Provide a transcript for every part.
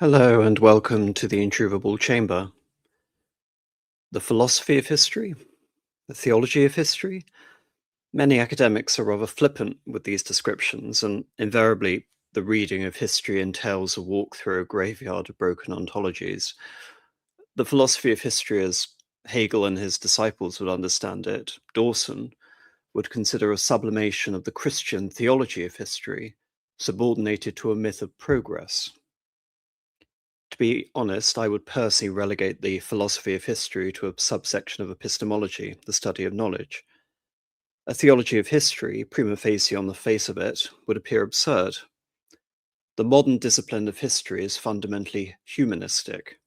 Hello and welcome to the Intrusible Chamber. The philosophy of history, the theology of history. Many academics are rather flippant with these descriptions, and invariably the reading of history entails a walk through a graveyard of broken ontologies. The philosophy of history, as Hegel and his disciples would understand it, Dawson, would consider a sublimation of the Christian theology of history, subordinated to a myth of progress. To be honest, I would personally relegate the philosophy of history to a subsection of epistemology, the study of knowledge. A theology of history, prima facie on the face of it, would appear absurd. The modern discipline of history is fundamentally humanistic.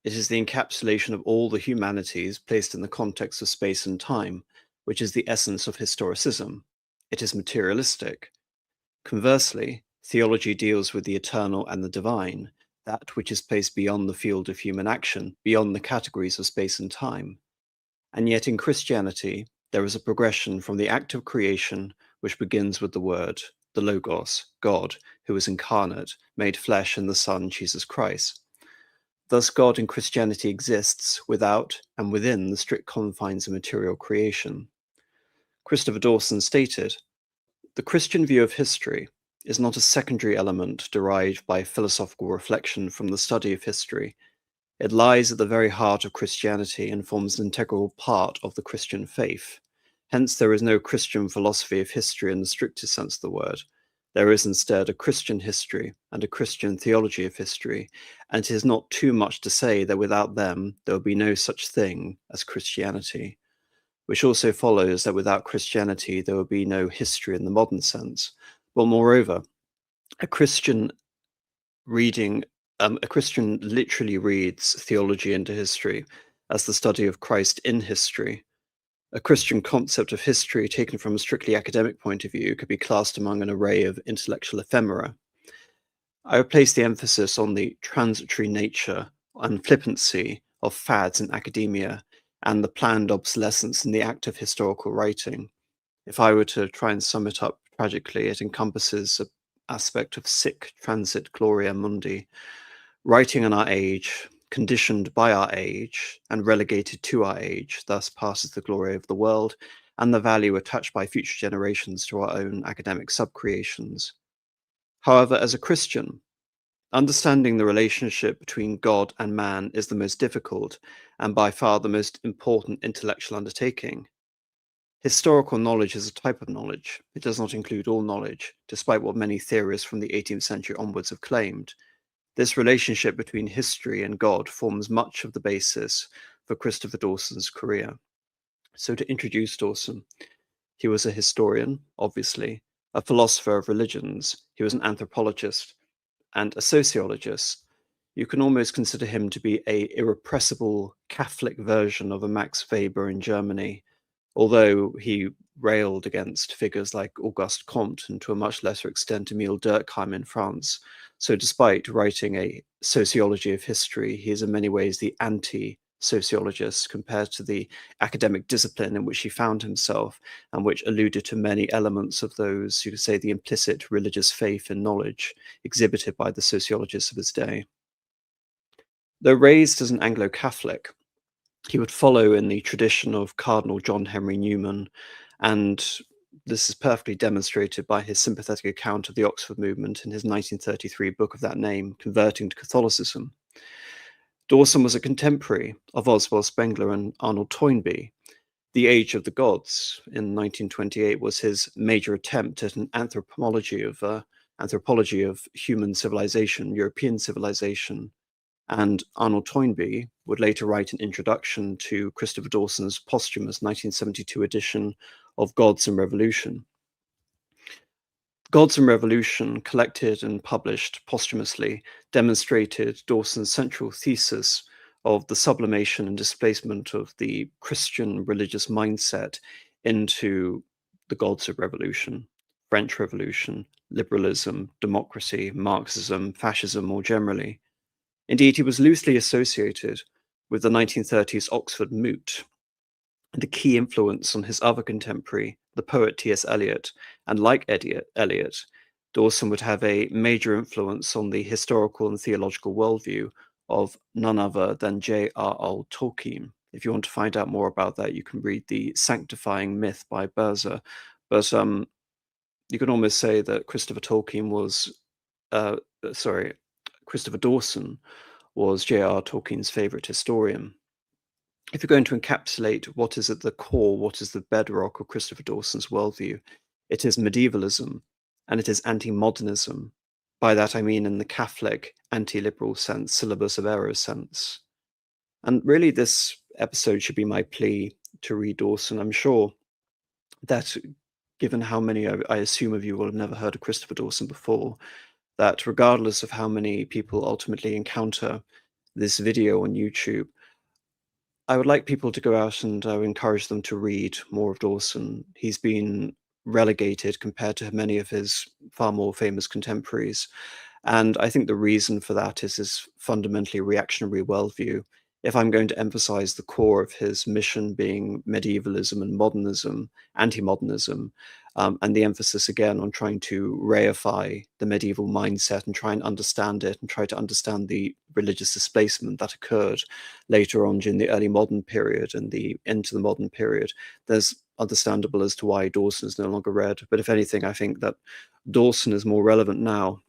It is the encapsulation of all the humanities placed in the context of space and time, which is the essence of historicism. It is materialistic. Conversely, theology deals with the eternal and the divine, that which is placed beyond the field of human action, beyond the categories of space and time. And yet in Christianity, there is a progression from the act of creation, which begins with the Word, the Logos, God, who is incarnate, made flesh in the Son, Jesus Christ. Thus God in Christianity exists without and within the strict confines of material creation. Christopher Dawson stated, "The Christian view of history is not a secondary element derived by philosophical reflection from the study of history. It lies at the very heart of Christianity and forms an integral part of the Christian faith. Hence, there is no Christian philosophy of history in the strictest sense of the word. There is instead a Christian history and a Christian theology of history, and it is not too much to say that without them, there would be no such thing as Christianity. Which also follows that without Christianity, there would be no history in the modern sense. But moreover, a Christian literally reads theology into history as the study of Christ in history. A Christian concept of history taken from a strictly academic point of view could be classed among an array of intellectual ephemera. I would place the emphasis on the transitory nature and flippancy of fads in academia and the planned obsolescence in the act of historical writing. If I were to try and sum it up tragically, it encompasses an aspect of sic transit gloria mundi, writing in our age, conditioned by our age, and relegated to our age, thus passes the glory of the world and the value attached by future generations to our own academic subcreations. However, as a Christian, understanding the relationship between God and man is the most difficult and by far the most important intellectual undertaking. Historical knowledge is a type of knowledge. It does not include all knowledge, despite what many theorists from the 18th century onwards have claimed. This relationship between history and God forms much of the basis for Christopher Dawson's career. So to introduce Dawson, he was a historian, obviously, a philosopher of religions. He was an anthropologist and a sociologist. You can almost consider him to be an irrepressible Catholic version of a Max Weber in Germany, although he railed against figures like Auguste Comte and to a much lesser extent Émile Durkheim in France. So despite writing a sociology of history, he is in many ways the anti-sociologist compared to the academic discipline in which he found himself and which alluded to many elements of those, you could say, the implicit religious faith and knowledge exhibited by the sociologists of his day. Though raised as an Anglo-Catholic, he would follow in the tradition of Cardinal John Henry Newman, and this is perfectly demonstrated by his sympathetic account of the Oxford movement in his 1933 book of that name, Converting to Catholicism. Dawson was a contemporary of Oswald Spengler and Arnold Toynbee. The Age of the Gods in 1928 was his major attempt at an anthropology of human civilization, European civilization. And Arnold Toynbee would later write an introduction to Christopher Dawson's posthumous 1972 edition of Gods and Revolution. Gods and Revolution, collected and published posthumously, demonstrated Dawson's central thesis of the sublimation and displacement of the Christian religious mindset into the gods of revolution, French Revolution, liberalism, democracy, Marxism, fascism more generally. Indeed, he was loosely associated with the 1930s Oxford moot, and a key influence on his other contemporary, the poet T.S. Eliot, and like Eliot, Dawson would have a major influence on the historical and theological worldview of none other than J.R.R. Tolkien. If you want to find out more about that, you can read The Sanctifying Myth by Berzer. But you can almost say that Christopher Dawson was J.R.R. Tolkien's favorite historian. If you're going to encapsulate what is at the core, what is the bedrock of Christopher Dawson's worldview, it is medievalism and it is anti-modernism. By that I mean in the Catholic, anti-liberal sense, syllabus of errors sense. And really this episode should be my plea to read Dawson. I'm sure that given how many I assume of you will have never heard of Christopher Dawson before, that regardless of how many people ultimately encounter this video on YouTube, I would like people to go out and encourage them to read more of Dawson. He's been relegated compared to many of his far more famous contemporaries. And I think the reason for that is his fundamentally reactionary worldview. If I'm going to emphasize the core of his mission being medievalism and modernism, anti-modernism, and the emphasis again on trying to reify the medieval mindset and try and understand it and try to understand the religious displacement that occurred later on during the early modern period and the into the modern period, there's understandable as to why Dawson is no longer read. But if anything, I think that Dawson is more relevant now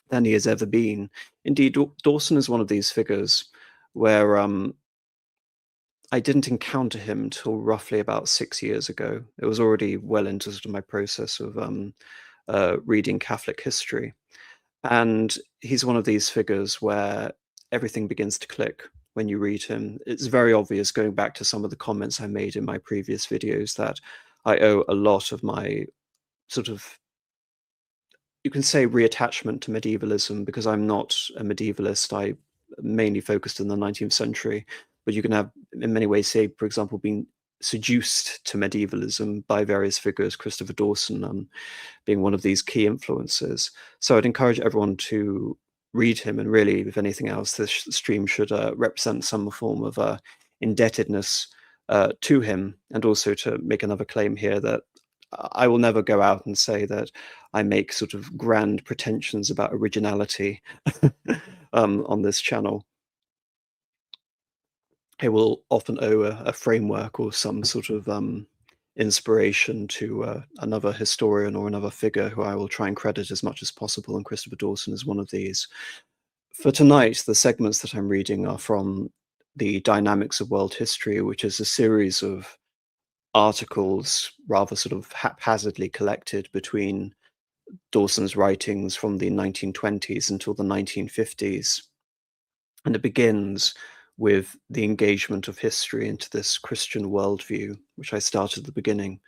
than he has ever been. Indeed, Dawson is one of these figures where I didn't encounter him until roughly about 6 years ago. It was already well into sort of my process of reading Catholic history. And he's one of these figures where everything begins to click when you read him. It's very obvious, going back to some of the comments I made in my previous videos, that I owe a lot of my sort of, you can say, reattachment to medievalism, because I'm not a medievalist. I mainly focused in the 19th century, but you can have, in many ways, say, for example, being seduced to medievalism by various figures, Christopher Dawson being one of these key influences. So I'd encourage everyone to read him, and really, if anything else, this stream should represent some form of indebtedness to him. And also to make another claim here, that I will never go out and say that I make sort of grand pretensions about originality on this channel. I will often owe a framework or some sort of inspiration to another historian or another figure who I will try and credit as much as possible, and Christopher Dawson is one of these. For tonight, the segments that I'm reading are from The Dynamics of World History, which is a series of articles, rather sort of haphazardly collected between Dawson's writings from the 1920s until the 1950s. And it begins with the engagement of history into this Christian worldview, which I started at the beginning.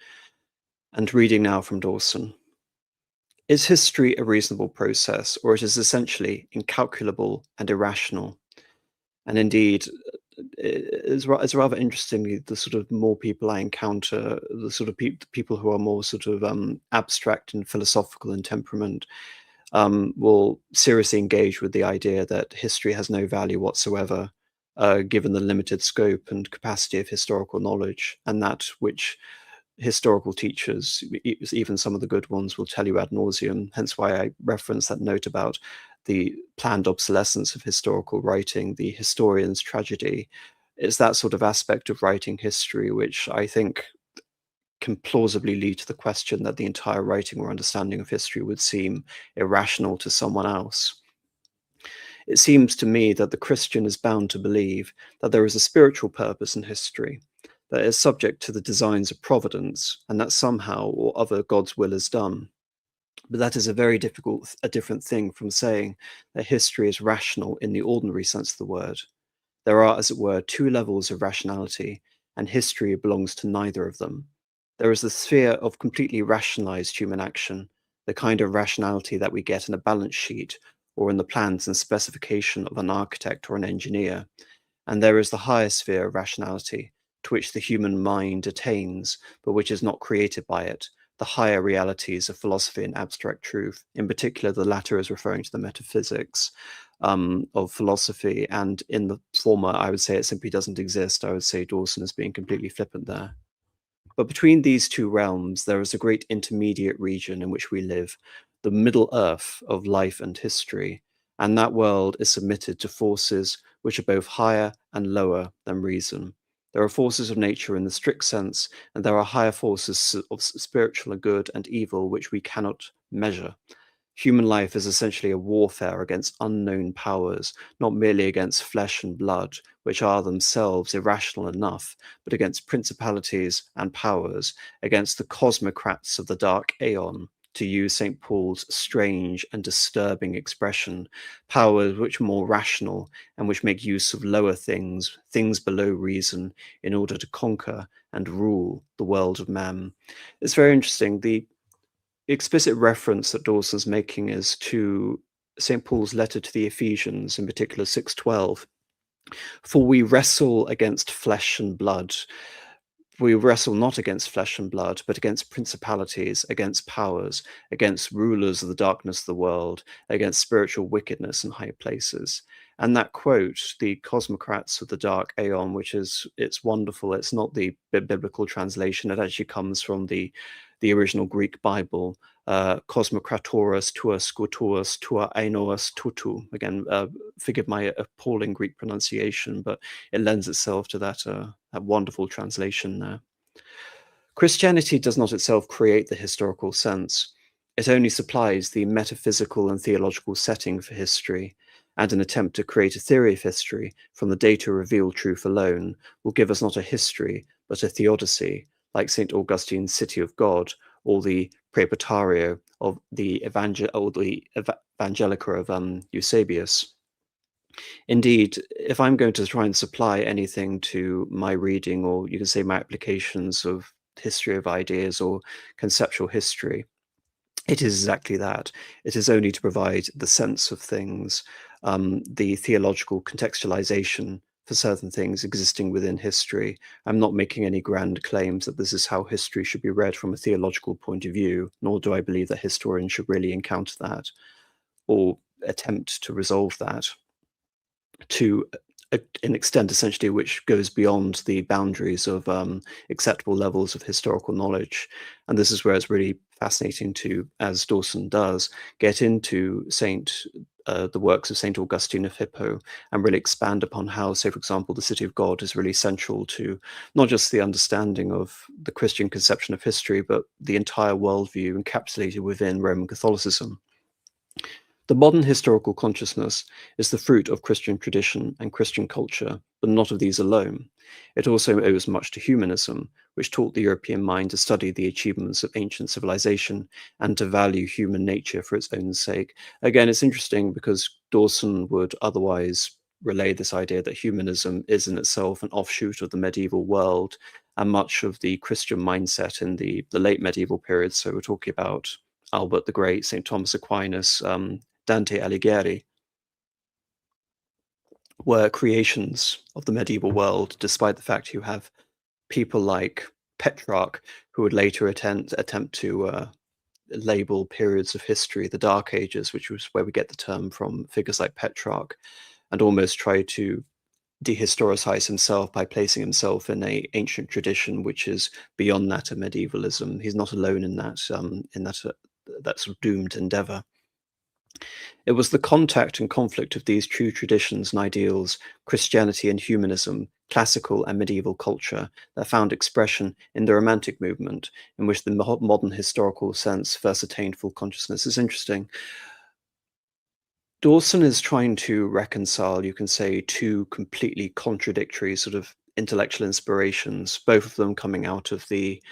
And reading now from Dawson. Is history a reasonable process, or it is essentially incalculable and irrational? And indeed, it's rather interestingly, the sort of more people I encounter, the sort of people who are more sort of abstract and philosophical in temperament, will seriously engage with the idea that history has no value whatsoever, given the limited scope and capacity of historical knowledge, and that which historical teachers, even some of the good ones, will tell you ad nauseum. Hence why I reference that note about the planned obsolescence of historical writing, the historian's tragedy. It's that sort of aspect of writing history which I think can plausibly lead to the question that the entire writing or understanding of history would seem irrational to someone else. It seems to me that the Christian is bound to believe that there is a spiritual purpose in history, that is subject to the designs of providence, and that somehow or other God's will is done. But that is a different thing from saying that history is rational in the ordinary sense of the word. There are, as it were, two levels of rationality, and history belongs to neither of them. There is the sphere of completely rationalized human action, the kind of rationality that we get in a balance sheet or in the plans and specification of an architect or an engineer. And there is the higher sphere of rationality, to which the human mind attains, but which is not created by it, the higher realities of philosophy and abstract truth. In particular, the latter is referring to the metaphysics of philosophy, and in the former, I would say it simply doesn't exist. I would say Dawson is being completely flippant there. But between these two realms, there is a great intermediate region in which we live, the middle earth of life and history, and that world is submitted to forces which are both higher and lower than reason. There are forces of nature in the strict sense, and there are higher forces of spiritual good and evil which we cannot measure. Human life is essentially a warfare against unknown powers, not merely against flesh and blood, which are themselves irrational enough, but against principalities and powers, against the cosmocrats of the dark aeon, to use St. Paul's strange and disturbing expression, powers which are more rational and which make use of lower things, things below reason, in order to conquer and rule the world of man. It's very interesting. The explicit reference that Dawson's making is to St. Paul's letter to the Ephesians, in particular 6:12. For we wrestle against flesh and blood. We wrestle not against flesh and blood, but against principalities, against powers, against rulers of the darkness of the world, against spiritual wickedness in high places. And that quote, the cosmocrats of the dark aeon, it's wonderful. It's not the biblical translation. It actually comes from the original Greek Bible, cosmokratoros tuas skoutuos tua ainoas tutu. Again, forgive my appalling Greek pronunciation, but it lends itself to that wonderful translation there. Christianity does not itself create the historical sense. It only supplies the metaphysical and theological setting for history, and an attempt to create a theory of history from the data revealed truth alone will give us not a history, but a theodicy, like St. Augustine's City of God, or the Praeparario of the Evangelica of Eusebius. Indeed, if I'm going to try and supply anything to my reading, or you can say my applications of history of ideas or conceptual history, it is exactly that. It is only to provide the sense of things, the theological contextualization for certain things existing within history. I'm not making any grand claims that this is how history should be read from a theological point of view, nor do I believe that historians should really encounter that or attempt to resolve that to an extent essentially which goes beyond the boundaries of acceptable levels of historical knowledge. And this is where it's really fascinating to, as Dawson does, get into the works of St. Augustine of Hippo and really expand upon how, say, for example, the City of God is really central to not just the understanding of the Christian conception of history, but the entire worldview encapsulated within Roman Catholicism. The modern historical consciousness is the fruit of Christian tradition and Christian culture, but not of these alone. It also owes much to humanism, which taught the European mind to study the achievements of ancient civilization and to value human nature for its own sake. Again, it's interesting because Dawson would otherwise relay this idea that humanism is in itself an offshoot of the medieval world, and much of the Christian mindset in the late medieval period. So we're talking about Albert the Great, St. Thomas Aquinas, Dante Alighieri, were creations of the medieval world, despite the fact you have people like Petrarch, who would later attempt to label periods of history, the Dark Ages, which was where we get the term from figures like Petrarch, and almost try to dehistoricize himself by placing himself in an ancient tradition which is beyond that of medievalism. He's not alone in that that sort of doomed endeavor. It was the contact and conflict of these true traditions and ideals, Christianity and humanism, classical and medieval culture, that found expression in the Romantic movement, in which the modern historical sense first attained full consciousness. It's interesting. Dawson is trying to reconcile, you can say, two completely contradictory sort of intellectual inspirations, both of them coming out of the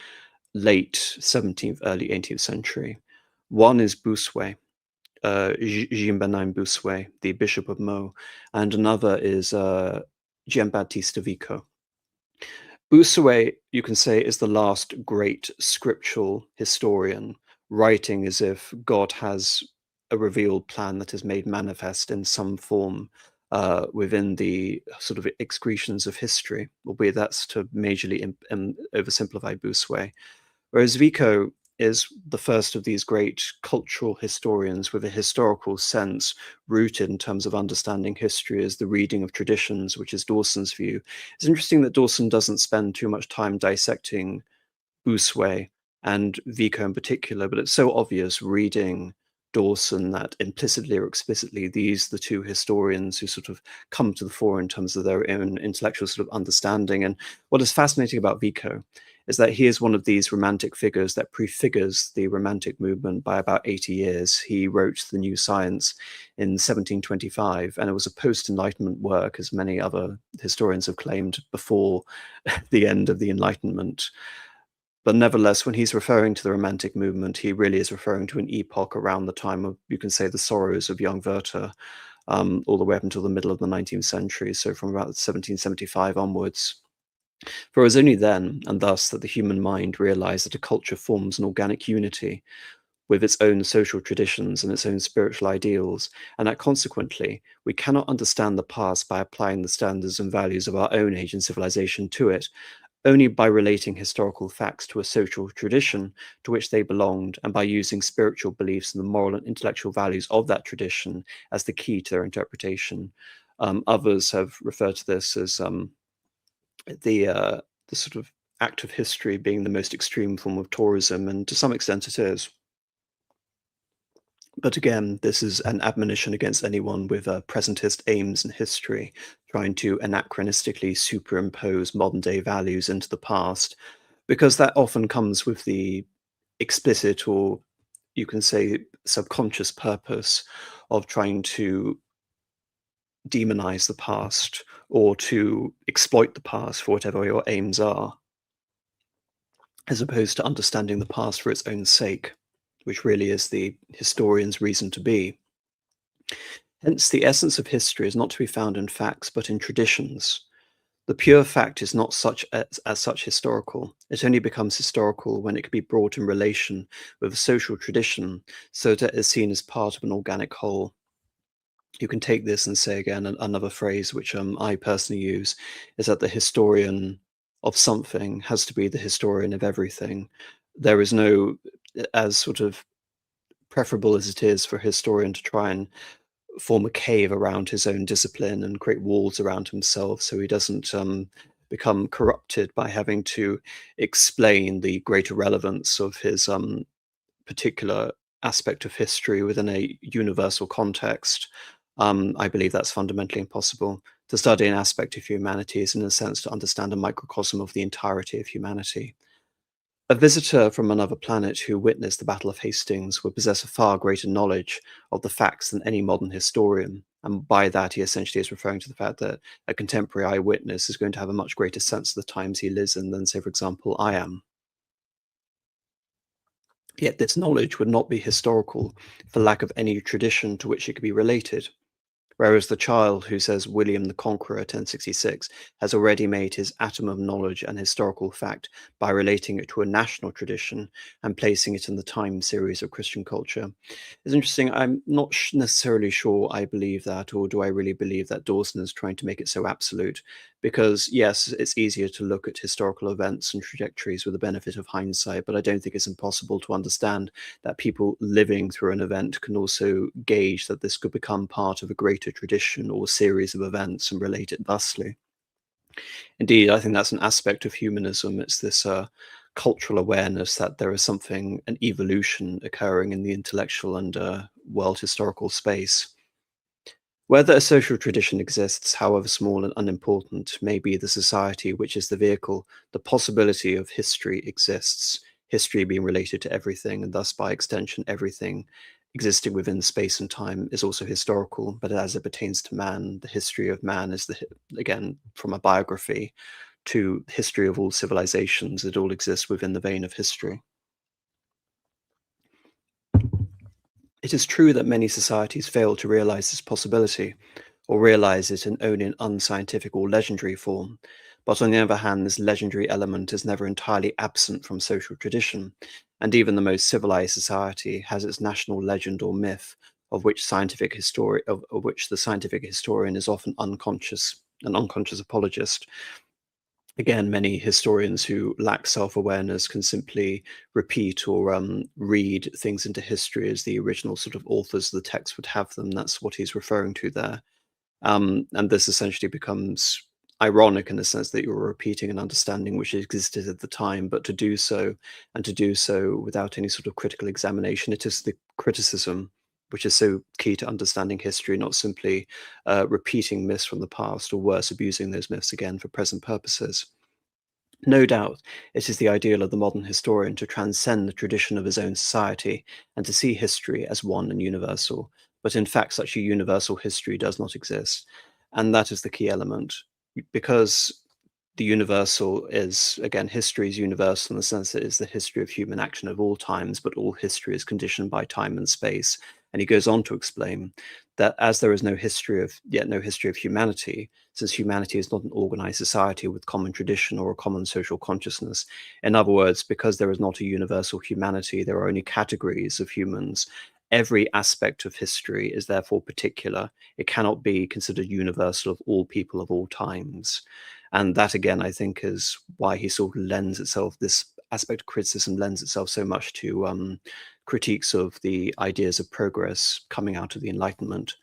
late 17th, early 18th century. One is Bossuet, Jean-Baptiste Bossuet, the Bishop of Meaux, and another is Giambattista Vico. Bossuet, you can say, is the last great scriptural historian, writing as if God has a revealed plan that is made manifest in some form within the sort of excretions of history, albeit that's to majorly oversimplify Bossuet. Whereas Vico is the first of these great cultural historians with a historical sense rooted in terms of understanding history as the reading of traditions, which is Dawson's view. It's interesting that Dawson doesn't spend too much time dissecting Bossuet and Vico in particular, but it's so obvious reading Dawson that implicitly or explicitly these are the two historians who sort of come to the fore in terms of their own intellectual sort of understanding. And what is fascinating about Vico is that he is one of these romantic figures that prefigures the romantic movement by about 80 years. He wrote The New Science in 1725, and it was a post-Enlightenment work, as many other historians have claimed, before the end of the Enlightenment. But nevertheless, when he's referring to the Romantic movement, he really is referring to an epoch around the time of, you can say, the sorrows of young Werther, all the way up until the middle of the 19th century, so from about 1775 onwards. For it was only then, and thus, that the human mind realized that a culture forms an organic unity with its own social traditions and its own spiritual ideals, and that consequently, we cannot understand the past by applying the standards and values of our own age and civilization to it, only by relating historical facts to a social tradition to which they belonged, and by using spiritual beliefs and the moral and intellectual values of that tradition as the key to their interpretation. Others have referred to this as the sort of act of history being the most extreme form of tourism, and to some extent it is. But again, this is an admonition against anyone with presentist aims in history, trying to anachronistically superimpose modern day values into the past, because that often comes with the explicit, or you can say subconscious, purpose of trying to demonize the past or to exploit the past for whatever your aims are, as opposed to understanding the past for its own sake, which really is the historian's reason to be. Hence, the essence of history is not to be found in facts, but in traditions. The pure fact is not as such historical. It only becomes historical when it can be brought in relation with a social tradition, so that it is seen as part of an organic whole. You can take this and say again, another phrase which I personally use is that the historian of something has to be the historian of everything. There is no, as sort of preferable as it is for a historian to try and form a cave around his own discipline and create walls around himself so he doesn't become corrupted by having to explain the greater relevance of his particular aspect of history within a universal context. I believe that's fundamentally impossible. To study an aspect of humanity is, in a sense, to understand a microcosm of the entirety of humanity. A visitor from another planet who witnessed the Battle of Hastings would possess a far greater knowledge of the facts than any modern historian. And by that, he essentially is referring to the fact that a contemporary eyewitness is going to have a much greater sense of the times he lives in than, say, for example, I am. Yet this knowledge would not be historical for lack of any tradition to which it could be related. Whereas the child who says William the Conqueror 1066 has already made his atom of knowledge an historical fact by relating it to a national tradition and placing it in the time series of Christian culture. It's interesting. I'm not necessarily sure I believe that, or do I really believe that Dawson is trying to make it so absolute? Because yes, it's easier to look at historical events and trajectories with the benefit of hindsight, but I don't think it's impossible to understand that people living through an event can also gauge that this could become part of a greater tradition or series of events and relate it thusly. Indeed, I think that's an aspect of humanism. It's this cultural awareness that there is something, an evolution occurring in the intellectual and world historical space. Whether a social tradition exists, however small and unimportant may be the society which is the vehicle, the possibility of history exists, history being related to everything, and thus by extension, everything existing within space and time is also historical. But as it pertains to man, the history of man is, again, from a biography to history of all civilizations, it all exists within the vein of history. It is true that many societies fail to realize this possibility, or realize it in only an unscientific or legendary form. But on the other hand, this legendary element is never entirely absent from social tradition, and even the most civilized society has its national legend or myth, of which the scientific historian is often an unconscious apologist. Again, many historians who lack self-awareness can simply repeat or read things into history as the original sort of authors of the text would have them. That's what he's referring to there. And this essentially becomes ironic in the sense that you're repeating an understanding which existed at the time, but to do so, and to do so without any sort of critical examination, it is the criticism which is so key to understanding history, not simply repeating myths from the past, or worse, abusing those myths again for present purposes. No doubt, it is the ideal of the modern historian to transcend the tradition of his own society and to see history as one and universal. But in fact, such a universal history does not exist. And that is the key element. Because the universal is, again, history is universal in the sense that it is the history of human action of all times, but all history is conditioned by time and space. And he goes on to explain that as there is no history of, yet no history of humanity, since humanity is not an organized society with common tradition or a common social consciousness. In other words, because there is not a universal humanity, there are only categories of humans. Every aspect of history is therefore particular. It cannot be considered universal of all people of all times. And that, again, I think is why he sort of lends itself, this aspect of criticism lends itself so much to critiques of the ideas of progress coming out of the Enlightenment,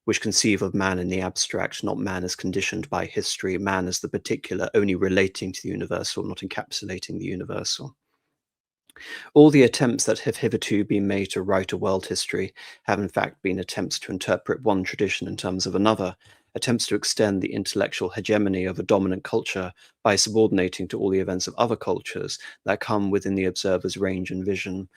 which conceive of man in the abstract, not man as conditioned by history, man as the particular, only relating to the universal, not encapsulating the universal. All the attempts that have hitherto been made to write a world history have in fact been attempts to interpret one tradition in terms of another, attempts to extend the intellectual hegemony of a dominant culture by subordinating to all the events of other cultures that come within the observer's range and vision.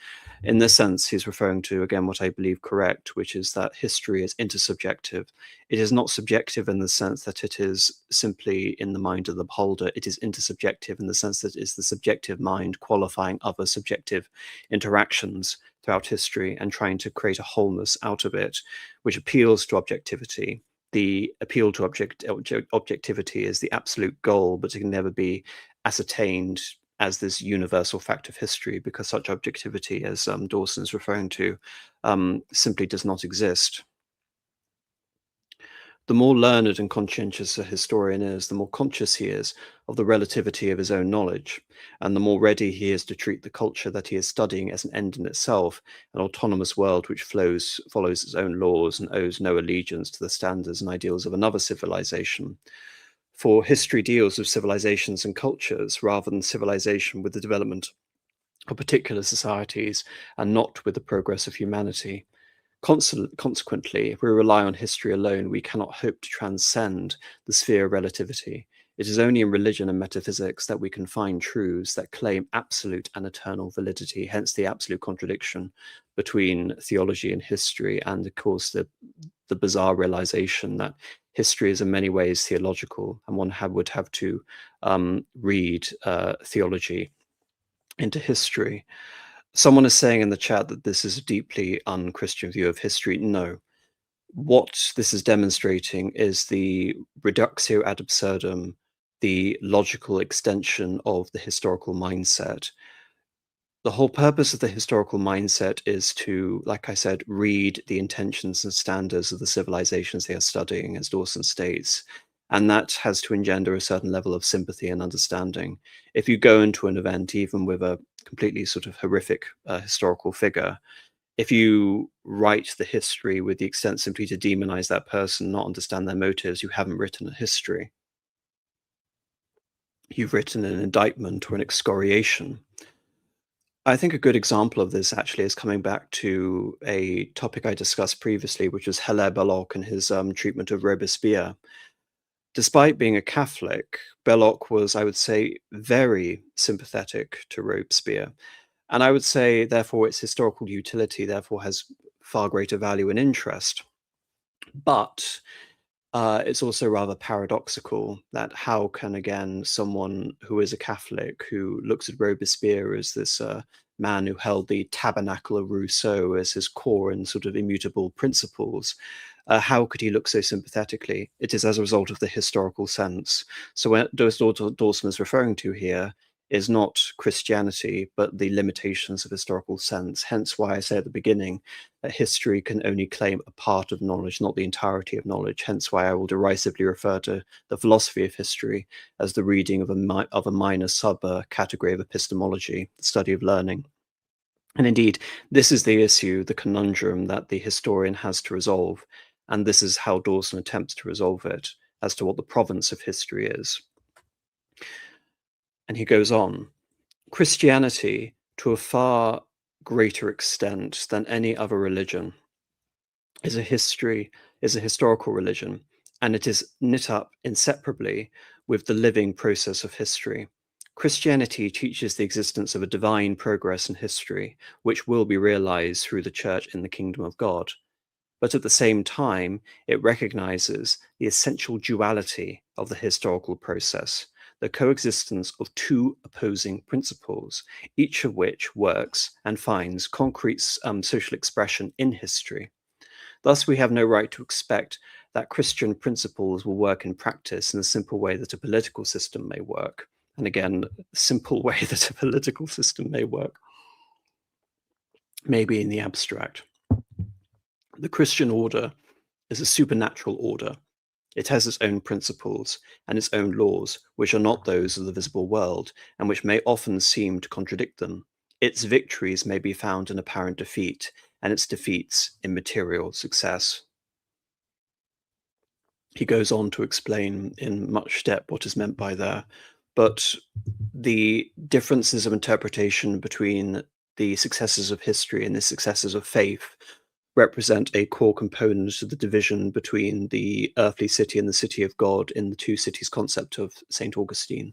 In this sense, he's referring to, again, what I believe correct, which is that history is intersubjective. It is not subjective in the sense that it is simply in the mind of the beholder. It is intersubjective in the sense that it is the subjective mind qualifying other subjective interactions throughout history and trying to create a wholeness out of it, which appeals to objectivity. The appeal to objectivity is the absolute goal, but it can never be ascertained as this universal fact of history, because such objectivity, as Dawson is referring to, simply does not exist. The more learned and conscientious a historian is, the more conscious he is of the relativity of his own knowledge, and the more ready he is to treat the culture that he is studying as an end in itself, an autonomous world which follows its own laws and owes no allegiance to the standards and ideals of another civilization. For history deals with civilizations and cultures rather than civilization with the development of particular societies and not with the progress of humanity. Consequently, if we rely on history alone, we cannot hope to transcend the sphere of relativity. It is only in religion and metaphysics that we can find truths that claim absolute and eternal validity, hence the absolute contradiction between theology and history, and of course the bizarre realization that history is in many ways theological, and one would have to read theology into history. Someone is saying in the chat that this is a deeply unchristian view of history. No. What this is demonstrating is the reductio ad absurdum, the logical extension of the historical mindset. The whole purpose of the historical mindset is to, like I said, read the intentions and standards of the civilizations they are studying, as Dawson states, and that has to engender a certain level of sympathy and understanding. If you go into an event, even with a completely sort of horrific historical figure, if you write the history with the extent simply to demonize that person, not understand their motives, you haven't written a history. You've written an indictment or an excoriation. I think a good example of this actually is coming back to a topic I discussed previously, which was Hilaire Belloc and his treatment of Robespierre. Despite being a Catholic, Belloc was, I would say, very sympathetic to Robespierre. And I would say, therefore, its historical utility, therefore, has far greater value and interest. But it's also rather paradoxical that how can, again, someone who is a Catholic, who looks at Robespierre as this man who held the tabernacle of Rousseau as his core and sort of immutable principles, how could he look so sympathetically? It is as a result of the historical sense. So what Dawson is referring to here is not Christianity, but the limitations of historical sense. Hence why I say at the beginning that history can only claim a part of knowledge, not the entirety of knowledge. Hence why I will derisively refer to the philosophy of history as the reading of a minor sub-category of epistemology, the study of learning. And indeed, this is the issue, the conundrum that the historian has to resolve. And this is how Dawson attempts to resolve it, as to what the province of history is. And he goes on, Christianity, to a far greater extent than any other religion, is a historical religion, and it is knit up inseparably with the living process of history. Christianity teaches the existence of a divine progress in history, which will be realized through the church in the kingdom of God. But at the same time, it recognizes the essential duality of the historical process, the coexistence of two opposing principles, each of which works and finds concrete social expression in history. Thus, we have no right to expect that Christian principles will work in practice in the simple way that a political system may work. And again, simple way that a political system may work, maybe in the abstract. The Christian order is a supernatural order. It has its own principles and its own laws, which are not those of the visible world, and which may often seem to contradict them. Its victories may be found in apparent defeat, and its defeats in material success. He goes on to explain in much depth what is meant by that, but the differences of interpretation between the successes of history and the successes of faith represent a core component of the division between the earthly city and the city of God in the two cities concept of St. Augustine.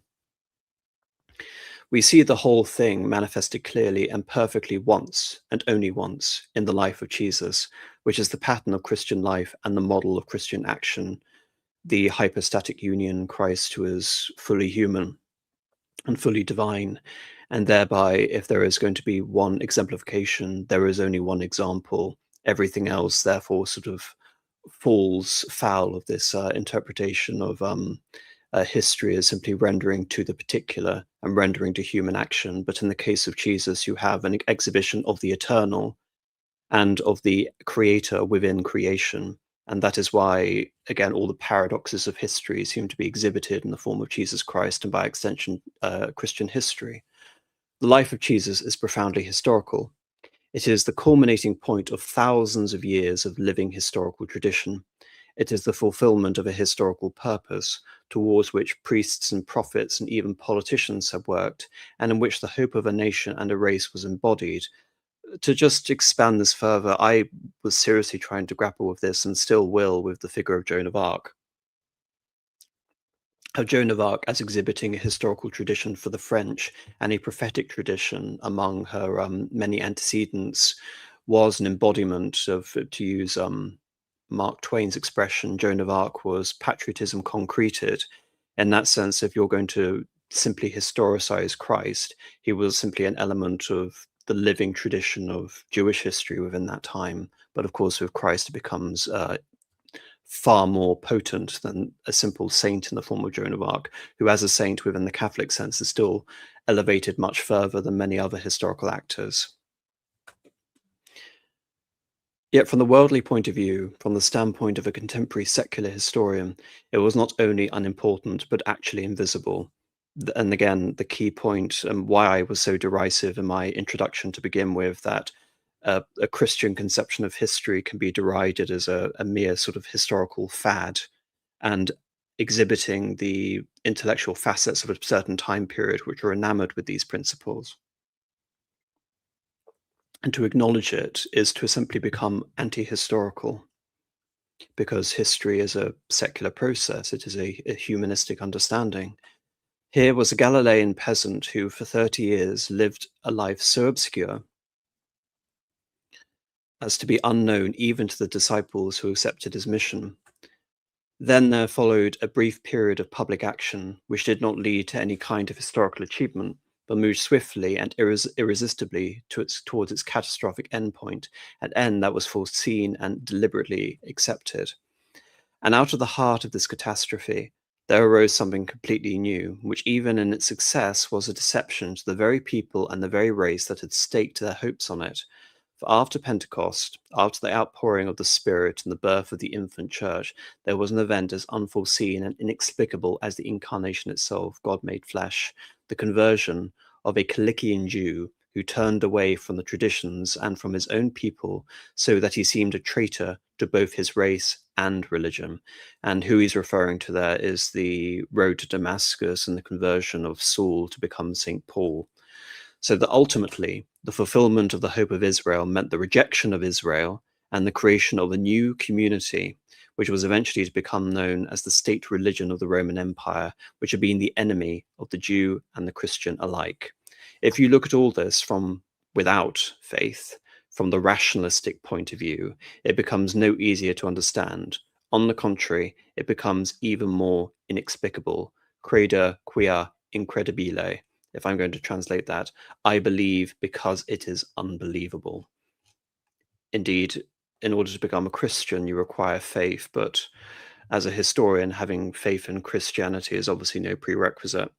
We see the whole thing manifested clearly and perfectly once, and only once, in the life of Jesus, which is the pattern of Christian life and the model of Christian action, the hypostatic union Christ who is fully human and fully divine. And thereby, if there is going to be one exemplification, there is only one example. Everything else, therefore, sort of falls foul of this interpretation of history as simply rendering to the particular and rendering to human action. But in the case of Jesus, you have an exhibition of the eternal and of the creator within creation. And that is why, again, all the paradoxes of history seem to be exhibited in the form of Jesus Christ and by extension, Christian history. The life of Jesus is profoundly historical. It is the culminating point of thousands of years of living historical tradition. It is the fulfillment of a historical purpose towards which priests and prophets and even politicians have worked, and in which the hope of a nation and a race was embodied. To just expand this further, I was seriously trying to grapple with this and still will with the figure of Joan of Arc. Of Joan of Arc as exhibiting a historical tradition for the French and a prophetic tradition among her many antecedents was an embodiment of, to use Mark Twain's expression, Joan of Arc was patriotism concreted. In that sense, if you're going to simply historicize Christ, he was simply an element of the living tradition of Jewish history within that time. But of course, with Christ, it becomes far more potent than a simple saint in the form of Joan of Arc, who as a saint within the Catholic sense is still elevated much further than many other historical actors. Yet from the worldly point of view, from the standpoint of a contemporary secular historian, it was not only unimportant, but actually invisible. And again, the key point and why I was so derisive in my introduction to begin with, that a Christian conception of history can be derided as a mere sort of historical fad and exhibiting the intellectual facets of a certain time period which are enamored with these principles. And to acknowledge it is to simply become anti-historical, because history is a secular process. It is a humanistic understanding. Here was a Galilean peasant who for 30 years lived a life so obscure as to be unknown even to the disciples who accepted his mission. Then there followed a brief period of public action, which did not lead to any kind of historical achievement, but moved swiftly and irresistibly towards its catastrophic endpoint, an end that was foreseen and deliberately accepted. And out of the heart of this catastrophe, there arose something completely new, which even in its success was a deception to the very people and the very race that had staked their hopes on it. For after Pentecost, after the outpouring of the Spirit and the birth of the infant church, there was an event as unforeseen and inexplicable as the incarnation itself, God made flesh, the conversion of a Cilician Jew who turned away from the traditions and from his own people, so that he seemed a traitor to both his race and religion. And who he's referring to there is the road to Damascus and the conversion of Saul to become St. Paul. So that ultimately the fulfillment of the hope of Israel meant the rejection of Israel and the creation of a new community, which was eventually to become known as the state religion of the Roman Empire, which had been the enemy of the Jew and the Christian alike. If you look at all this from without faith, from the rationalistic point of view, it becomes no easier to understand. On the contrary, it becomes even more inexplicable. Creda quia incredibile. If I'm going to translate that, I believe because it is unbelievable. Indeed, in order to become a Christian, you require faith, but as a historian, having faith in Christianity is obviously no prerequisite,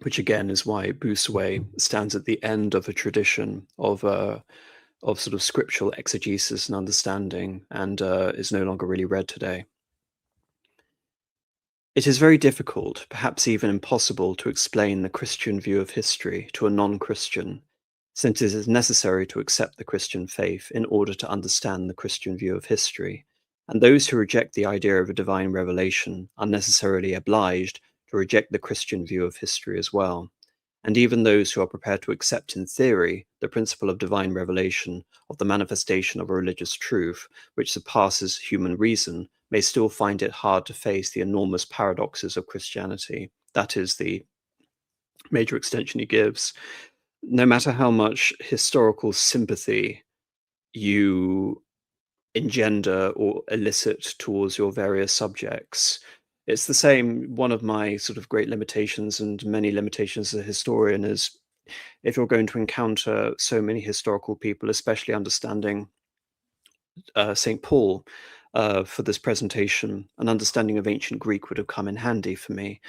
which again is why Bossuet stands at the end of a tradition of sort of scriptural exegesis and understanding, and is no longer really read today. It is very difficult, perhaps even impossible, to explain the Christian view of history to a non-Christian, since it is necessary to accept the Christian faith in order to understand the Christian view of history, and those who reject the idea of a divine revelation are necessarily obliged to reject the Christian view of history as well. And even those who are prepared to accept in theory the principle of divine revelation, of the manifestation of a religious truth, which surpasses human reason, may still find it hard to face the enormous paradoxes of Christianity. That is the major extension he gives. No matter how much historical sympathy you engender or elicit towards your various subjects, it's the same. One of my sort of great limitations and many limitations as a historian is if you're going to encounter so many historical people, especially understanding St. Paul for this presentation, an understanding of ancient Greek would have come in handy for me.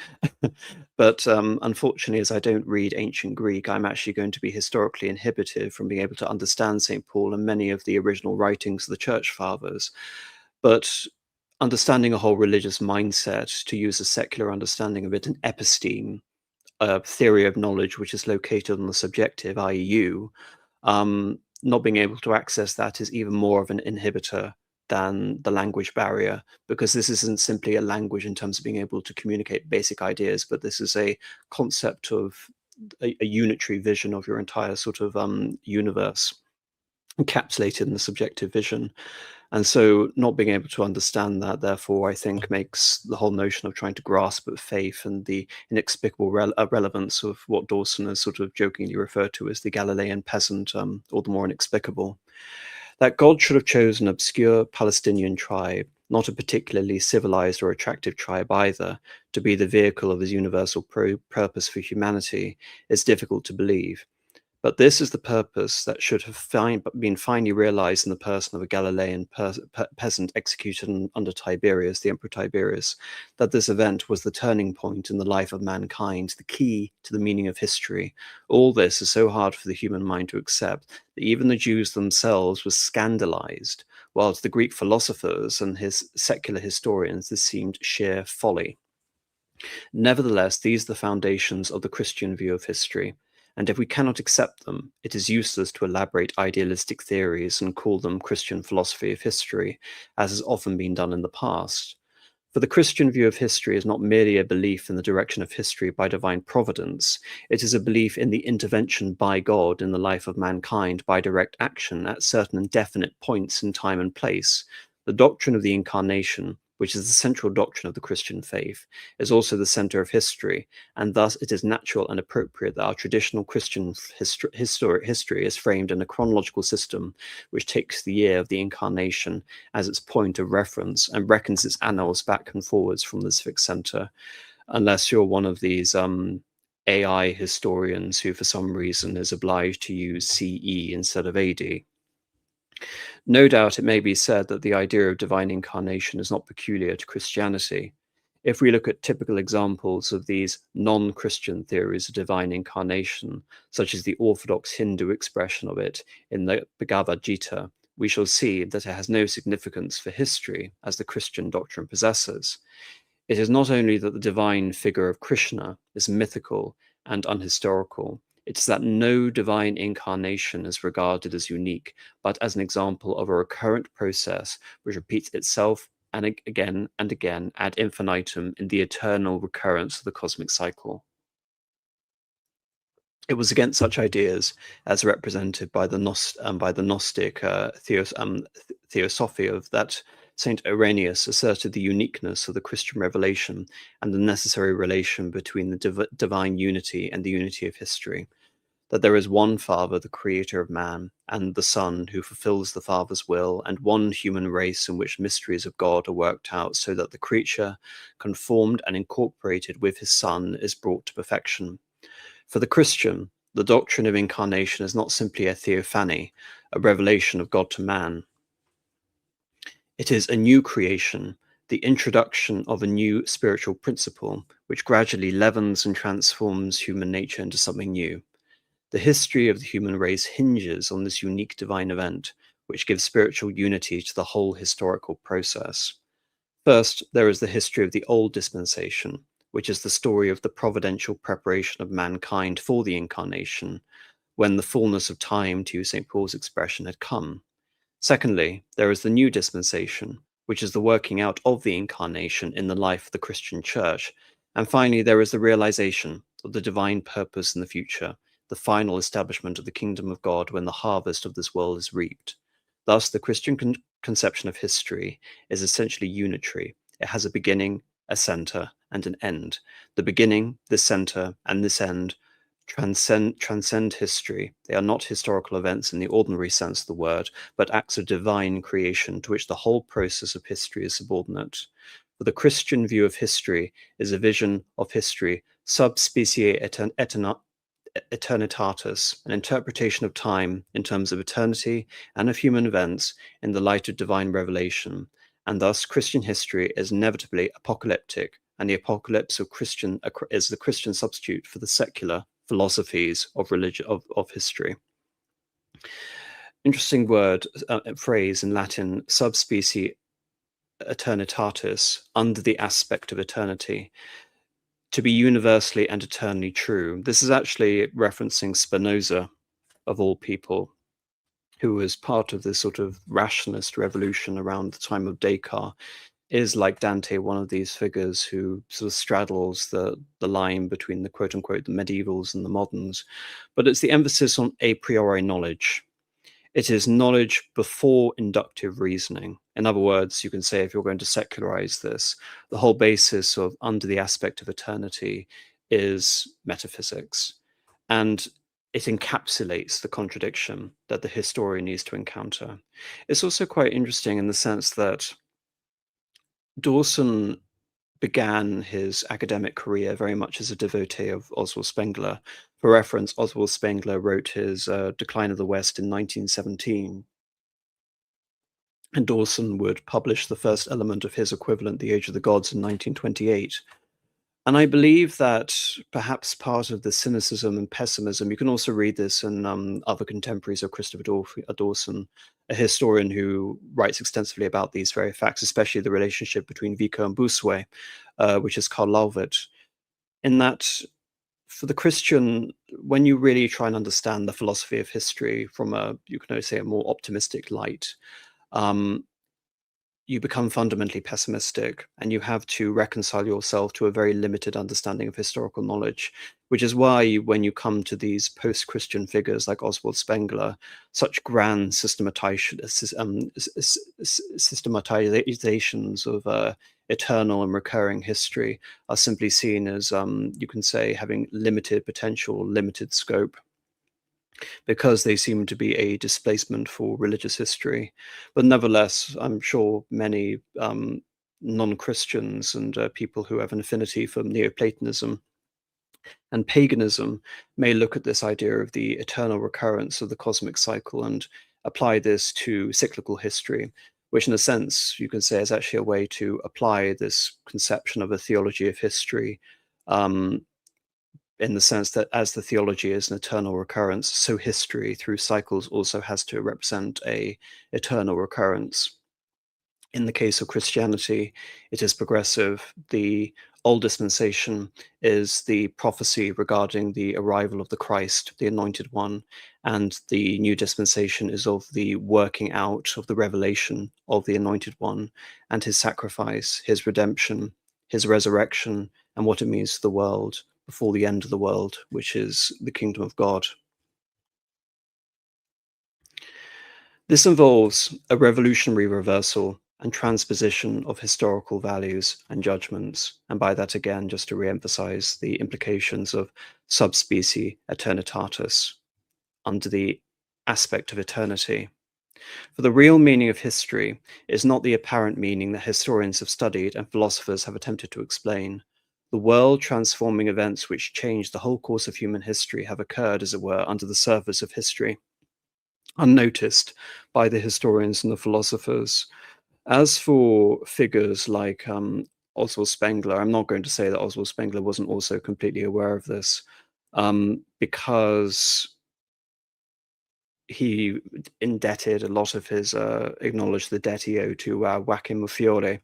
But unfortunately, as I don't read ancient Greek, I'm actually going to be historically inhibited from being able to understand St. Paul and many of the original writings of the Church Fathers. But understanding a whole religious mindset, to use a secular understanding of it, an episteme, a theory of knowledge which is located on the subjective, i.e. you, not being able to access that is even more of an inhibitor than the language barrier, because this isn't simply a language in terms of being able to communicate basic ideas, but this is a concept of a unitary vision of your entire sort of universe encapsulated in the subjective vision. And so not being able to understand that, therefore, I think makes the whole notion of trying to grasp at faith and the inexplicable relevance of what Dawson has sort of jokingly referred to as the Galilean peasant, all the more inexplicable. That God should have chosen an obscure Palestinian tribe, not a particularly civilized or attractive tribe either, to be the vehicle of his universal purpose for humanity, is difficult to believe. But this is the purpose that should have been finally realized in the person of a Galilean peasant executed under Tiberius, the Emperor Tiberius, that this event was the turning point in the life of mankind, the key to the meaning of history. All this is so hard for the human mind to accept that even the Jews themselves were scandalized, while to the Greek philosophers and his secular historians this seemed sheer folly. Nevertheless, these are the foundations of the Christian view of history, and if we cannot accept them, it is useless to elaborate idealistic theories and call them Christian philosophy of history, as has often been done in the past. For the Christian view of history is not merely a belief in the direction of history by divine providence, it is a belief in the intervention by God in the life of mankind by direct action at certain definite points in time and place. The doctrine of the Incarnation, which is the central doctrine of the Christian faith, is also the center of history, and thus it is natural and appropriate that our traditional Christian history is framed in a chronological system which takes the year of the Incarnation as its point of reference and reckons its annals back and forwards from this fixed center, unless you're one of these AI historians who for some reason is obliged to use CE instead of AD. No doubt it may be said that the idea of divine incarnation is not peculiar to Christianity. If we look at typical examples of these non-Christian theories of divine incarnation, such as the Orthodox Hindu expression of it in the Bhagavad Gita, we shall see that it has no significance for history as the Christian doctrine possesses. It is not only that the divine figure of Krishna is mythical and unhistorical, it is that no divine incarnation is regarded as unique, but as an example of a recurrent process which repeats itself and again ad infinitum in the eternal recurrence of the cosmic cycle. It was against such ideas as represented by the Gnostic theosophy of that Saint Irenaeus asserted the uniqueness of the Christian revelation and the necessary relation between the divine unity and the unity of history, that there is one Father, the creator of man, and the Son who fulfills the Father's will, and one human race in which mysteries of God are worked out so that the creature, conformed and incorporated with his Son, is brought to perfection. For the Christian, the doctrine of incarnation is not simply a theophany, a revelation of God to man. It is a new creation, the introduction of a new spiritual principle, which gradually leavens and transforms human nature into something new. The history of the human race hinges on this unique divine event, which gives spiritual unity to the whole historical process. First, there is the history of the Old Dispensation, which is the story of the providential preparation of mankind for the incarnation, when the fullness of time, to use St. Paul's expression, had come. Secondly, there is the New Dispensation, which is the working out of the incarnation in the life of the Christian Church. And finally, there is the realization of the divine purpose in the future, the final establishment of the kingdom of God when the harvest of this world is reaped. Thus, the Christian conception of history is essentially unitary. It has a beginning, a center, and an end. The beginning, the center, and this end transcend history. They are not historical events in the ordinary sense of the word, but acts of divine creation to which the whole process of history is subordinate. For the Christian view of history is a vision of history sub specie eternitatis, an interpretation of time in terms of eternity and of human events in the light of divine revelation, and thus Christian history is inevitably apocalyptic, and the apocalypse of Christian is the Christian substitute for the secular philosophies of religion of history. Interesting phrase in Latin, sub specie eternitatis, under the aspect of eternity, to be universally and eternally true. This is actually referencing Spinoza, of all people, who was part of this sort of rationalist revolution around the time of Descartes, is like Dante, one of these figures who sort of straddles the line between the quote unquote the medievals and the moderns. But it's the emphasis on a priori knowledge. It is knowledge before inductive reasoning. In other words, you can say, if you're going to secularize this, the whole basis of under the aspect of eternity is metaphysics. And it encapsulates the contradiction that the historian needs to encounter. It's also quite interesting in the sense that Dawson began his academic career very much as a devotee of Oswald Spengler. For reference, Oswald Spengler wrote his Decline of the West in 1917, and Dawson would publish the first element of his equivalent, The Age of the Gods, in 1928. And I believe that perhaps part of the cynicism and pessimism, you can also read this in other contemporaries of Christopher Dawson, a historian who writes extensively about these very facts, especially the relationship between Vico and Bossuet, which is Karl Lauwert, in that for the Christian, when you really try and understand the philosophy of history from you can always say, a more optimistic light, you become fundamentally pessimistic, and you have to reconcile yourself to a very limited understanding of historical knowledge, which is why when you come to these post-Christian figures like Oswald Spengler, such grand systematizations of eternal and recurring history are simply seen as, you can say, having limited potential, limited scope, because they seem to be a displacement for religious history. But nevertheless, I'm sure many non-Christians and people who have an affinity for Neoplatonism and paganism may look at this idea of the eternal recurrence of the cosmic cycle and apply this to cyclical history, which in a sense you can say is actually a way to apply this conception of a theology of history, in the sense that as the theology is an eternal recurrence, so history through cycles also has to represent a eternal recurrence. In the case of Christianity, it is progressive. The Old Dispensation is the prophecy regarding the arrival of the Christ, the Anointed One, and the New Dispensation is of the working out of the revelation of the Anointed One and his sacrifice, his redemption, his resurrection, and what it means to the world, before the end of the world, which is the kingdom of God. This involves a revolutionary reversal and transposition of historical values and judgments, and by that again, just to re-emphasize the implications of subspecie aeternitatis under the aspect of eternity. For the real meaning of history is not the apparent meaning that historians have studied and philosophers have attempted to explain. The world-transforming events which changed the whole course of human history have occurred, as it were, under the surface of history, unnoticed by the historians and the philosophers. As for figures like Oswald Spengler, I'm not going to say that Oswald Spengler wasn't also completely aware of this, because he indebted a lot of his, acknowledged the debt he owed to Joachim Fiore,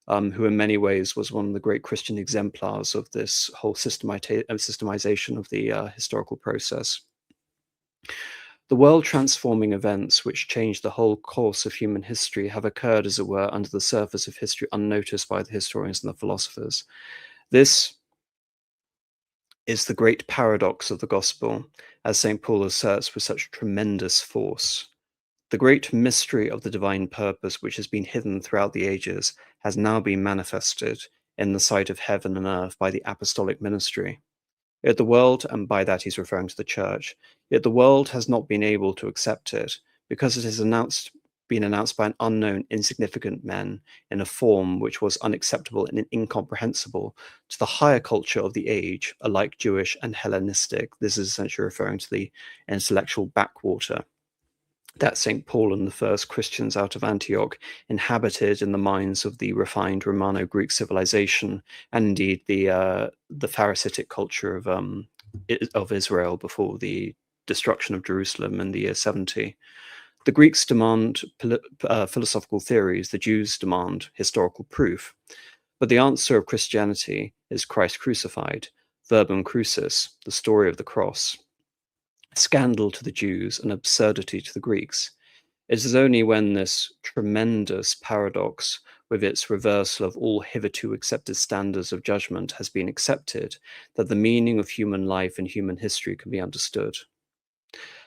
who in many ways was one of the great Christian exemplars of this whole systemization of the historical process. The world-transforming events which changed the whole course of human history have occurred, as it were, under the surface of history, unnoticed by the historians and the philosophers. This is the great paradox of the gospel, as St. Paul asserts with such tremendous force. The great mystery of the divine purpose, which has been hidden throughout the ages, has now been manifested in the sight of heaven and earth by the apostolic ministry. Yet the world, and by that he's referring to the church, yet the world has not been able to accept it because it has been announced by an unknown, insignificant men in a form which was unacceptable and incomprehensible to the higher culture of the age, alike Jewish and Hellenistic. This is essentially referring to the intellectual backwater that St. Paul and the first Christians out of Antioch inhabited in the minds of the refined Romano-Greek civilization, and indeed the Pharisaic culture of Israel before the destruction of Jerusalem in the year 70. The Greeks demand philosophical theories, the Jews demand historical proof. But the answer of Christianity is Christ crucified, verbum crucis, the story of the cross. Scandal to the Jews and absurdity to the Greeks. It is only when this tremendous paradox, with its reversal of all hitherto accepted standards of judgment, has been accepted, that the meaning of human life and human history can be understood.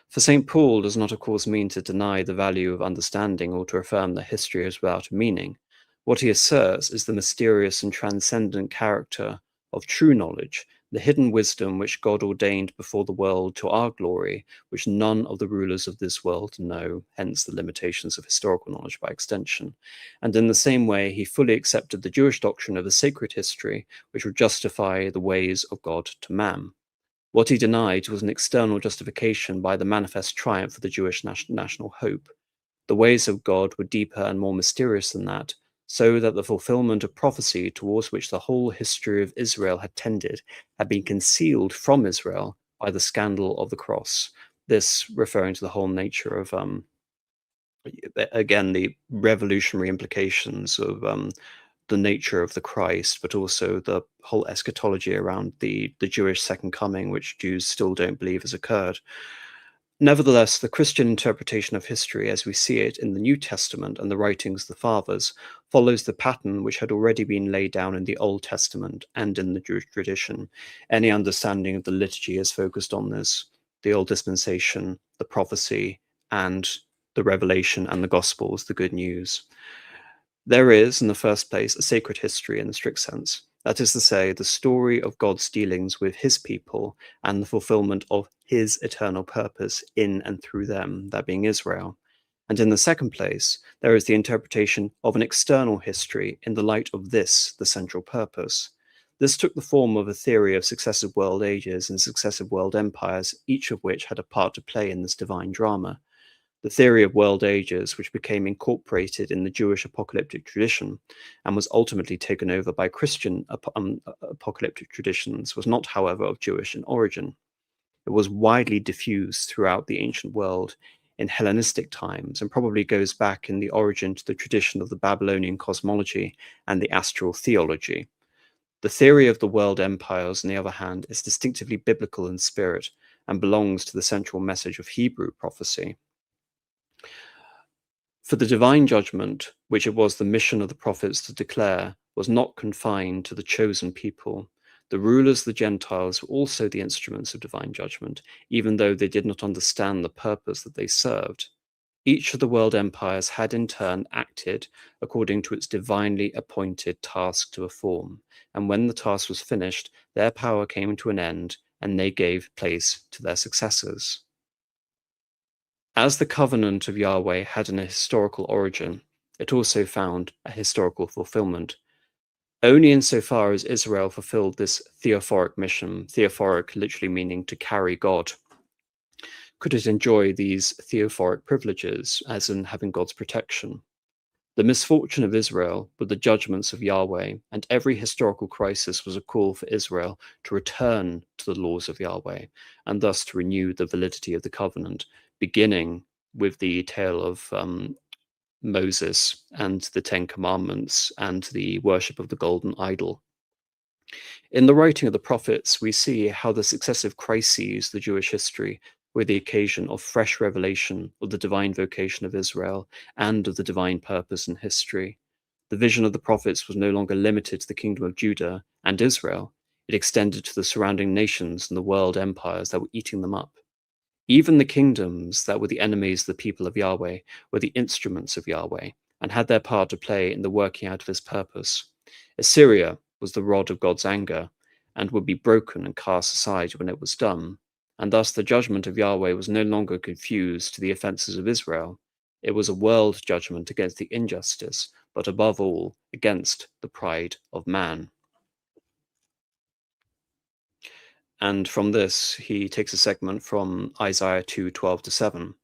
For St. Paul does not, of course, mean to deny the value of understanding or to affirm that history is without meaning. What he asserts is the mysterious and transcendent character of true knowledge, the hidden wisdom which God ordained before the world to our glory, which none of the rulers of this world know, hence the limitations of historical knowledge by extension. And in the same way, he fully accepted the Jewish doctrine of a sacred history, which would justify the ways of God to man. What he denied was an external justification by the manifest triumph of the Jewish national hope. The ways of God were deeper and more mysterious than that, so that the fulfillment of prophecy towards which the whole history of Israel had tended had been concealed from Israel by the scandal of the cross. This referring to the whole nature of, again, the revolutionary implications of the nature of the Christ, but also the whole eschatology around the Jewish second coming, which Jews still don't believe has occurred. Nevertheless, the Christian interpretation of history as we see it in the New Testament and the writings of the Fathers follows the pattern which had already been laid down in the Old Testament and in the Jewish tradition. Any understanding of the liturgy is focused on this: the Old Dispensation, the prophecy, and the revelation and the Gospels, the good news. There is, in the first place, a sacred history in the strict sense. That is to say, the story of God's dealings with his people and the fulfillment of his eternal purpose in and through them, that being Israel. And in the second place, there is the interpretation of an external history in the light of this, the central purpose. This took the form of a theory of successive world ages and successive world empires, each of which had a part to play in this divine drama. The theory of world ages, which became incorporated in the Jewish apocalyptic tradition and was ultimately taken over by Christian apocalyptic traditions, was not, however, of Jewish in origin. It was widely diffused throughout the ancient world in Hellenistic times, and probably goes back in the origin to the tradition of the Babylonian cosmology and the astral theology. The theory of the world empires, on the other hand, is distinctively biblical in spirit and belongs to the central message of Hebrew prophecy. For the divine judgment, which it was the mission of the prophets to declare, was not confined to the chosen people. The rulers of the Gentiles were also the instruments of divine judgment, even though they did not understand the purpose that they served. Each of the world empires had in turn acted according to its divinely appointed task to perform, and when the task was finished, their power came to an end, and they gave place to their successors. As the covenant of Yahweh had an historical origin, it also found a historical fulfillment. Only insofar as Israel fulfilled this theophoric mission, theophoric literally meaning to carry God, could it enjoy these theophoric privileges, as in having God's protection. The misfortune of Israel were the judgments of Yahweh, and every historical crisis was a call for Israel to return to the laws of Yahweh, and thus to renew the validity of the covenant, beginning with the tale of Moses and the Ten Commandments and the worship of the golden idol. In the writing of the prophets, we see how the successive crises of the Jewish history were the occasion of fresh revelation of the divine vocation of Israel and of the divine purpose in history. The vision of the prophets was no longer limited to the kingdom of Judah and Israel. It extended to the surrounding nations and the world empires that were eating them up. Even the kingdoms that were the enemies of the people of Yahweh were the instruments of Yahweh and had their part to play in the working out of his purpose. Assyria was the rod of God's anger and would be broken and cast aside when it was done, and thus the judgment of Yahweh was no longer confused to the offenses of Israel. It was a world judgment against the injustice, but above all, against the pride of man. And from this, he takes a segment from Isaiah 2:12-7.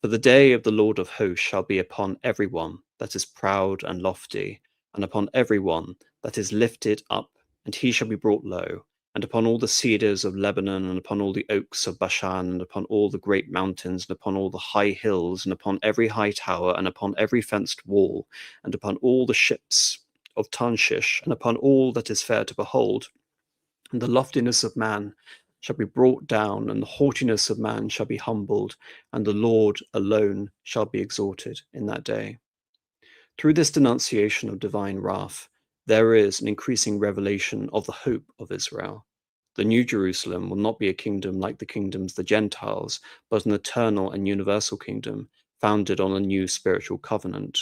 For the day of the Lord of hosts shall be upon everyone that is proud and lofty, and upon everyone that is lifted up, and he shall be brought low, and upon all the cedars of Lebanon, and upon all the oaks of Bashan, and upon all the great mountains, and upon all the high hills, and upon every high tower, and upon every fenced wall, and upon all the ships of Tarshish, and upon all that is fair to behold. And the loftiness of man shall be brought down, and the haughtiness of man shall be humbled, and the Lord alone shall be exalted in that day. Through this denunciation of divine wrath, there is an increasing revelation of the hope of Israel. The New Jerusalem will not be a kingdom like the kingdoms of the Gentiles, but an eternal and universal kingdom founded on a new spiritual covenant.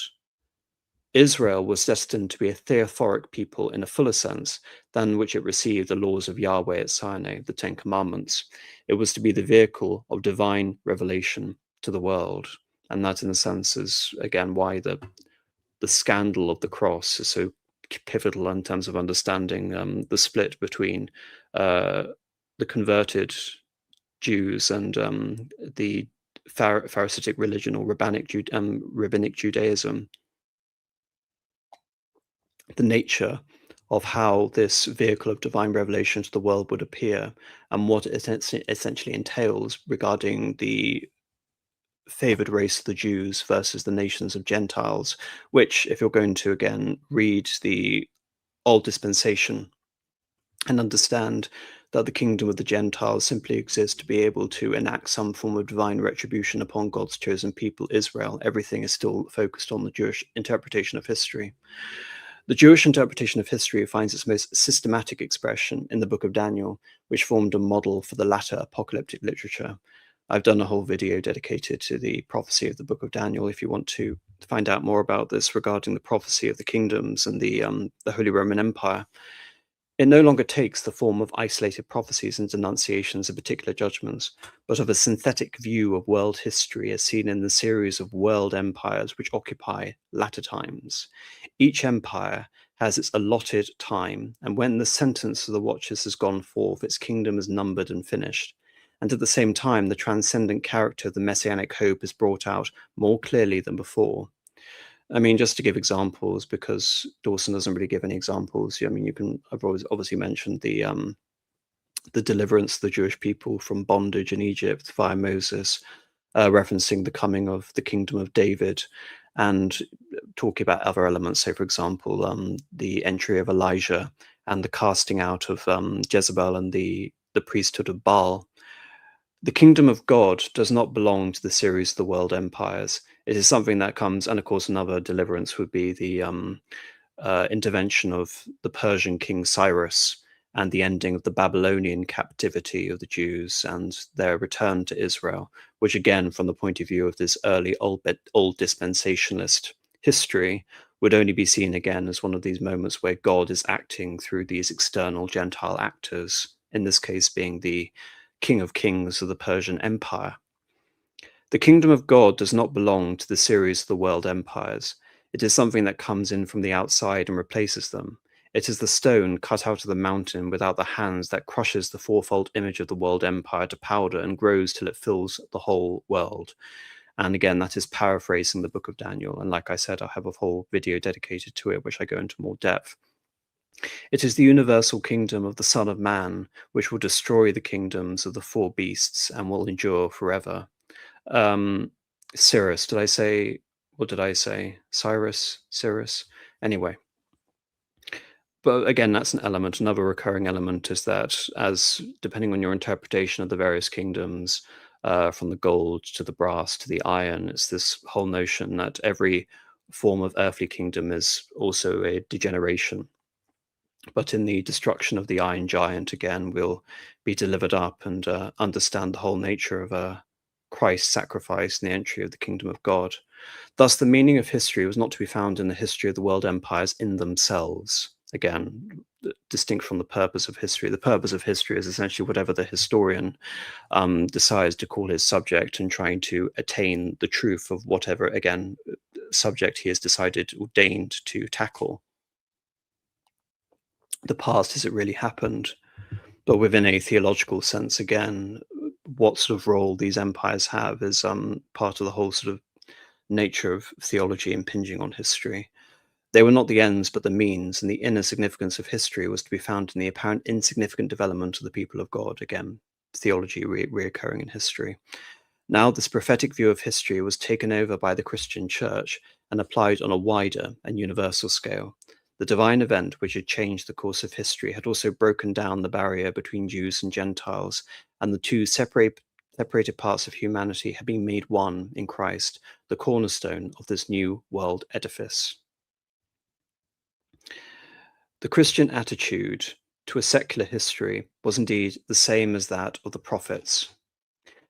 Israel was destined to be a theophoric people in a fuller sense than which it received the laws of Yahweh at Sinai, the Ten Commandments. It was to be the vehicle of divine revelation to the world. And that, in a sense, is, again, why the scandal of the cross is so pivotal in terms of understanding the split between the converted Jews and the Pharisaic religion or rabbinic Judaism. The nature of how this vehicle of divine revelation to the world would appear and what it essentially entails regarding the favored race of the Jews versus the nations of Gentiles, which, if you're going to again read the Old Dispensation and understand that the kingdom of the Gentiles simply exists to be able to enact some form of divine retribution upon God's chosen people, Israel, everything is still focused on the Jewish interpretation of history. The Jewish interpretation of history finds its most systematic expression in the Book of Daniel, which formed a model for the latter apocalyptic literature. I've done a whole video dedicated to the prophecy of the Book of Daniel if you want to find out more about this regarding the prophecy of the kingdoms and the Holy Roman Empire. It no longer takes the form of isolated prophecies and denunciations of particular judgments, but of a synthetic view of world history as seen in the series of world empires which occupy latter times. Each empire has its allotted time, and when the sentence of the watchers has gone forth, its kingdom is numbered and finished. And at the same time, the transcendent character of the messianic hope is brought out more clearly than before. I mean, just to give examples, because Dawson doesn't really give any examples. I mean, I've always obviously mentioned the deliverance of the Jewish people from bondage in Egypt via Moses, referencing the coming of the kingdom of David, and talking about other elements. So, for example, the entry of Elijah and the casting out of Jezebel and the priesthood of Baal. The kingdom of God does not belong to the series of the world empires. It is something that comes, and of course, another deliverance would be the intervention of the Persian king Cyrus and the ending of the Babylonian captivity of the Jews and their return to Israel, which again, from the point of view of this early old dispensationalist history, would only be seen again as one of these moments where God is acting through these external Gentile actors, in this case being the King of Kings of the Persian Empire. The kingdom of God does not belong to the series of the world empires. It is something that comes in from the outside and replaces them. It is the stone cut out of the mountain without the hands that crushes the fourfold image of the world empire to powder and grows till it fills the whole world. And again, that is paraphrasing the book of Daniel. And like I said, I have a whole video dedicated to it, which I go into more depth. It is the universal kingdom of the Son of Man, which will destroy the kingdoms of the four beasts and will endure forever. Cyrus, did I say, what did I say? Cyrus? Anyway. But again, that's an element. Another recurring element is that, as depending on your interpretation of the various kingdoms, from the gold to the brass to the iron, it's this whole notion that every form of earthly kingdom is also a degeneration. But in the destruction of the iron giant, again, we'll be delivered up and understand the whole nature of Christ's sacrifice and the entry of the kingdom of God. Thus, the meaning of history was not to be found in the history of the world empires in themselves. Again, distinct from the purpose of history. The purpose of history is essentially whatever the historian decides to call his subject and trying to attain the truth of whatever, again, subject he has decided or deigned to tackle. The past as it really happened, but within a theological sense, again, what sort of role these empires have is part of the whole sort of nature of theology impinging on history. They were not the ends, but the means, and the inner significance of history was to be found in the apparent insignificant development of the people of God. Again, theology reoccurring in history. Now, this prophetic view of history was taken over by the Christian church and applied on a wider and universal scale. The divine event which had changed the course of history had also broken down the barrier between Jews and Gentiles, and the two separated parts of humanity had been made one in Christ, the cornerstone of this new world edifice. The Christian attitude to a secular history was indeed the same as that of the prophets,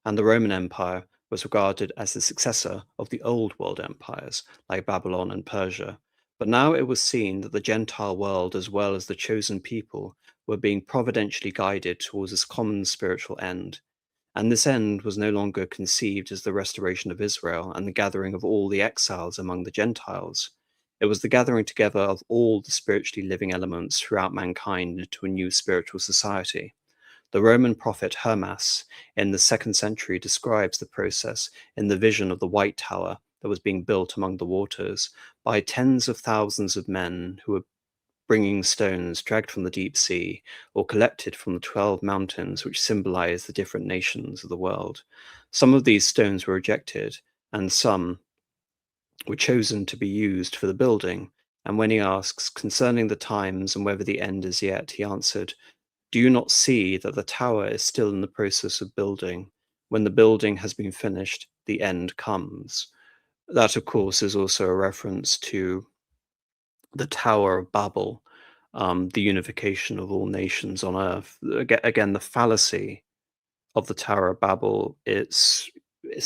and the Roman Empire was regarded as the successor of the old world empires like Babylon and Persia. But now it was seen that the Gentile world, as well as the chosen people, were being providentially guided towards this common spiritual end. And this end was no longer conceived as the restoration of Israel and the gathering of all the exiles among the Gentiles. It was the gathering together of all the spiritually living elements throughout mankind into a new spiritual society. The Roman prophet Hermas in the 2nd century describes the process in the vision of the White Tower that was being built among the waters by tens of thousands of men who were bringing stones dragged from the deep sea or collected from the 12 mountains which symbolize the different nations of the world. Some of these stones were rejected and some were chosen to be used for the building. And when he asks concerning the times and whether the end is yet, he answered, "Do you not see that the tower is still in the process of building? When the building has been finished, the end comes." That, of course, is also a reference to the Tower of Babel, the unification of all nations on earth. Again, the fallacy of the Tower of Babel, it's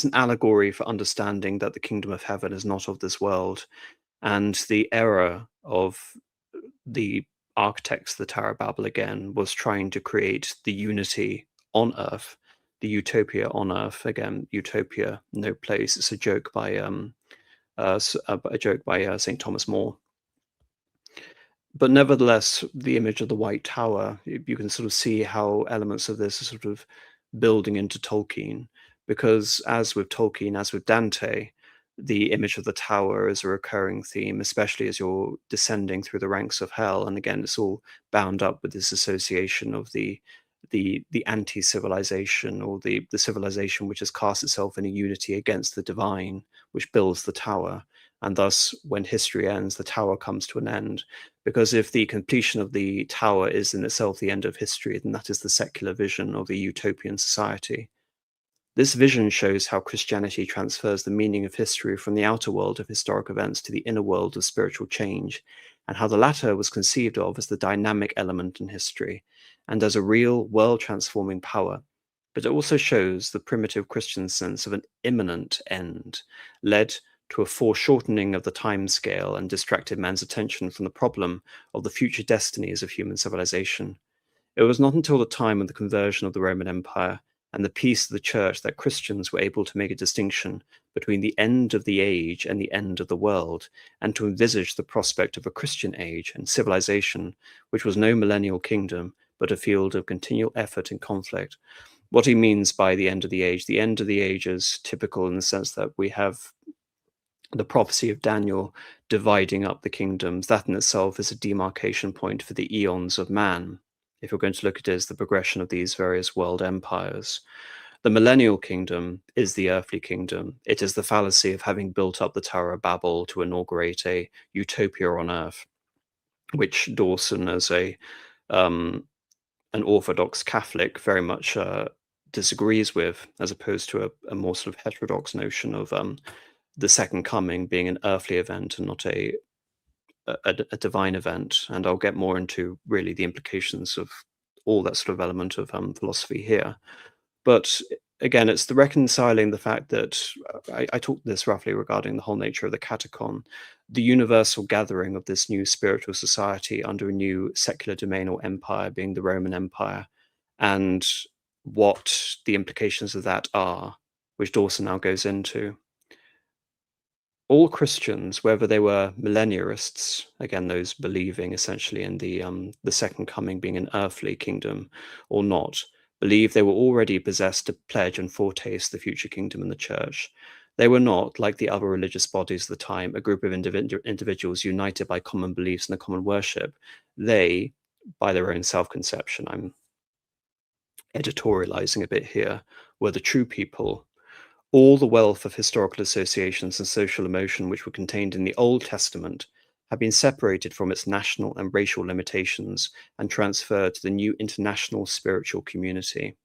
an allegory for understanding that the kingdom of heaven is not of this world, and the error of the architects of the Tower of Babel again was trying to create the unity on earth, the utopia on earth. Again, utopia, no place. It's a joke by St. Thomas More. But nevertheless, the image of the White Tower, you can sort of see how elements of this are sort of building into Tolkien, because as with Tolkien, as with Dante, the image of the tower is a recurring theme, especially as you're descending through the ranks of hell. And again, it's all bound up with this association of the anti-civilization, or the civilization which has cast itself in a unity against the divine, which builds the tower. And thus, when history ends, the tower comes to an end. Because if the completion of the tower is in itself the end of history, then that is the secular vision of the utopian society. This vision shows how Christianity transfers the meaning of history from the outer world of historic events to the inner world of spiritual change, and how the latter was conceived of as the dynamic element in history and as a real world-transforming power. But it also shows the primitive Christian sense of an imminent end, led to a foreshortening of the time scale and distracted man's attention from the problem of the future destinies of human civilization. It was not until the time of the conversion of the Roman Empire and the peace of the Church that Christians were able to make a distinction between the end of the age and the end of the world, and to envisage the prospect of a Christian age and civilization, which was no millennial kingdom, but a field of continual effort and conflict. What he means by the end of the age is typical in the sense that we have the prophecy of Daniel dividing up the kingdoms. That in itself is a demarcation point for the eons of man. If we're going to look at it as the progression of these various world empires. The millennial kingdom is the earthly kingdom. It is the fallacy of having built up the Tower of Babel to inaugurate a utopia on earth, which Dawson, as an Orthodox Catholic, very much disagrees with, as opposed to a more sort of heterodox notion of the second coming being an earthly event and not a divine event. And I'll get more into really the implications of all that sort of element of philosophy here. But again, it's the reconciling the fact that I talked this roughly regarding the whole nature of the catacon, the universal gathering of this new spiritual society under a new secular domain or empire, being the Roman Empire, and what the implications of that are, which Dawson now goes into. All Christians, whether they were millenniarists, again those believing essentially in the second coming being an earthly kingdom or not, believed they were already possessed to pledge and foretaste the future kingdom in the church. They were not, like the other religious bodies of the time, a group of individuals united by common beliefs and a common worship. They, by their own self-conception, I'm editorializing a bit here, were the true people. All the wealth of historical associations and social emotion which were contained in the Old Testament have been separated from its national and racial limitations and transferred to the new international spiritual community.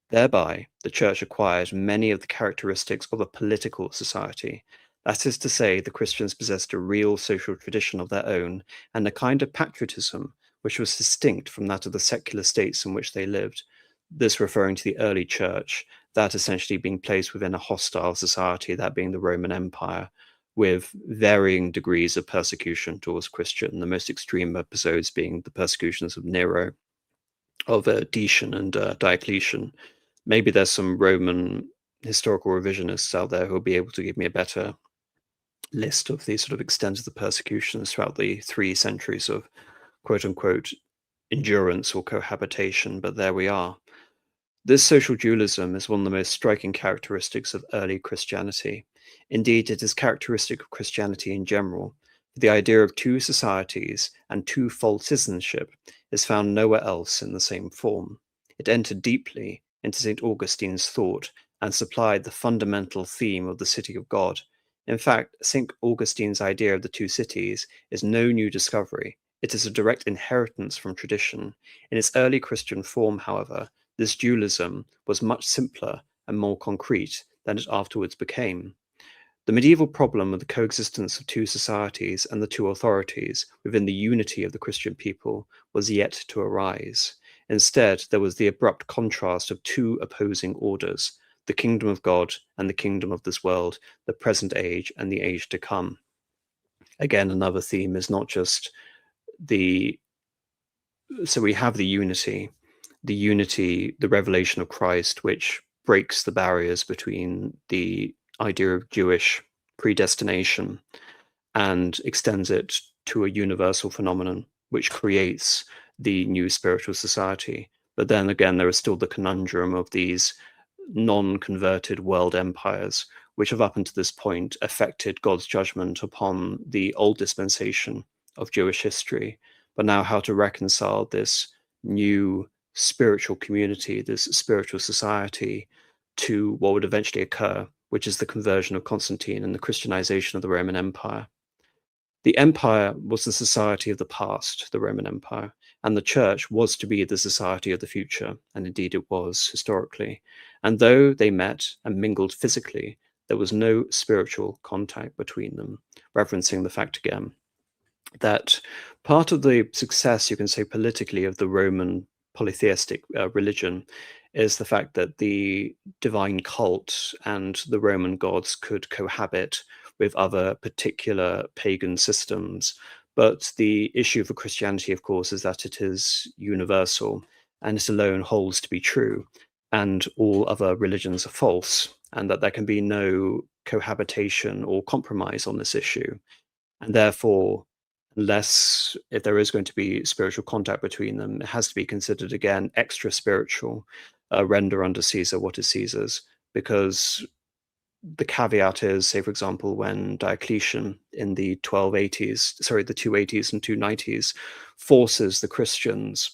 Thereby, the Church acquired many of the characteristics of a political society. That is to say, the Christians possessed a real social tradition of their own and a kind of patriotism which was distinct from that of the secular states in which they lived. This referring to the early Church, that essentially being placed within a hostile society, that being the Roman Empire, with varying degrees of persecution towards Christian, the most extreme episodes being the persecutions of Nero, of Decian and Diocletian. Maybe there's some Roman historical revisionists out there who will be able to give me a better list of the sort of extent of the persecutions throughout the 3 centuries of quote-unquote endurance or cohabitation, but there we are. This social dualism is one of the most striking characteristics of early Christianity. Indeed, it is characteristic of Christianity in general. The idea of two societies and twofold citizenship is found nowhere else in the same form. It entered deeply into St. Augustine's thought and supplied the fundamental theme of the city of God. In fact, St. Augustine's idea of the two cities is no new discovery. It is a direct inheritance from tradition. In its early Christian form, however, this dualism was much simpler and more concrete than it afterwards became. The medieval problem of the coexistence of two societies and the two authorities within the unity of the Christian people was yet to arise. Instead, there was the abrupt contrast of two opposing orders, the kingdom of God and the kingdom of this world, the present age and the age to come. Again, another theme is not just so we have the unity, the revelation of Christ, which breaks the barriers between the idea of Jewish predestination and extends it to a universal phenomenon, which creates the new spiritual society. But then again, there is still the conundrum of these non-converted world empires, which have up until this point affected God's judgment upon the old dispensation of Jewish history, but now how to reconcile this new spiritual community, this spiritual society, to what would eventually occur, which is the conversion of Constantine and the Christianization of the Roman Empire. The empire was the society of the past, the Roman Empire, and the church was to be the society of the future, and indeed it was historically. And though they met and mingled physically, there was no spiritual contact between them, referencing the fact again that part of the success, you can say politically, of the Roman polytheistic religion is the fact that the divine cult and the Roman gods could cohabit with other particular pagan systems. But the issue for Christianity, of course, is that it is universal and it alone holds to be true, and all other religions are false, and that there can be no cohabitation or compromise on this issue. And therefore, unless if there is going to be spiritual contact between them, it has to be considered again extra spiritual, render unto Caesar what is Caesar's, because the caveat is, say, for example, when Diocletian in the 1280s, sorry, the 280s and 290s, forces the Christians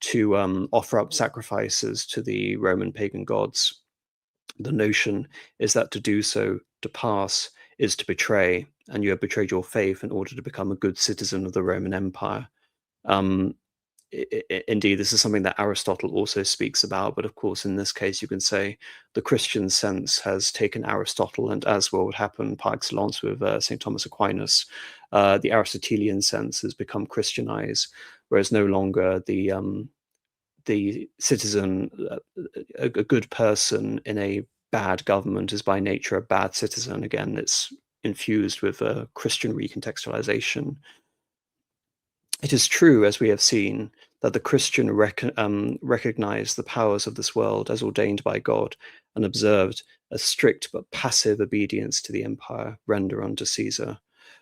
to offer up sacrifices to the Roman pagan gods, the notion is that to do so, to pass, is to betray, and you have betrayed your faith in order to become a good citizen of the Roman Empire. Um, Indeed, this is something that Aristotle also speaks about, but of course, in this case, you can say the Christian sense has taken Aristotle, and as what would happen par excellence with St. Thomas Aquinas, the Aristotelian sense has become Christianized, whereas no longer the citizen, a good person in a bad government is by nature a bad citizen. Again, it's infused with a Christian recontextualization. It is true, as we have seen, that the Christian recognized the powers of this world as ordained by God and observed a strict but passive obedience to the empire, render unto Caesar.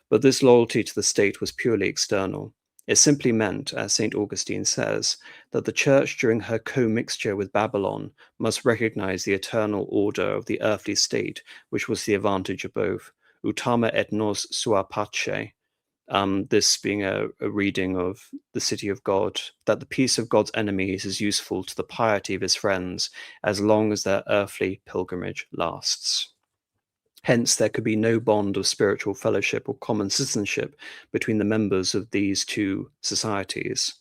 But this loyalty to the state was purely external. It simply meant, as St. Augustine says, that the church during her commixture with Babylon must recognize the eternal order of the earthly state, which was the advantage of both, utama et nos sua pace, this being a reading of the city of God, that the peace of God's enemies is useful to the piety of his friends as long as their earthly pilgrimage lasts. Hence, there could be no bond of spiritual fellowship or common citizenship between the members of these two societies.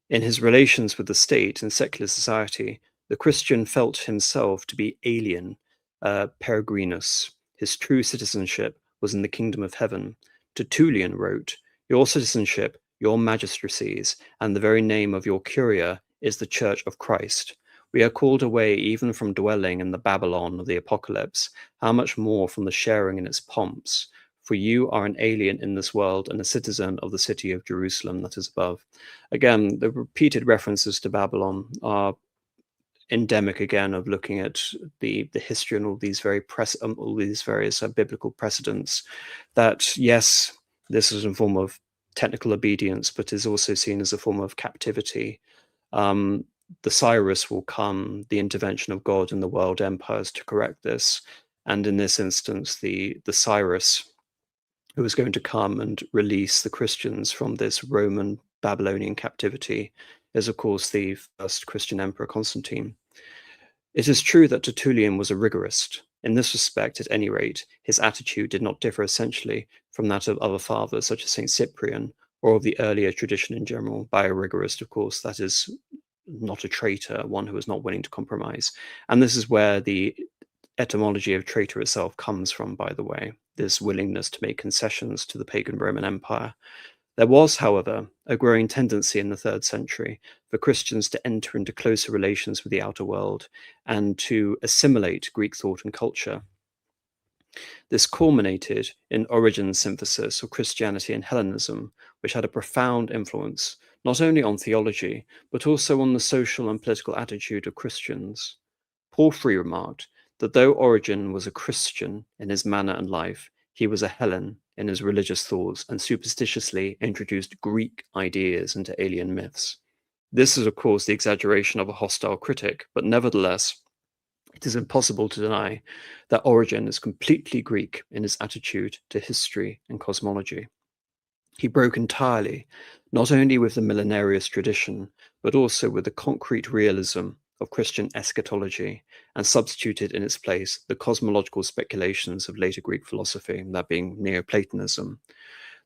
In his relations with the state and secular society, the Christian felt himself to be alien, peregrinus. His true citizenship was in the kingdom of heaven. Tertullian wrote, "Your citizenship, your magistracies, and the very name of your curia is the Church of Christ. We are called away even from dwelling in the Babylon of the Apocalypse, how much more from the sharing in its pomps? For you are an alien in this world and a citizen of the city of Jerusalem that is above." Again, the repeated references to Babylon are endemic again of looking at the history and all these various biblical precedents. That yes, this is a form of technical obedience, but is also seen as a form of captivity. The Cyrus will come, the intervention of God in the world empires to correct this, and in this instance, the Cyrus who is going to come and release the Christians from this Roman Babylonian captivity is, of course, the first Christian emperor, Constantine. It is true that Tertullian was a rigorist. In this respect, at any rate, his attitude did not differ essentially from that of other fathers, such as St. Cyprian, or of the earlier tradition in general. By a rigorist, of course, that is not a traitor, one who is not willing to compromise. And this is where the etymology of traitor itself comes from, by the way, this willingness to make concessions to the pagan Roman Empire. There was, however, a growing tendency in the 3rd century for Christians to enter into closer relations with the outer world and to assimilate Greek thought and culture. This culminated in Origen's synthesis of Christianity and Hellenism, which had a profound influence not only on theology, but also on the social and political attitude of Christians. Porphyry remarked that though Origen was a Christian in his manner and life, he was a Hellen in his religious thoughts and superstitiously introduced Greek ideas into alien myths. This is, of course, the exaggeration of a hostile critic, but nevertheless, it is impossible to deny that Origen is completely Greek in his attitude to history and cosmology. He broke entirely, not only with the millenarious tradition, but also with the concrete realism of Christian eschatology, and substituted in its place the cosmological speculations of later Greek philosophy, that being Neoplatonism.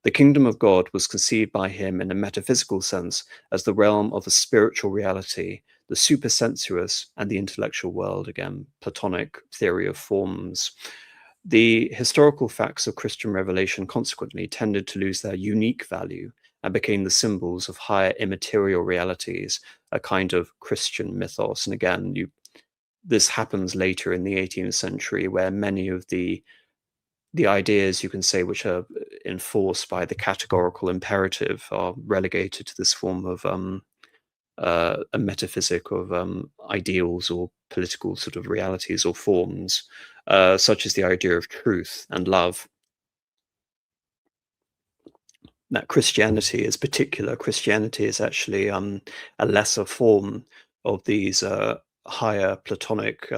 The kingdom of God was conceived by him in a metaphysical sense as the realm of a spiritual reality, the supersensuous and the intellectual world, again, Platonic theory of forms. The historical facts of Christian revelation consequently tended to lose their unique value and became the symbols of higher immaterial realities, a kind of Christian mythos. And again, this happens later in the 18th century, where many of the ideas, you can say, which are enforced by the categorical imperative are relegated to this form of a metaphysic of ideals or political sort of realities or forms, such as the idea of truth and love. That Christianity is particular. Christianity is actually a lesser form of these higher Platonic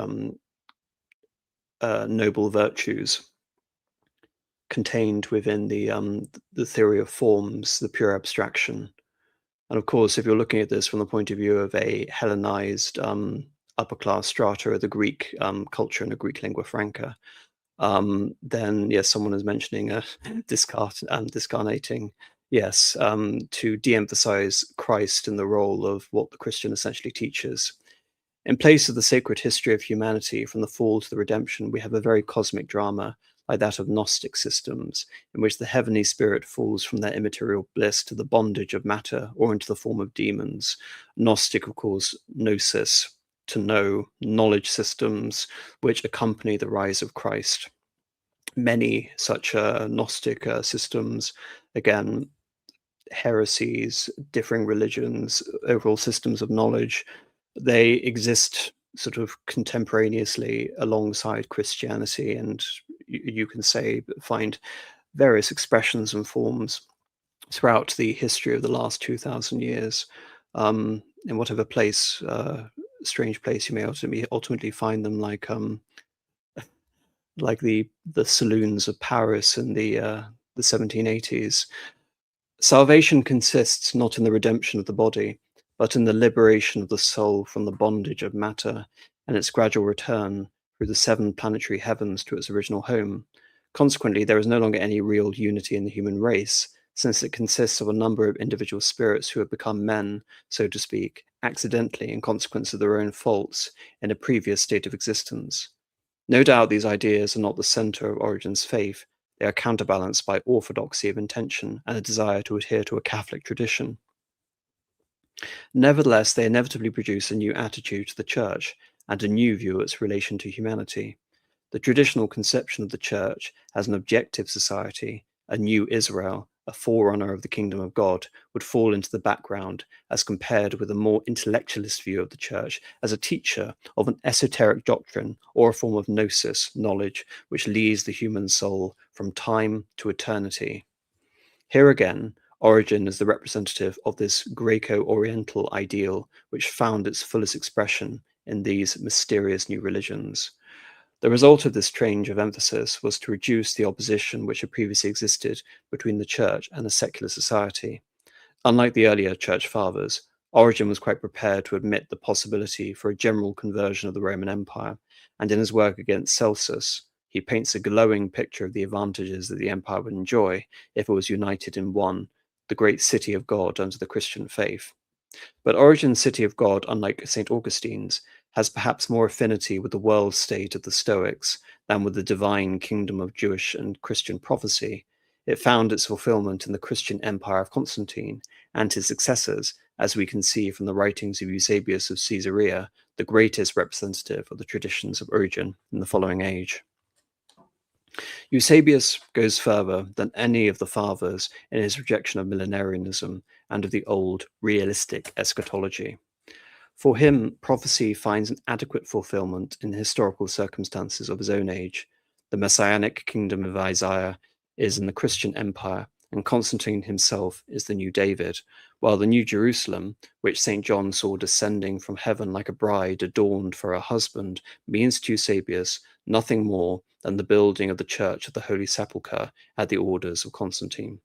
noble virtues contained within the theory of forms, the pure abstraction. And of course, if you're looking at this from the point of view of a Hellenized upper class strata of the Greek culture and a Greek lingua franca, then yes, someone is mentioning discarnating, yes, to de-emphasize Christ in the role of what the Christian essentially teaches. In place of the sacred history of humanity from the fall to the redemption, we have a very cosmic drama like that of Gnostic systems, in which the heavenly spirit falls from their immaterial bliss to the bondage of matter or into the form of demons. Gnostic, of course, gnosis, to know, knowledge systems which accompany the rise of Christ. Many such Gnostic systems, again, heresies, differing religions, overall systems of knowledge, they exist sort of contemporaneously alongside Christianity, and you can say find various expressions and forms throughout the history of the last 2,000 years. In whatever place, strange place, you may ultimately find them, like the saloons of Paris in the 1780s. Salvation consists not in the redemption of the body, but in the liberation of the soul from the bondage of matter and its gradual return through the 7 planetary heavens to its original home. Consequently, there is no longer any real unity in the human race, since it consists of a number of individual spirits who have become men, so to speak, accidentally in consequence of their own faults in a previous state of existence. No doubt these ideas are not the center of Origen's faith. They are counterbalanced by orthodoxy of intention and a desire to adhere to a Catholic tradition. Nevertheless, they inevitably produce a new attitude to the Church and a new view of its relation to humanity. The traditional conception of the Church as an objective society, a new Israel, a forerunner of the kingdom of God, would fall into the background as compared with a more intellectualist view of the Church as a teacher of an esoteric doctrine or a form of gnosis, knowledge, which leads the human soul from time to eternity. Here again, Origen is the representative of this Greco-Oriental ideal, which found its fullest expression in these mysterious new religions. The result of this change of emphasis was to reduce the opposition which had previously existed between the Church and the secular society. Unlike the earlier Church Fathers, Origen was quite prepared to admit the possibility for a general conversion of the Roman Empire, and in his work against Celsus, he paints a glowing picture of the advantages that the empire would enjoy if it was united in one, the great city of God under the Christian faith. But Origen's city of God, unlike St. Augustine's, has perhaps more affinity with the world state of the Stoics than with the divine kingdom of Jewish and Christian prophecy. It found its fulfillment in the Christian empire of Constantine and his successors, as we can see from the writings of Eusebius of Caesarea, the greatest representative of the traditions of Origen in the following age. Eusebius goes further than any of the fathers in his rejection of millenarianism and of the old realistic eschatology. For him, prophecy finds an adequate fulfillment in the historical circumstances of his own age. The messianic kingdom of Isaiah is in the Christian empire, and Constantine himself is the new David, while the new Jerusalem, which St. John saw descending from heaven like a bride adorned for her husband, means to Eusebius nothing more than the building of the Church of the Holy Sepulchre at the orders of Constantine.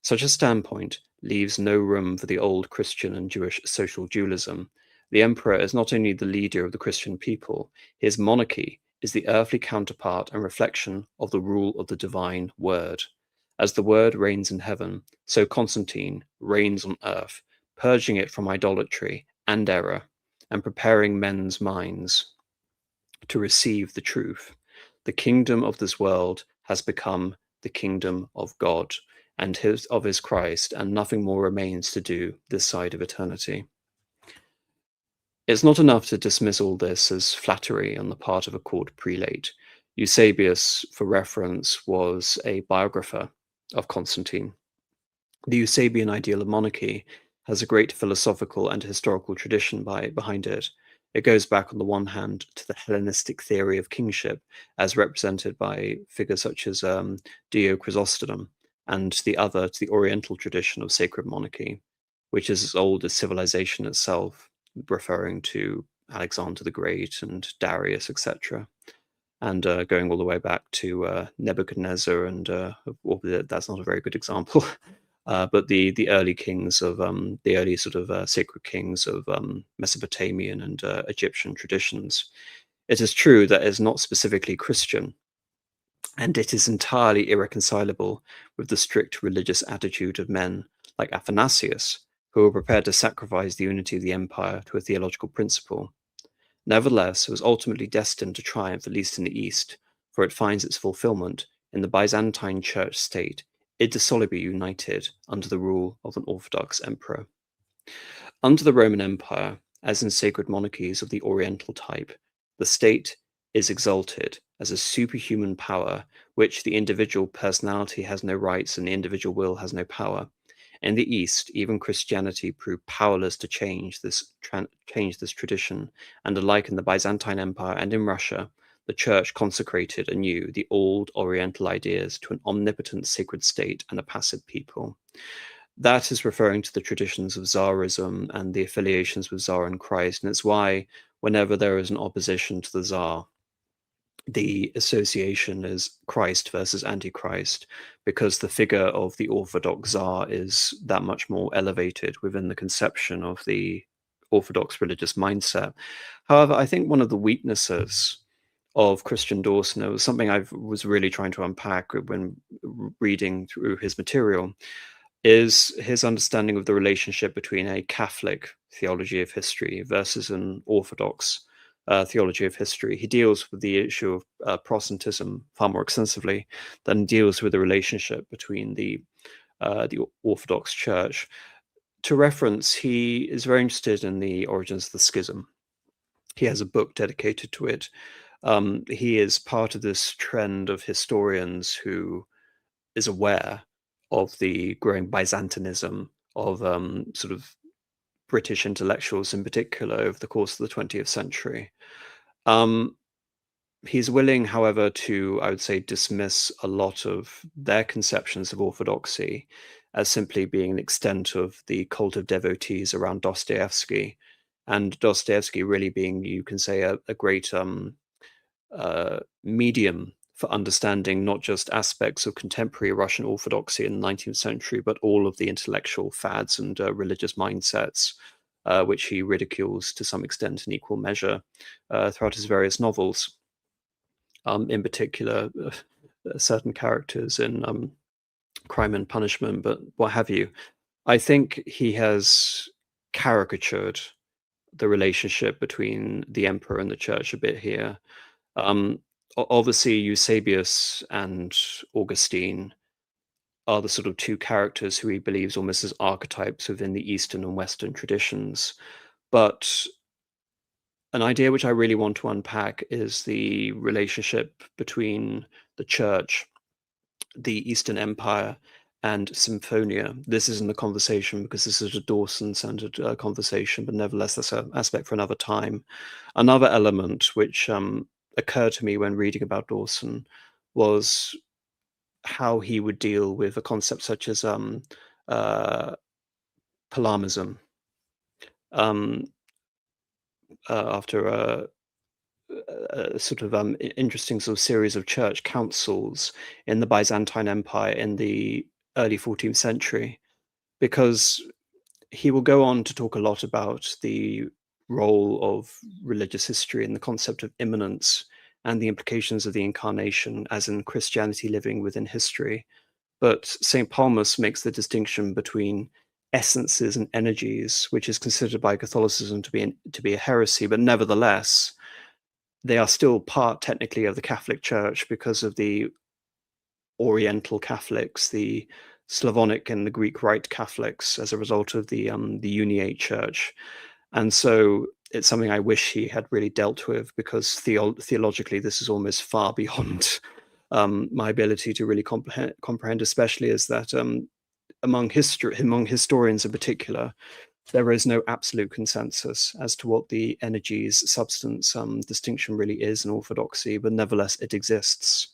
Such a standpoint leaves no room for the old Christian and Jewish social dualism. The emperor is not only the leader of the Christian people, his monarchy is the earthly counterpart and reflection of the rule of the divine word. As the word reigns in heaven, so Constantine reigns on earth, purging it from idolatry and error, and preparing men's minds to receive the truth. The kingdom of this world has become the kingdom of God and of his Christ, and nothing more remains to do this side of eternity. It's not enough to dismiss all this as flattery on the part of a court prelate. Eusebius, for reference, was a biographer of Constantine. The Eusebian ideal of monarchy has a great philosophical and historical tradition behind it. It goes back, on the one hand, to the Hellenistic theory of kingship, as represented by figures such as Dio Chrysostom, and the other to the Oriental tradition of sacred monarchy, which is as old as civilization itself, referring to Alexander the Great and Darius, etc., and going all the way back to Nebuchadnezzar, and that's not a very good example, but the early kings of the early sort of sacred kings of Mesopotamian and Egyptian traditions. It is true that it's not specifically Christian, and it is entirely irreconcilable with the strict religious attitude of men like Athanasius, who were prepared to sacrifice the unity of the empire to a theological principle. Nevertheless, it was ultimately destined to triumph, at least in the East, for it finds its fulfillment in the Byzantine church state, indissolubly united under the rule of an Orthodox emperor. Under the Roman Empire, as in sacred monarchies of the Oriental type, the state is exalted as a superhuman power, which the individual personality has no rights and the individual will has no power. In the East, even Christianity proved powerless to change this tradition, and alike in the Byzantine Empire and in Russia, the Church consecrated anew the old Oriental ideas to an omnipotent sacred state and a passive people. That is referring to the traditions of Tsarism and the affiliations with Tsar and Christ, and it's why whenever there is an opposition to the Tsar, the association is Christ versus Antichrist, because the figure of the Orthodox Tsar is that much more elevated within the conception of the Orthodox religious mindset. However, I think one of the weaknesses of Christian Dawson, it was something I was really trying to unpack when reading through his material, is his understanding of the relationship between a Catholic theology of history versus an Orthodox theology of history. He deals with the issue of Protestantism far more extensively than deals with the relationship between the Orthodox Church. To reference, he is very interested in the origins of the schism. He has a book dedicated to it. He is part of this trend of historians who is aware of the growing Byzantinism of sort of British intellectuals in particular over the course of the 20th century. He's willing, however, to, I would say, dismiss a lot of their conceptions of orthodoxy as simply being an extent of the cult of devotees around Dostoevsky, and Dostoevsky really being, you can say, a great medium for understanding not just aspects of contemporary Russian Orthodoxy in the 19th century, but all of the intellectual fads and religious mindsets, which he ridicules to some extent in equal measure throughout his various novels. In particular, certain characters in Crime and Punishment, but what have you. I think he has caricatured the relationship between the emperor and the church a bit here. Obviously, Eusebius and Augustine are the sort of two characters who he believes almost as archetypes within the Eastern and Western traditions. But an idea which I really want to unpack is the relationship between the church, the Eastern Empire, and Symphonia. This isn't a conversation because this is a Dawson-centered conversation, but nevertheless, that's an aspect for another time. Another element which occurred to me when reading about Dawson was how he would deal with a concept such as Palamism. After a sort of interesting sort of series of church councils in the Byzantine Empire in the early 14th century, because he will go on to talk a lot about the role of religious history and the concept of immanence and the implications of the incarnation as in Christianity living within history. But St. Palmas makes the distinction between essences and energies, which is considered by Catholicism to be a heresy, but nevertheless, they are still part technically of the Catholic Church because of the Oriental Catholics, the Slavonic and the Greek Rite Catholics, as a result of the Uniate Church. And so it's something I wish he had really dealt with, because theologically this is almost far beyond my ability to really comprehend, especially as that among historians in particular, there is no absolute consensus as to what the energies substance distinction really is in orthodoxy, but nevertheless it exists.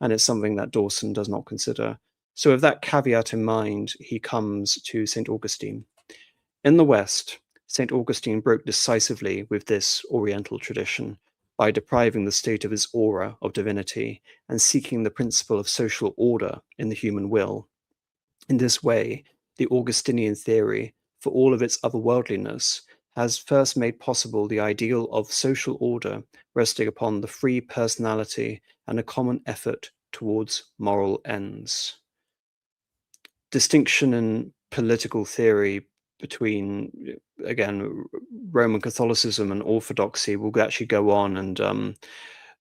And it's something that Dawson does not consider. So with that caveat in mind, he comes to St. Augustine. In the West, St. Augustine broke decisively with this Oriental tradition by depriving the state of its aura of divinity and seeking the principle of social order in the human will. In this way, the Augustinian theory, for all of its otherworldliness, has first made possible the ideal of social order resting upon the free personality and a common effort towards moral ends. Distinction in political theory between, again, Roman Catholicism and Orthodoxy will actually go on, and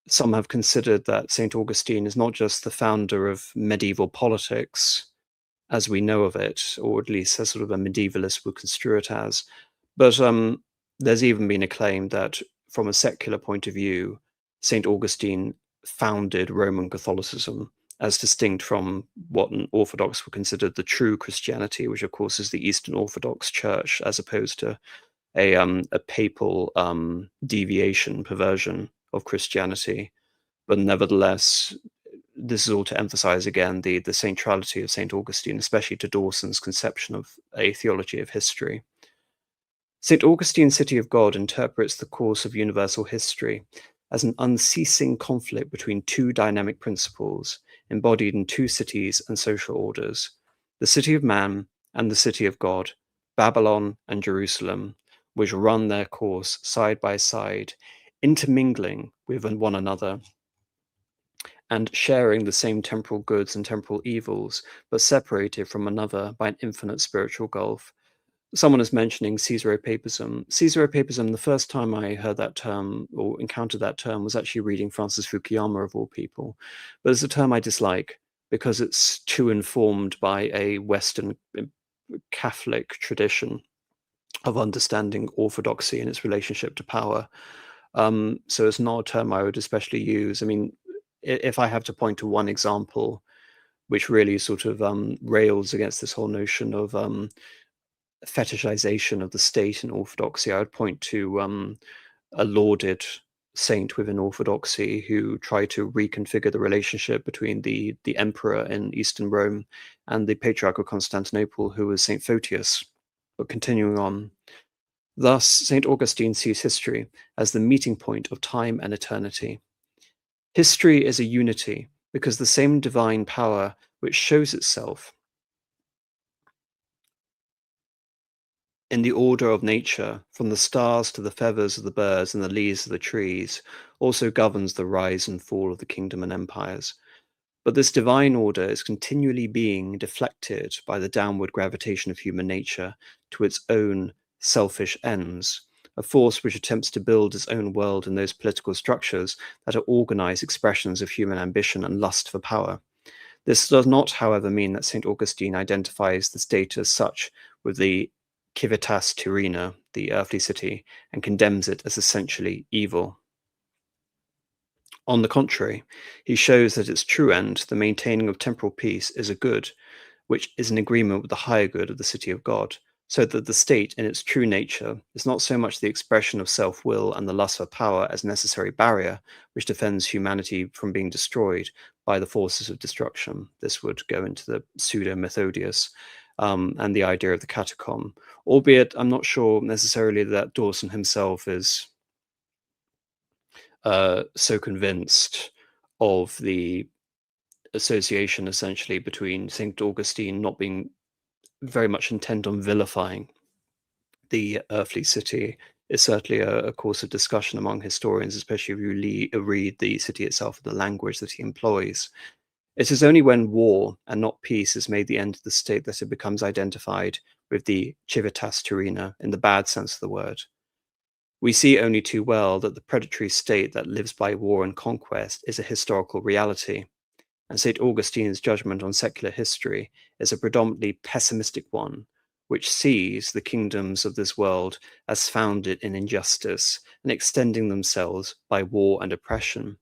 some have considered that St. Augustine is not just the founder of medieval politics, as we know of it, or at least as sort of a medievalist would construe it as. But there's even been a claim that from a secular point of view, St. Augustine founded Roman Catholicism, as distinct from what an Orthodox would consider the true Christianity, which of course is the Eastern Orthodox Church, as opposed to a papal deviation, perversion of Christianity. But nevertheless, this is all to emphasize again the centrality of St. Augustine, especially to Dawson's conception of a theology of history. St. Augustine's City of God interprets the course of universal history as an unceasing conflict between two dynamic principles embodied in two cities and social orders, the city of man and the city of God, Babylon and Jerusalem, which run their course side by side, intermingling with one another and sharing the same temporal goods and temporal evils, but separated from another by an infinite spiritual gulf. Someone is mentioning Caesaropapism. Caesaropapism, the first time I heard that term or encountered that term was actually reading Francis Fukuyama, of all people. But it's a term I dislike because it's too informed by a Western Catholic tradition of understanding orthodoxy and its relationship to power. So it's not a term I would especially use. I mean, if I have to point to one example which really sort of rails against this whole notion of fetishization of the state in orthodoxy, I would point to a lauded saint within orthodoxy who tried to reconfigure the relationship between the emperor in Eastern Rome and the Patriarch of Constantinople, who was Saint Photius. But continuing on, thus Saint Augustine sees history as the meeting point of time and eternity. History is a unity because the same divine power which shows itself in the order of nature, from the stars to the feathers of the birds and the leaves of the trees, also governs the rise and fall of the kingdom and empires. But this divine order is continually being deflected by the downward gravitation of human nature to its own selfish ends, a force which attempts to build its own world in those political structures that are organized expressions of human ambition and lust for power. This does not, however, mean that St. Augustine identifies the state as such with the civitas terrena, the earthly city, and condemns it as essentially evil. On the contrary, he shows that its true end, the maintaining of temporal peace, is a good, which is in agreement with the higher good of the city of God, so that the state in its true nature is not so much the expression of self-will and the lust for power as a necessary barrier which defends humanity from being destroyed by the forces of destruction. This would go into the pseudo-Methodius and the idea of the catacomb, albeit I'm not sure necessarily that Dawson himself is so convinced of the association essentially between St. Augustine not being very much intent on vilifying the earthly city. Is certainly a course of discussion among historians, especially if you read the city itself and the language that he employs. It is only when war and not peace is made the end of the state that it becomes identified with the civitas terrena in the bad sense of the word. We see only too well that the predatory state that lives by war and conquest is a historical reality, and St. Augustine's judgment on secular history is a predominantly pessimistic one, which sees the kingdoms of this world as founded in injustice and extending themselves by war and oppression.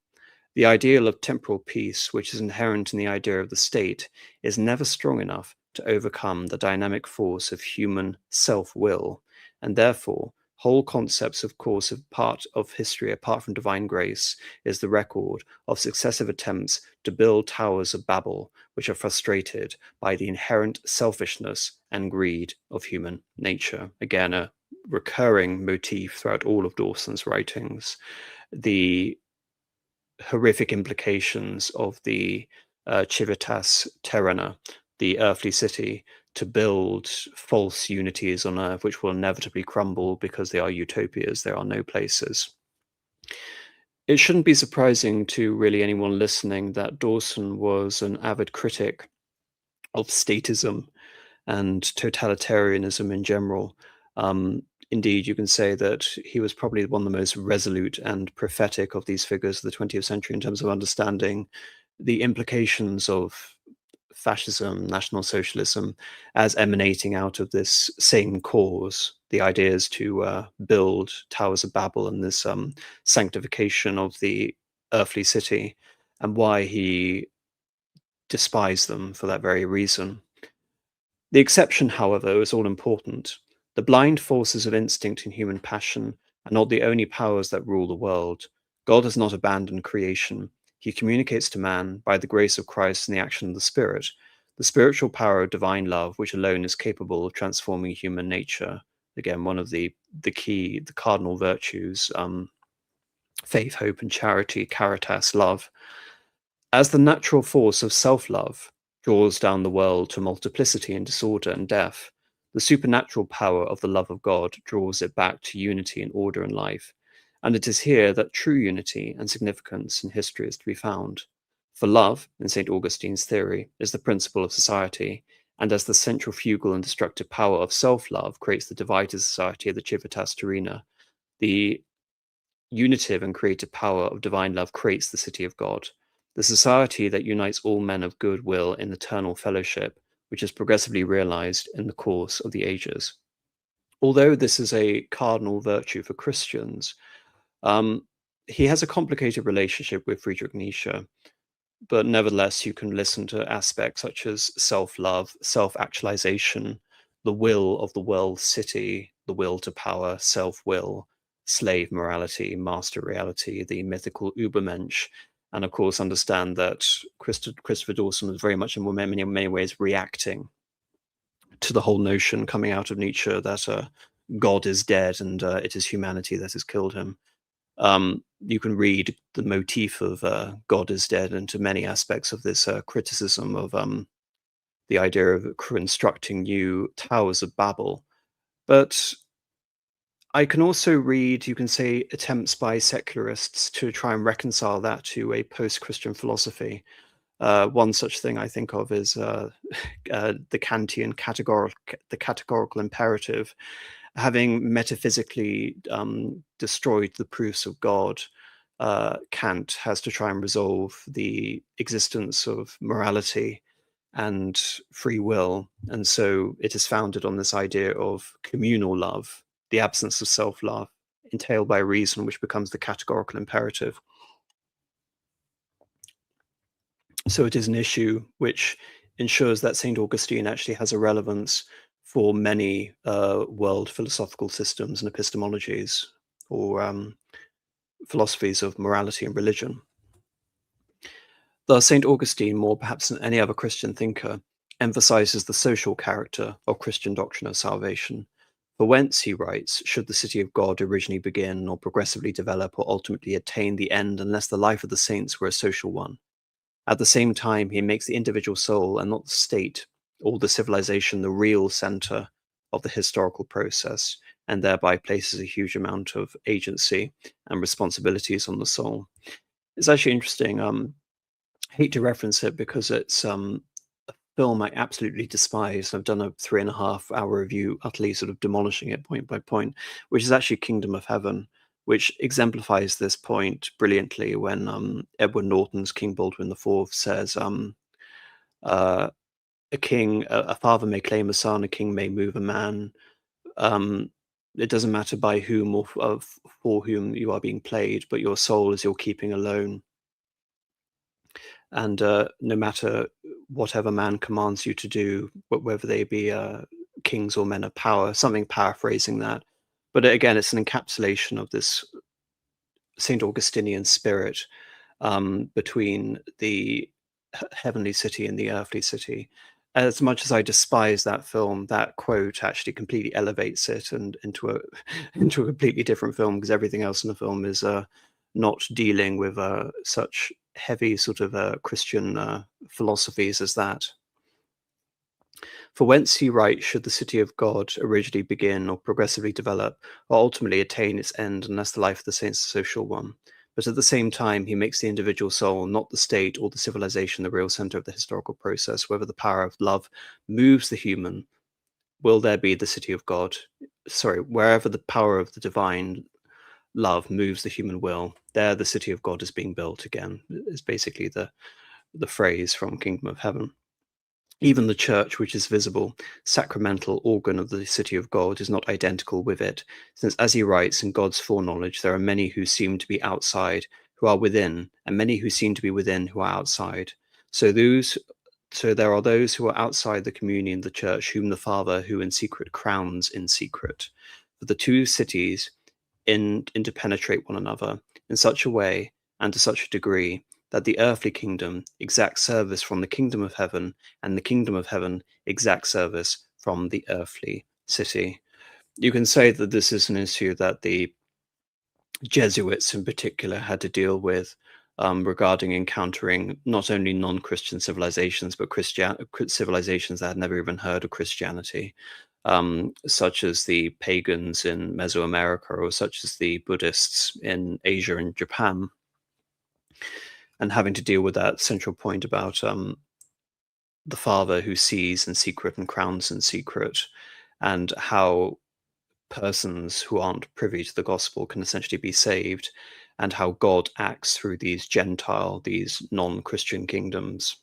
The ideal of temporal peace, which is inherent in the idea of the state, is never strong enough to overcome the dynamic force of human self-will, and therefore whole concepts of course of part of history apart from divine grace is the record of successive attempts to build towers of Babel which are frustrated by the inherent selfishness and greed of human nature. Again, a recurring motif throughout all of Dawson's writings. The horrific implications of the civitas terrena, the earthly city, to build false unities on earth, which will inevitably crumble because they are utopias, there are no places. It shouldn't be surprising to really anyone listening that Dawson was an avid critic of statism and totalitarianism in general. Indeed, you can say that he was probably one of the most resolute and prophetic of these figures of the 20th century in terms of understanding the implications of fascism, National Socialism, as emanating out of this same cause. The idea is to build towers of Babel and this sanctification of the earthly city, and why he despised them for that very reason. The exception, however, is all important. The blind forces of instinct and human passion are not the only powers that rule the world. God has not abandoned creation. He communicates to man by the grace of Christ and the action of the Spirit, the spiritual power of divine love, which alone is capable of transforming human nature. Again, one of the cardinal virtues, faith, hope, and charity, caritas, love. As the natural force of self-love draws down the world to multiplicity and disorder and death, the supernatural power of the love of God draws it back to unity and order in life. And it is here that true unity and significance in history is to be found. For love, in St. Augustine's theory, is the principle of society, and as the centrifugal and destructive power of self-love creates the divided society of the civitas terrena, the unitive and creative power of divine love creates the city of God, the society that unites all men of good will in eternal fellowship, which is progressively realized in the course of the ages. Although this is a cardinal virtue for Christians, he has a complicated relationship with Friedrich Nietzsche, but nevertheless you can listen to aspects such as self-love, self-actualization, the will of the world city, the will to power, self-will, slave morality, master reality, the mythical Übermensch, and of course understand that Christopher Dawson was very much in many ways reacting to the whole notion coming out of Nietzsche that God is dead and it is humanity that has killed him. You can read the motif of God is dead into many aspects of this criticism of the idea of constructing new towers of Babel. But I can also read, you can say, attempts by secularists to try and reconcile that to a post-Christian philosophy. One such thing I think of is the Kantian categorical imperative. Having metaphysically destroyed the proofs of God, Kant has to try and resolve the existence of morality and free will. And so it is founded on this idea of communal love, the absence of self-love, entailed by reason, which becomes the categorical imperative. So it is an issue which ensures that St. Augustine actually has a relevance for many world philosophical systems and epistemologies, or philosophies of morality and religion. Thus, St. Augustine, more perhaps than any other Christian thinker, emphasizes the social character of Christian doctrine of salvation. For whence, he writes, should the city of God originally begin, or progressively develop, or ultimately attain the end, unless the life of the saints were a social one? At the same time, he makes the individual soul, and not the state or the civilization, the real center of the historical process, and thereby places a huge amount of agency and responsibilities on the soul. It's actually interesting. I hate to reference it because it's film I absolutely despise. I've done a 3.5 hour review, utterly sort of demolishing it point by point, which is actually Kingdom of Heaven, which exemplifies this point brilliantly when Edward Norton's King Baldwin IV says, uh, a father may claim a son, a king may move a man. Um, it doesn't matter by whom or for whom you are being played, but your soul is your keeping alone. And no matter whatever man commands you to do, whether they be kings or men of power, something paraphrasing that. But again, it's an encapsulation of this St. Augustinian spirit between the heavenly city and the earthly city. As much as I despise that film, that quote actually completely elevates it and into a into a completely different film, because everything else in the film is not dealing with such heavy sort of Christian philosophies as that. For whence he writes, should the city of God originally begin or progressively develop, or ultimately attain its end, unless the life of the saints is a social one? But at the same time, he makes the individual soul, not the state or the civilization, the real center of the historical process. Whether the power of love moves the human, will there be the city of God? Sorry, wherever the power of the divine love moves the human will, there the city of God is being built again, is basically the phrase from Kingdom of Heaven. Even the church, which is visible, sacramental organ of the city of God, is not identical with it, since, as he writes, in God's foreknowledge, there are many who seem to be outside, who are within, and many who seem to be within, who are outside. So there are those who are outside the communion of the church, whom the Father, who in secret crowns in secret. For the two cities interpenetrate one another in such a way and to such a degree that the earthly kingdom exacts service from the kingdom of heaven, and the kingdom of heaven exacts service from the earthly city. You can say that this is an issue that the Jesuits in particular had to deal with, regarding encountering not only non-Christian civilizations, but civilizations that had never even heard of Christianity, such as the pagans in Mesoamerica, or such as the Buddhists in Asia and Japan, and having to deal with that central point about the Father who sees in secret and crowns in secret, and how persons who aren't privy to the gospel can essentially be saved, and how God acts through these these non-Christian kingdoms.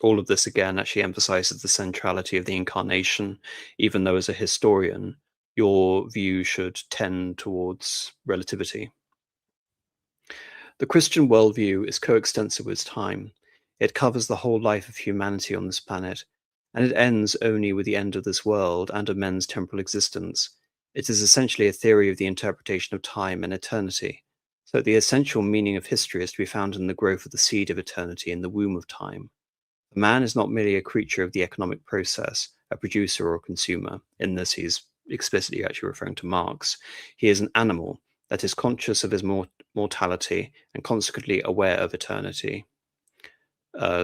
All of this again actually emphasizes the centrality of the incarnation, even though as a historian, your view should tend towards relativity. The Christian worldview is coextensive with time. It covers the whole life of humanity on this planet, and it ends only with the end of this world and of men's temporal existence. It is essentially a theory of the interpretation of time and eternity, so the essential meaning of history is to be found in the growth of the seed of eternity in the womb of time. Man is not merely a creature of the economic process, a producer or a consumer. In this, he's explicitly actually referring to Marx. He is an animal that is conscious of his mortality and consequently aware of eternity,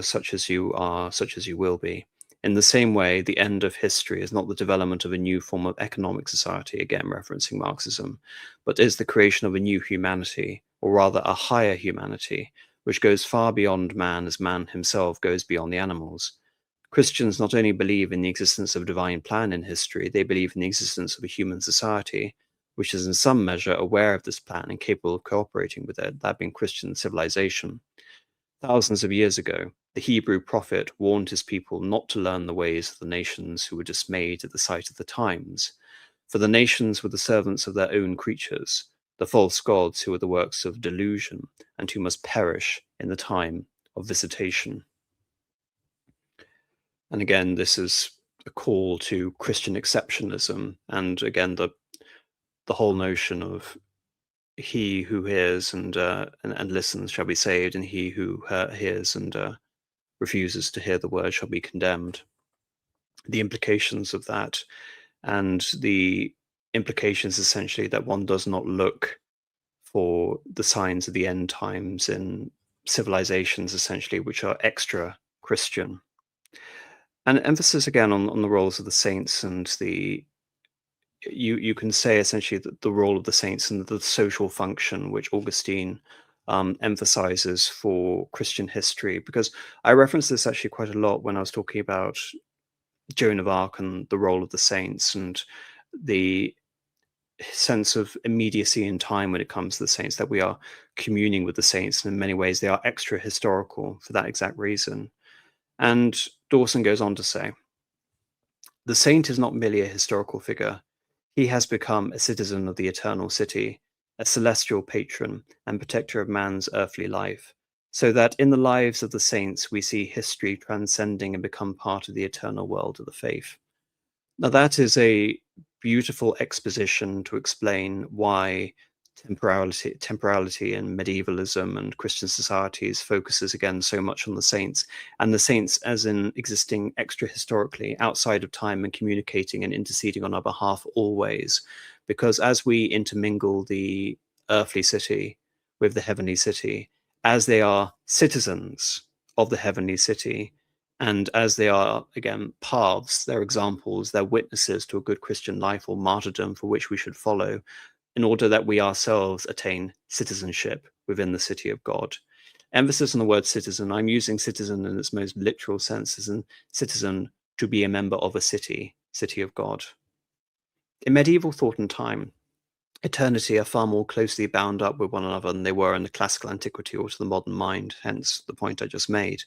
such as you are, such as you will be. In the same way, the end of history is not the development of a new form of economic society, again referencing Marxism, but is the creation of a new humanity, or rather a higher humanity, which goes far beyond man as man himself goes beyond the animals. Christians not only believe in the existence of a divine plan in history, they believe in the existence of a human society, which is in some measure aware of this plan and capable of cooperating with it, that being Christian civilization. Thousands of years ago, the Hebrew prophet warned his people not to learn the ways of the nations who were dismayed at the sight of the times, for the nations were the servants of their own creatures, the false gods who were the works of delusion, and who must perish in the time of visitation. And again, this is a call to Christian exceptionalism, and again, the whole notion of he who hears and listens shall be saved, and he who hears and refuses to hear the word shall be condemned. The implications of that, and the implications essentially that one does not look for the signs of the end times in civilizations essentially which are extra Christian. And emphasis again on the roles of the saints, and you can say essentially that the role of the saints and the social function which Augustine emphasizes for Christian history, because I reference this actually quite a lot when I was talking about Joan of Arc and the role of the saints and the sense of immediacy in time when it comes to the saints, that we are communing with the saints, and in many ways they are extra historical for that exact reason. And Dawson goes on to say, the saint is not merely a historical figure. He has become a citizen of the eternal city, a celestial patron and protector of man's earthly life, so that in the lives of the saints we see history transcending and become part of the eternal world of the faith. Now, that is a beautiful exposition to explain why temporality and medievalism and Christian societies focuses again so much on the saints, and the saints as in existing extra historically outside of time and communicating and interceding on our behalf always. Because as we intermingle the earthly city with the heavenly city, as they are citizens of the heavenly city, and as they are, again, paths, they're examples, they're witnesses to a good Christian life or martyrdom for which we should follow, in order that we ourselves attain citizenship within the city of God. Emphasis on the word citizen. I'm using citizen in its most literal sense as a citizen to be a member of a city, city of God. In medieval thought and time, eternity are far more closely bound up with one another than they were in the classical antiquity or to the modern mind, hence the point I just made.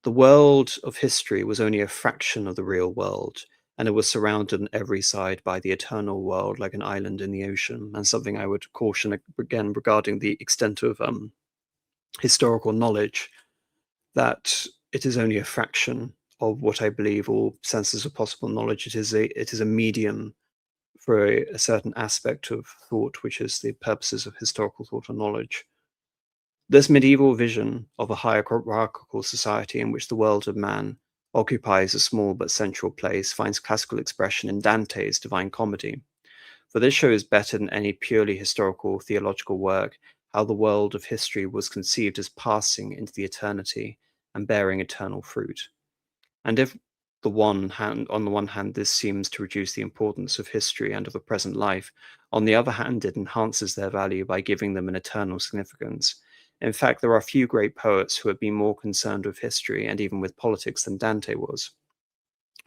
The world of history was only a fraction of the real world, and it was surrounded on every side by the eternal world, like an island in the ocean. And something I would caution again regarding the extent of historical knowledge, that it is only a fraction of what I believe all senses of possible knowledge. It is a medium for a certain aspect of thought, which is the purposes of historical thought and knowledge. This medieval vision of a hierarchical society in which the world of man occupies a small but central place finds classical expression in Dante's Divine Comedy. For this shows better than any purely historical theological work how the world of history was conceived as passing into the eternity and bearing eternal fruit. And if on the one hand, this seems to reduce the importance of history and of the present life, on the other hand, it enhances their value by giving them an eternal significance. In fact, there are few great poets who have been more concerned with history and even with politics than Dante was.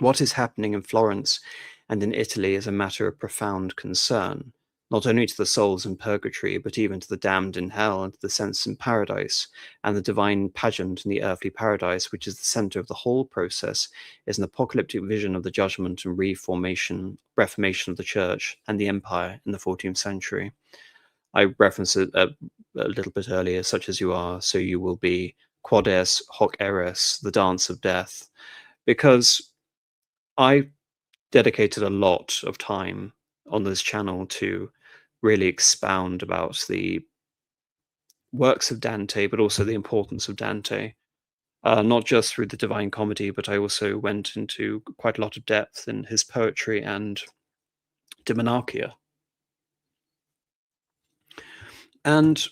What is happening in Florence and in Italy is a matter of profound concern, not only to the souls in purgatory, but even to the damned in hell and to the saints in paradise. And the divine pageant in the earthly paradise, which is the center of the whole process, is an apocalyptic vision of the judgment and reformation of the church and the empire in the 14th century. I referenced it a little bit earlier, such as you are, so you will be, quod est hoc eris, the dance of death, because I dedicated a lot of time on this channel to really expound about the works of Dante, but also the importance of Dante, not just through the Divine Comedy, but I also went into quite a lot of depth in his poetry and De Monarchia. And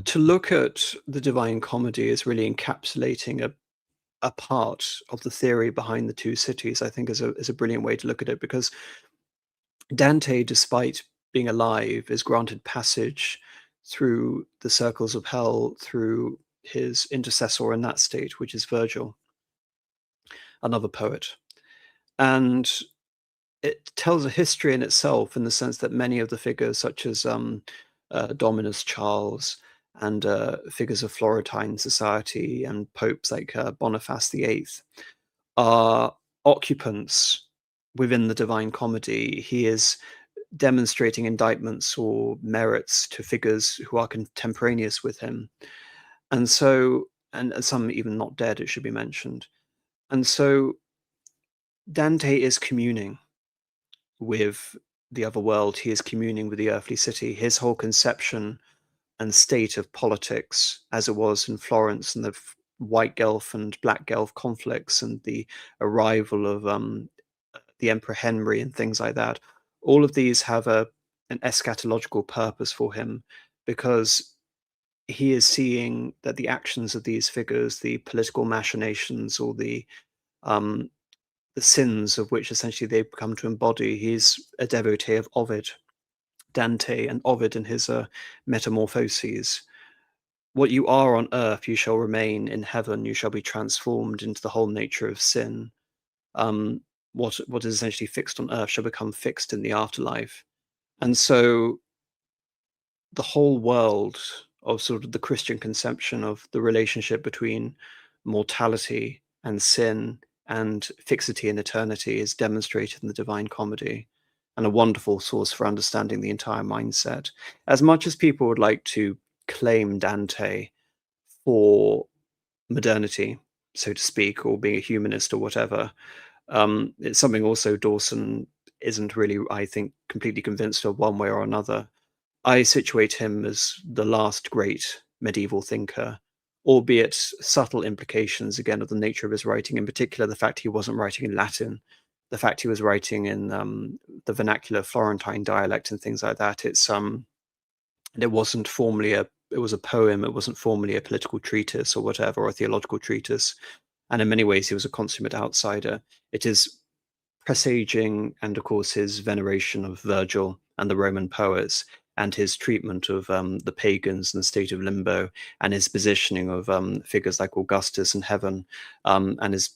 to look at the Divine Comedy is really encapsulating a part of the theory behind the two cities, I think is a brilliant way to look at it, because Dante, despite being alive, is granted passage through the circles of hell through his intercessor in that state, which is Virgil, another poet. And it tells a history in itself in the sense that many of the figures, such as Dominus Charles and figures of Florentine society and popes like Boniface VIII, are occupants within the Divine Comedy. He is demonstrating indictments or merits to figures who are contemporaneous with him. And so, and some even not dead, it should be mentioned. And so Dante is communing with the other world. He is communing with the earthly city. His whole conception and state of politics, as it was in Florence, and the white Guelph and black Guelph conflicts, and the arrival of the Emperor Henry and things like that, all of these have an eschatological purpose for him, because he is seeing that the actions of these figures, the political machinations or the sins of which essentially they've come to embody. He's a devotee of Ovid, Dante and Ovid in his Metamorphoses. What you are on earth, you shall remain in heaven. You shall be transformed into the whole nature of sin. Um, what is essentially fixed on earth shall become fixed in the afterlife. And so the whole world of sort of the Christian conception of the relationship between mortality and sin and fixity and eternity is demonstrated in the Divine Comedy, and a wonderful source for understanding the entire mindset. As much as people would like to claim Dante for modernity, so to speak, or being a humanist or whatever, it's something also Dawson isn't really, I think, completely convinced of one way or another. I situate him as the last great medieval thinker, albeit subtle implications, again, of the nature of his writing, in particular, the fact he wasn't writing in Latin, the fact he was writing in the vernacular Florentine dialect and things like that. It wasn't formally it was a poem, it wasn't formally a political treatise or whatever, or a theological treatise. And in many ways, he was a consummate outsider. It is presaging, and of course his veneration of Virgil and the Roman poets, and his treatment of the pagans and the state of limbo, and his positioning of figures like Augustus in heaven, and his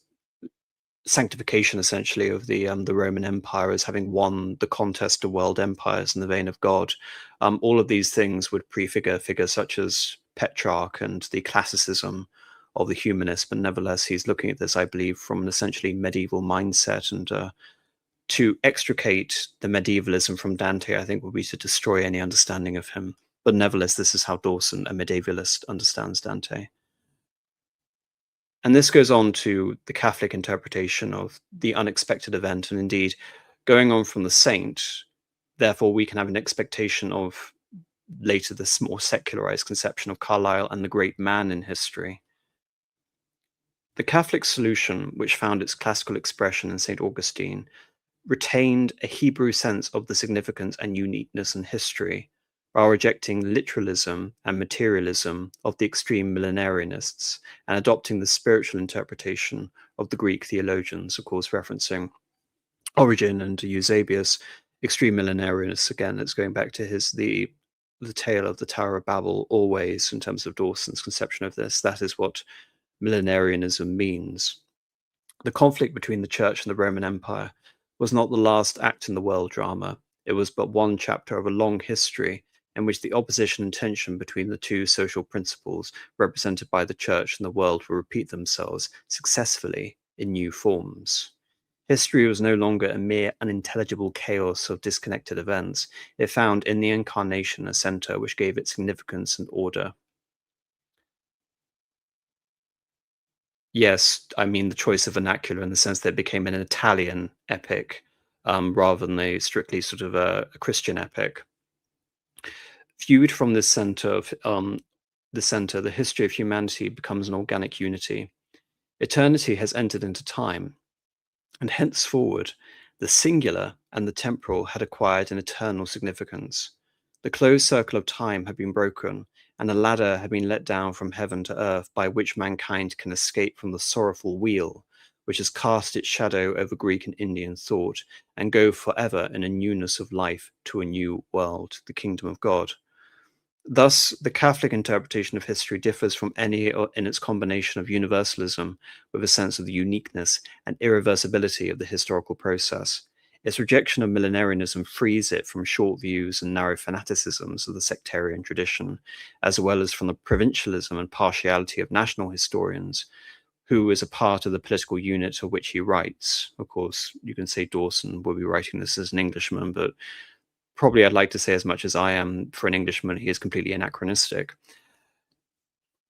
sanctification essentially of the Roman Empire as having won the contest of world empires in the vein of God. All of these things would prefigure figures such as Petrarch and the classicism of the humanist, but nevertheless he's looking at this, I believe, from an essentially medieval mindset, and to extricate the medievalism from Dante, I think, would be to destroy any understanding of him. But nevertheless, this is how Dawson, a medievalist, understands Dante. And this goes on to the Catholic interpretation of the unexpected event, and indeed, going on from the saint, therefore we can have an expectation of later this more secularized conception of Carlyle and the great man in history. The Catholic solution, which found its classical expression in St. Augustine, retained a Hebrew sense of the significance and uniqueness in history, while rejecting literalism and materialism of the extreme millenarianists and adopting the spiritual interpretation of the Greek theologians, of course, referencing Origen and Eusebius. Extreme millenarianists, again, it's going back to the tale of the Tower of Babel always, in terms of Dawson's conception of this. That is what millenarianism means. The conflict between the Church and the Roman Empire was not the last act in the world drama. It was but one chapter of a long history in which the opposition and tension between the two social principles represented by the Church and the world will repeat themselves successfully in new forms. History was no longer a mere unintelligible chaos of disconnected events. It found in the incarnation a center which gave it significance and order. Yes, I mean the choice of vernacular in the sense that it became an Italian epic, rather than a strictly sort of a Christian epic. Viewed from this center of the history of humanity becomes an organic unity. Eternity has entered into time, and henceforward the singular and the temporal had acquired an eternal significance. The closed circle of time had been broken, and a ladder had been let down from heaven to earth by which mankind can escape from the sorrowful wheel, which has cast its shadow over Greek and Indian thought, and go forever in a newness of life to a new world, the kingdom of God. Thus, the Catholic interpretation of history differs from any in its combination of universalism with a sense of the uniqueness and irreversibility of the historical process. Its rejection of millenarianism frees it from short views and narrow fanaticisms of the sectarian tradition, as well as from the provincialism and partiality of national historians, who is a part of the political unit of which he writes. Of course, you can say Dawson will be writing this as an Englishman, but probably I'd like to say as much as I am for an Englishman, he is completely anachronistic,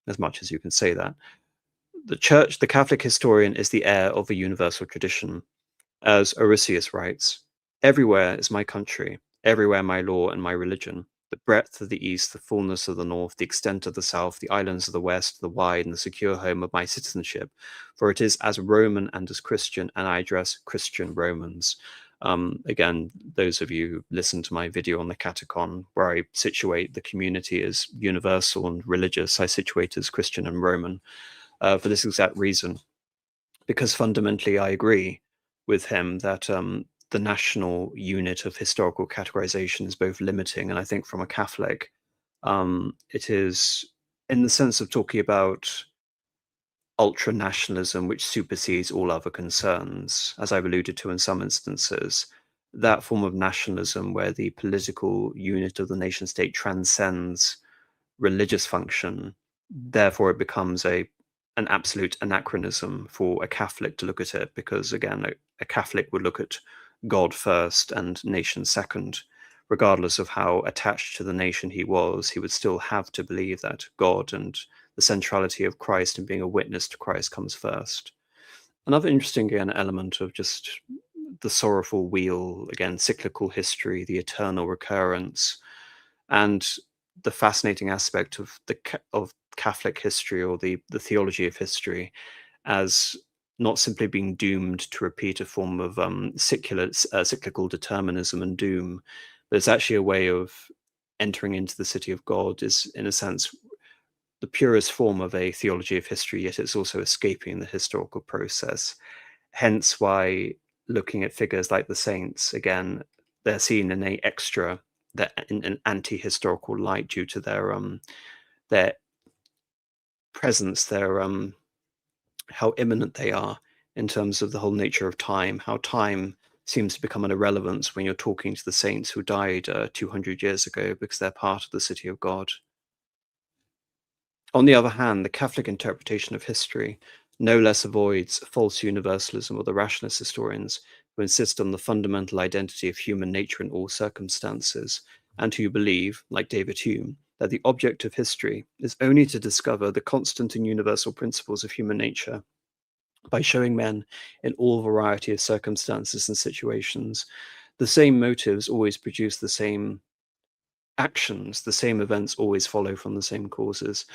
as much as you can say that. The Church, the Catholic historian, is the heir of a universal tradition. As Orosius writes, "Everywhere is my country, everywhere my law and my religion. The breadth of the east, the fullness of the north, the extent of the south, the islands of the west, the wide and the secure home of my citizenship, for it is as Roman and as Christian, and I address Christian Romans." Again, those of you who listen to my video on the Catechon, where I situate the community as universal and religious, I situate as Christian and Roman, for this exact reason, because fundamentally I agree with him that the national unit of historical categorization is both limiting, and I think from a Catholic, it is in the sense of talking about ultra-nationalism which supersedes all other concerns, as I've alluded to in some instances, that form of nationalism where the political unit of the nation state transcends religious function, therefore it becomes an absolute anachronism for a Catholic to look at it, because again, a Catholic would look at God first and nation second. Regardless of how attached to the nation he was, he would still have to believe that God and the centrality of Christ and being a witness to Christ comes first. Another interesting again element of just the sorrowful wheel, again, cyclical history, the eternal recurrence, and the fascinating aspect of Catholic history, or the theology of history, as not simply being doomed to repeat a form of cyclical determinism and doom, but it's actually a way of entering into the city of God, is in a sense the purest form of a theology of history, yet it's also escaping the historical process. Hence why looking at figures like the saints, again, they're seen in in an anti-historical light due to their presence, how imminent they are in terms of the whole nature of time, how time seems to become an irrelevance when you're talking to the saints who died 200 years ago, because they're part of the city of God. On the other hand, the Catholic interpretation of history no less avoids false universalism or the rationalist historians who insist on the fundamental identity of human nature in all circumstances, and who believe, like David Hume, that the object of history is only to discover the constant and universal principles of human nature by showing men in all variety of circumstances and situations the same motives always produce the same actions, the same events always follow from the same causes.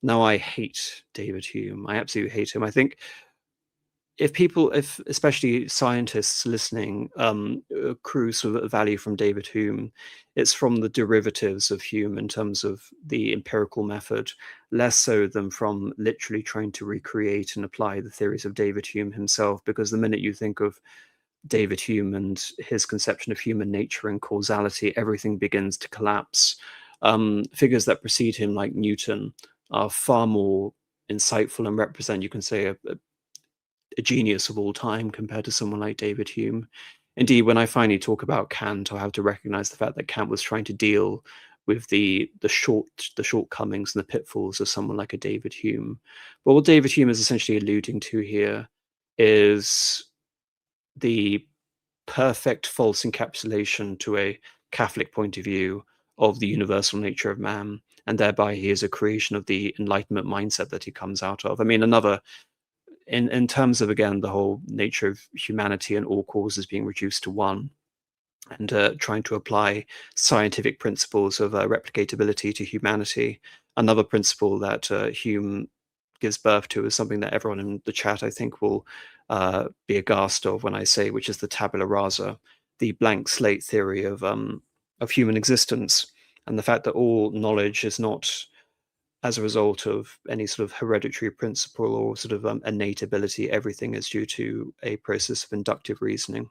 Now, I hate David Hume. I absolutely hate him. I think if especially scientists listening, accrue sort of a value from David Hume, it's from the derivatives of Hume in terms of the empirical method, less so than from literally trying to recreate and apply the theories of David Hume himself. Because the minute you think of David Hume and his conception of human nature and causality, everything begins to collapse. Figures that precede him, like Newton, are far more insightful and represent, you can say, a genius of all time compared to someone like David Hume. Indeed, when I finally talk about Kant, I have to recognize the fact that Kant was trying to deal with the shortcomings and the pitfalls of someone like a David Hume. But what David Hume is essentially alluding to here is the perfect false encapsulation to a Catholic point of view of the universal nature of man, and thereby he is a creation of the Enlightenment mindset that he comes out of. I mean, in terms of, again, the whole nature of humanity and all causes being reduced to one, and trying to apply scientific principles of replicatability to humanity. Another principle that Hume gives birth to is something that everyone in the chat, I think, will be aghast of when I say, which is the tabula rasa, the blank slate theory of human existence, and the fact that all knowledge is not as a result of any sort of hereditary principle or sort of innate ability. Everything is due to a process of inductive reasoning.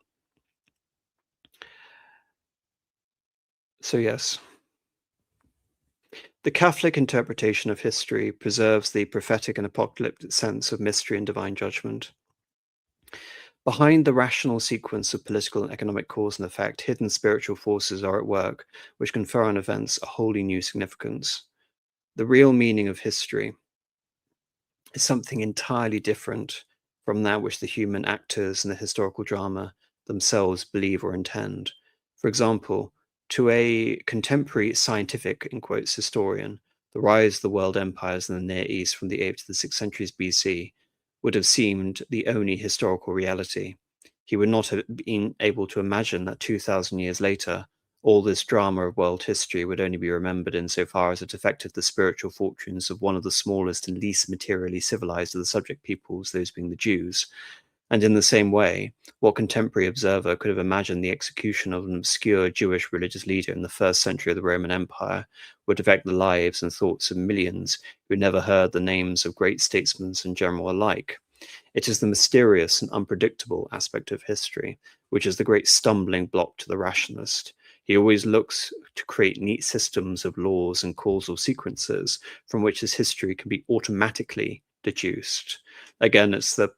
So yes, the Catholic interpretation of history preserves the prophetic and apocalyptic sense of mystery and divine judgment. Behind the rational sequence of political and economic cause and effect, hidden spiritual forces are at work, which confer on events a wholly new significance. The real meaning of history is something entirely different from that which the human actors in the historical drama themselves believe or intend. For example, to a contemporary scientific, in quotes, historian, the rise of the world empires in the Near East from the 8th to the 6th centuries BC would have seemed the only historical reality. He would not have been able to imagine that 2,000 years later, all this drama of world history would only be remembered insofar as it affected the spiritual fortunes of one of the smallest and least materially civilized of the subject peoples, those being the Jews. And in the same way, what contemporary observer could have imagined the execution of an obscure Jewish religious leader in the 1st century of the Roman Empire would affect the lives and thoughts of millions who never heard the names of great statesmen and general alike? It is the mysterious and unpredictable aspect of history, which is the great stumbling block to the rationalist. He always looks to create neat systems of laws and causal sequences from which his history can be automatically deduced. Again, it's the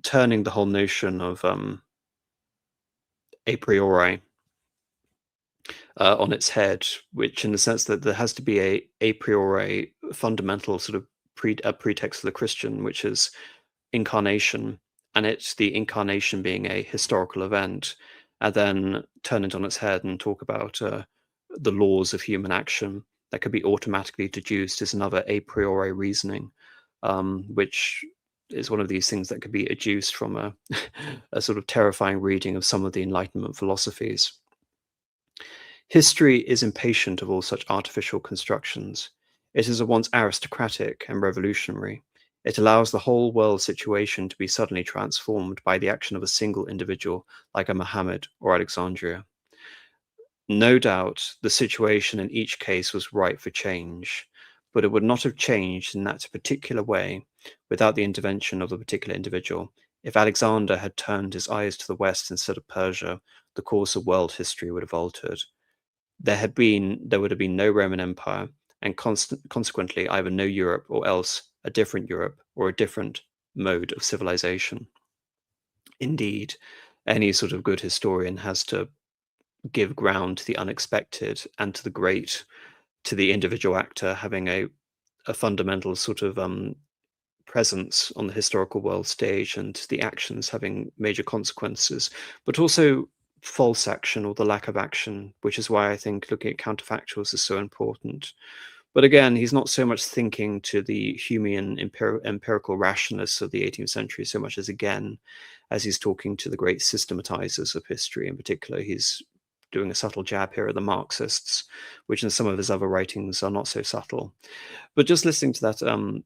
turning the whole notion of a priori on its head, which in the sense that there has to be a priori fundamental sort of pretext for the Christian, which is incarnation, and it's the incarnation being a historical event, and then turn it on its head and talk about the laws of human action that could be automatically deduced as another a priori reasoning, which is one of these things that could be adduced from a sort of terrifying reading of some of the Enlightenment philosophies. History is impatient of all such artificial constructions. It is at once aristocratic and revolutionary. It allows the whole world situation to be suddenly transformed by the action of a single individual like a Muhammad or Alexandria. No doubt the situation in each case was ripe for change, but it would not have changed in that particular way without the intervention of the particular individual. If Alexander had turned his eyes to the West instead of Persia, the course of world history would have altered. There would have been no Roman Empire, and consequently either no Europe or else a different Europe or a different mode of civilization. Indeed, any sort of good historian has to give ground to the unexpected and to the great, to the individual actor having a fundamental sort of presence on the historical world stage and the actions having major consequences, but also false action or the lack of action, which is why I think looking at counterfactuals is so important. But again, he's not so much thinking to the Humean empirical rationalists of the 18th century so much as he's talking to the great systematizers of history. In particular, he's doing a subtle jab here at the Marxists, which in some of his other writings are not so subtle. But just listening to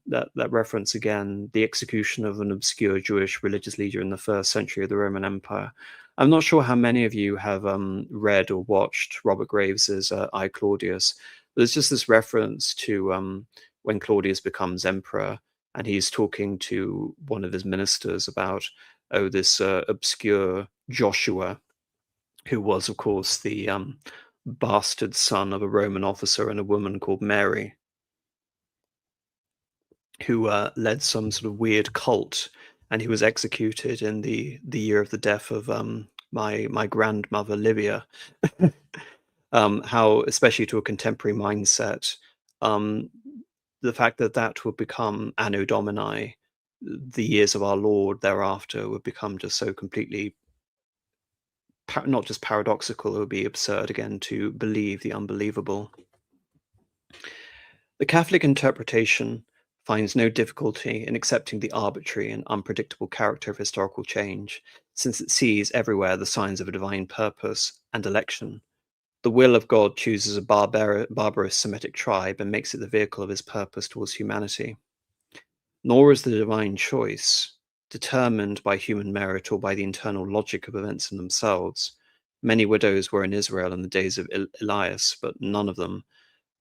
that reference again, the execution of an obscure Jewish religious leader in the 1st century of the Roman Empire. I'm not sure how many of you have read or watched Robert Graves's I, Claudius. There's just this reference to when Claudius becomes emperor, and he's talking to one of his ministers about, this obscure Joshua, who was, of course, the bastard son of a Roman officer and a woman called Mary, who led some sort of weird cult, and he was executed in the year of the death of my grandmother Livia. How, especially to a contemporary mindset, the fact that that would become Anno Domini, the years of our Lord thereafter, would become just so completely not just paradoxical, it would be absurd again to believe the unbelievable. The Catholic interpretation finds no difficulty in accepting the arbitrary and unpredictable character of historical change, since it sees everywhere the signs of a divine purpose and election. The will of God chooses a barbarous Semitic tribe and makes it the vehicle of his purpose towards humanity. Nor is the divine choice determined by human merit or by the internal logic of events in themselves. Many widows were in Israel in the days of Elias, but none of them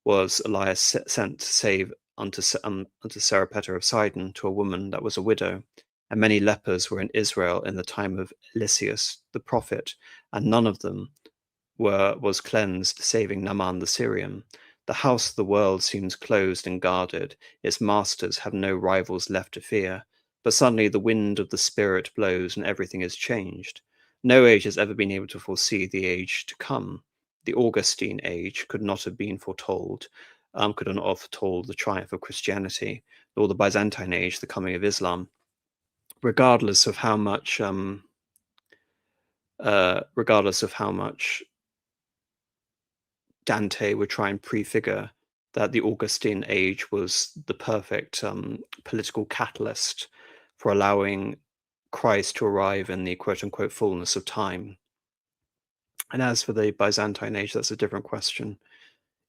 was Elias sent save unto Sarepta of Sidon, to a woman that was a widow. And many lepers were in Israel in the time of Lysias the prophet, and none of them was cleansed, saving Naaman the Syrian. The house of the world seems closed and guarded. Its masters have no rivals left to fear. But suddenly the wind of the Spirit blows and everything is changed. No age has ever been able to foresee the age to come. The Augustine age could not have been foretold, could not have foretold the triumph of Christianity, nor the Byzantine age, the coming of Islam. Regardless of how much Dante would try and prefigure that the Augustine age was the perfect political catalyst for allowing Christ to arrive in the quote-unquote fullness of time. And as for the Byzantine age, that's a different question.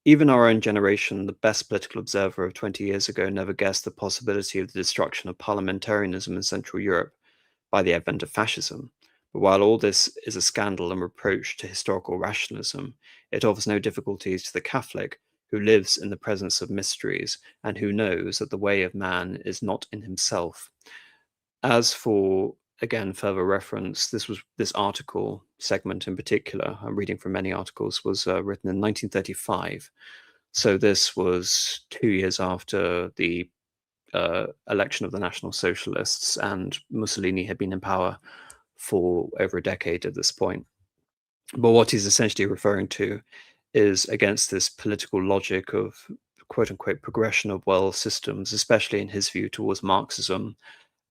Even our own generation, the best political observer of 20 years ago, never guessed the possibility of the destruction of parliamentarism in Central Europe by the advent of fascism. But while all this is a scandal and reproach to historical rationalism, it offers no difficulties to the Catholic who lives in the presence of mysteries and who knows that the way of man is not in himself. As for, again, further reference, this article segment in particular, I'm reading from many articles, was written in 1935. So this was 2 years after the election of the National Socialists, and Mussolini had been in power for over a decade at this point. But what he's essentially referring to is against this political logic of quote unquote progression of world systems, especially in his view towards Marxism,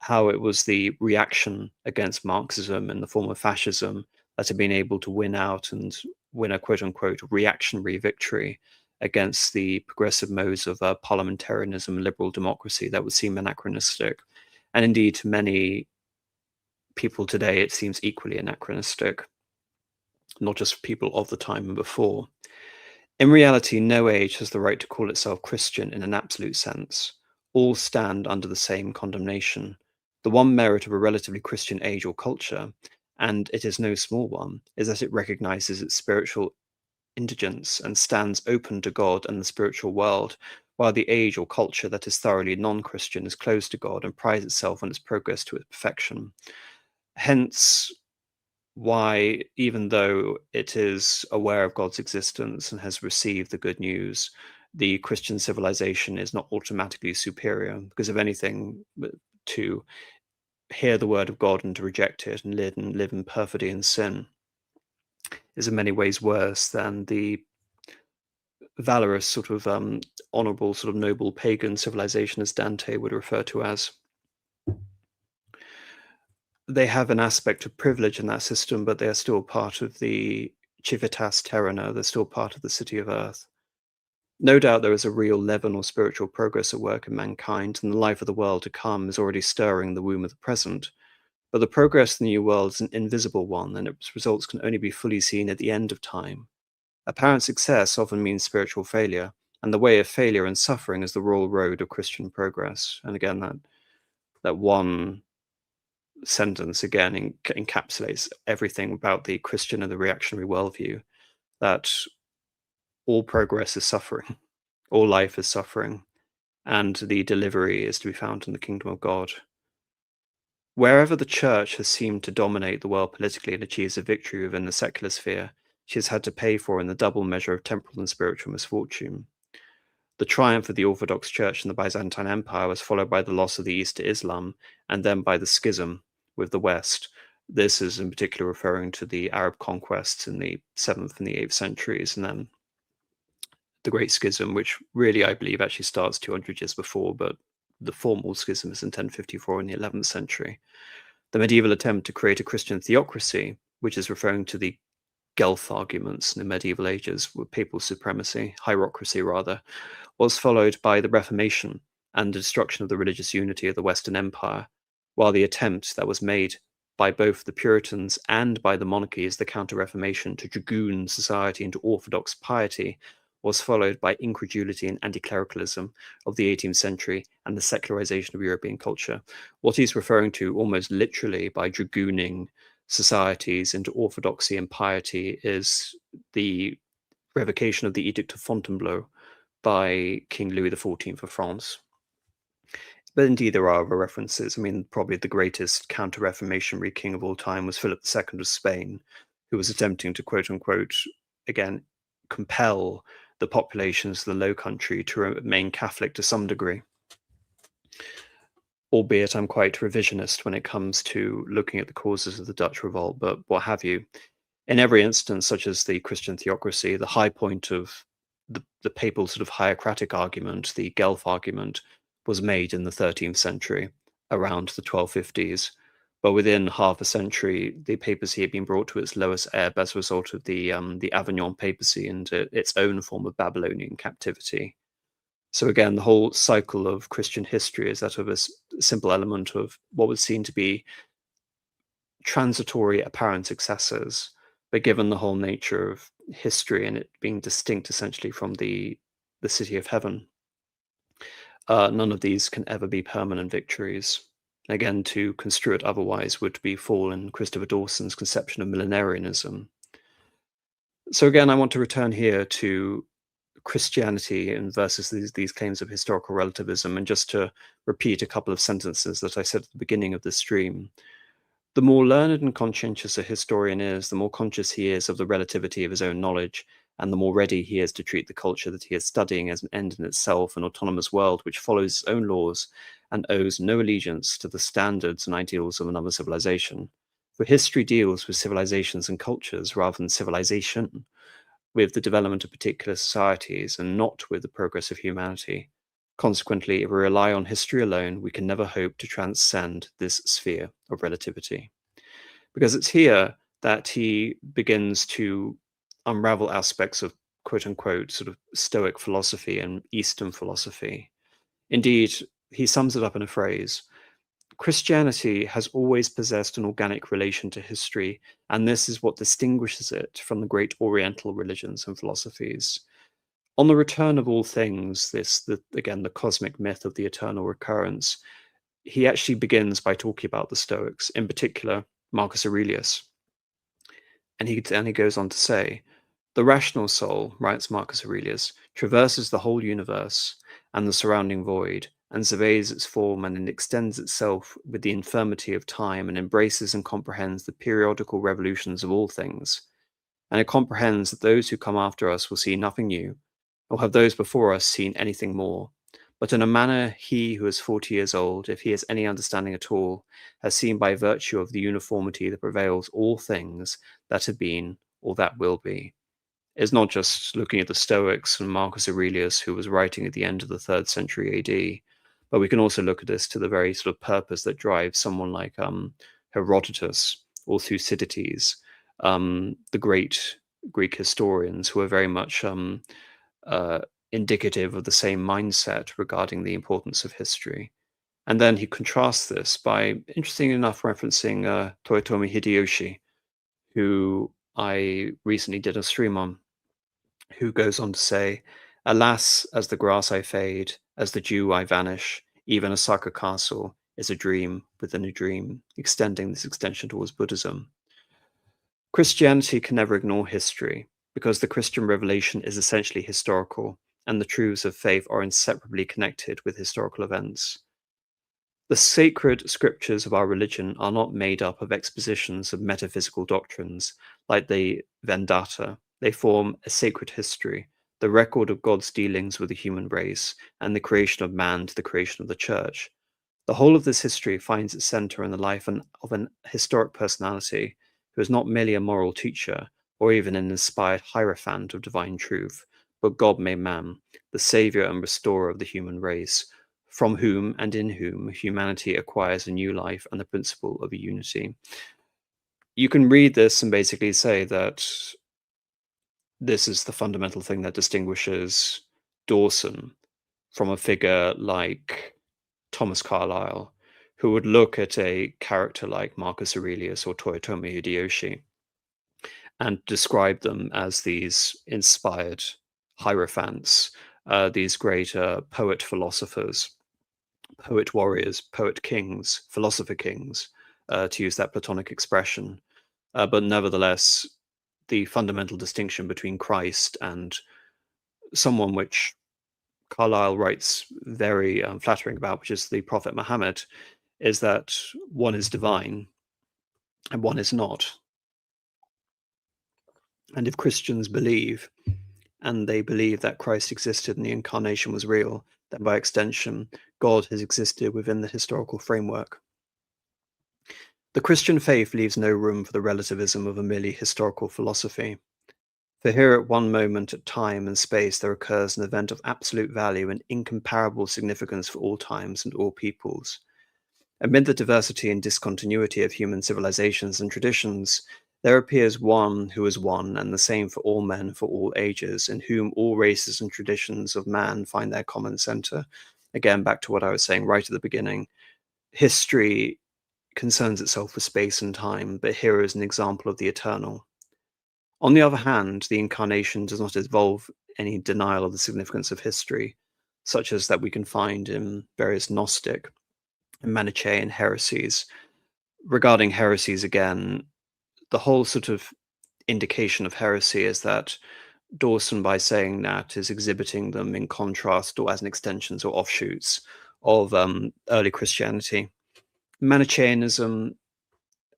how it was the reaction against Marxism in the form of fascism that had been able to win out and win a quote unquote reactionary victory against the progressive modes of parliamentarianism and liberal democracy that would seem anachronistic. And indeed, to many people today, it seems equally anachronistic, not just people of the time and before. In reality, no age has the right to call itself Christian in an absolute sense. All stand under the same condemnation. The one merit of a relatively Christian age or culture, and it is no small one, is that it recognizes its spiritual indigence and stands open to God and the spiritual world, while the age or culture that is thoroughly non-Christian is closed to God and prides itself on its progress to its perfection. Hence, why, even though it is aware of God's existence and has received the good news, the Christian civilization is not automatically superior, because if anything, to hear the word of God and to reject it and live in perfidy and sin is in many ways worse than the valorous sort of honorable sort of noble pagan civilization, as Dante would refer to as. They have an aspect of privilege in that system, but they are still part of the civitas terrena. They're still part of the city of earth. No doubt there is a real leaven or spiritual progress at work in mankind, and the life of the world to come is already stirring the womb of the present. But the progress in the new world is an invisible one, and its results can only be fully seen at the end of time. Apparent success often means spiritual failure, and the way of failure and suffering is the royal road of Christian progress. And again, that one sentence again encapsulates everything about the Christian and the reactionary worldview, that all progress is suffering, all life is suffering, and the delivery is to be found in the kingdom of God. Wherever the church has seemed to dominate the world politically and achieves a victory within the secular sphere, she has had to pay for in the double measure of temporal and spiritual misfortune. The triumph of the Orthodox Church in the Byzantine Empire was followed by the loss of the East to Islam, and then by the schism with the West. This is in particular referring to the Arab conquests in the 7th and the 8th centuries, and then the Great Schism, which really, I believe, actually starts 200 years before, but the formal schism is in 1054 in the 11th century. The medieval attempt to create a Christian theocracy, which is referring to the Guelph arguments in the medieval ages with papal supremacy, hierocracy rather, was followed by the Reformation and the destruction of the religious unity of the Western Empire, while the attempt that was made by both the Puritans and by the monarchies, the Counter-Reformation, to dragoon society into orthodox piety was followed by incredulity and anti-clericalism of the 18th century and the secularization of European culture. What he's referring to almost literally by dragooning societies into orthodoxy and piety is the revocation of the Edict of Fontainebleau by King Louis XIV of France. But indeed, there are other references. I mean, probably the greatest counter-reformationary king of all time was Philip II of Spain, who was attempting to, quote unquote, again, compel the populations of the Low Country to remain Catholic to some degree. Albeit I'm quite revisionist when it comes to looking at the causes of the Dutch revolt, but what have you. In every instance, such as the Christian theocracy, the high point of the papal sort of hierocratic argument, the Guelph argument, was made in the 13th century, around the 1250s. But within half a century, the papacy had been brought to its lowest ebb as a result of the Avignon papacy and its own form of Babylonian captivity. So again, the whole cycle of Christian history is that of a simple element of what was seen to be transitory apparent successes, but given the whole nature of history and it being distinct essentially from the city of heaven, none of these can ever be permanent victories. Again, to construe it otherwise would be fall in Christopher Dawson's conception of millenarianism. So again, I want to return here to Christianity and versus these claims of historical relativism. And just to repeat a couple of sentences that I said at the beginning of this stream, the more learned and conscientious a historian is, the more conscious he is of the relativity of his own knowledge, and the more ready he is to treat the culture that he is studying as an end in itself, an autonomous world which follows its own laws and owes no allegiance to the standards and ideals of another civilization. For history deals with civilizations and cultures rather than civilization, with the development of particular societies and not with the progress of humanity. Consequently, if we rely on history alone, we can never hope to transcend this sphere of relativity. Because it's here that he begins to unravel aspects of quote unquote sort of Stoic philosophy and Eastern philosophy. Indeed, he sums it up in a phrase: Christianity has always possessed an organic relation to history, and this is what distinguishes it from the great Oriental religions and philosophies. On the return of all things, again, the cosmic myth of the eternal recurrence, he actually begins by talking about the Stoics, in particular Marcus Aurelius. And he goes on to say, the rational soul, writes Marcus Aurelius, traverses the whole universe and the surrounding void, and surveys its form and extends itself with the infirmity of time, and embraces and comprehends the periodical revolutions of all things. And it comprehends that those who come after us will see nothing new, or have those before us seen anything more. But in a manner he who is 40 years old, if he has any understanding at all, has seen by virtue of the uniformity that prevails all things that have been or that will be. It's not just looking at the Stoics and Marcus Aurelius, who was writing at the end of the 3rd century AD, but we can also look at this to the very sort of purpose that drives someone like Herodotus or Thucydides, the great Greek historians who are very much indicative of the same mindset regarding the importance of history. And then he contrasts this by, interesting enough, referencing Toyotomi Hideyoshi, who I recently did a stream on, who goes on to say, alas, as the grass I fade, as the dew I vanish, even Osaka Castle is a dream within a dream, extending this extension towards Buddhism. Christianity can never ignore history, because the Christian revelation is essentially historical, and the truths of faith are inseparably connected with historical events. The sacred scriptures of our religion are not made up of expositions of metaphysical doctrines like the Vendetta. They form a sacred history, the record of God's dealings with the human race, and the creation of man to the creation of the church. The whole of this history finds its center in the life of an historic personality who is not merely a moral teacher or even an inspired hierophant of divine truth, but God made man, the savior and restorer of the human race, from whom and in whom humanity acquires a new life and the principle of a unity. You can read this and basically say that this is the fundamental thing that distinguishes Dawson from a figure like Thomas Carlyle, who would look at a character like Marcus Aurelius or Toyotomi Hideyoshi and describe them as these inspired hierophants, these great poet philosophers, poet warriors, poet kings, philosopher kings, to use that Platonic expression. But nevertheless, the fundamental distinction between Christ and someone which Carlyle writes very flattering about, which is the Prophet Muhammad, is that one is divine and one is not. And if Christians believe, and they believe that Christ existed and the incarnation was real, then by extension, God has existed within the historical framework. The Christian faith leaves no room for the relativism of a merely historical philosophy. For here at one moment at time and space there occurs an event of absolute value and incomparable significance for all times and all peoples. Amid the diversity and discontinuity of human civilizations and traditions, there appears one who is one and the same for all men for all ages, in whom all races and traditions of man find their common center. Again, back to what I was saying right at the beginning, history concerns itself with space and time, but here is an example of the eternal. On the other hand, the incarnation does not involve any denial of the significance of history, such as that we can find in various Gnostic and Manichaean heresies. Regarding heresies, again, the whole sort of indication of heresy is that Dawson, by saying that, is exhibiting them in contrast or as an extensions or offshoots of early Christianity. Manichaeanism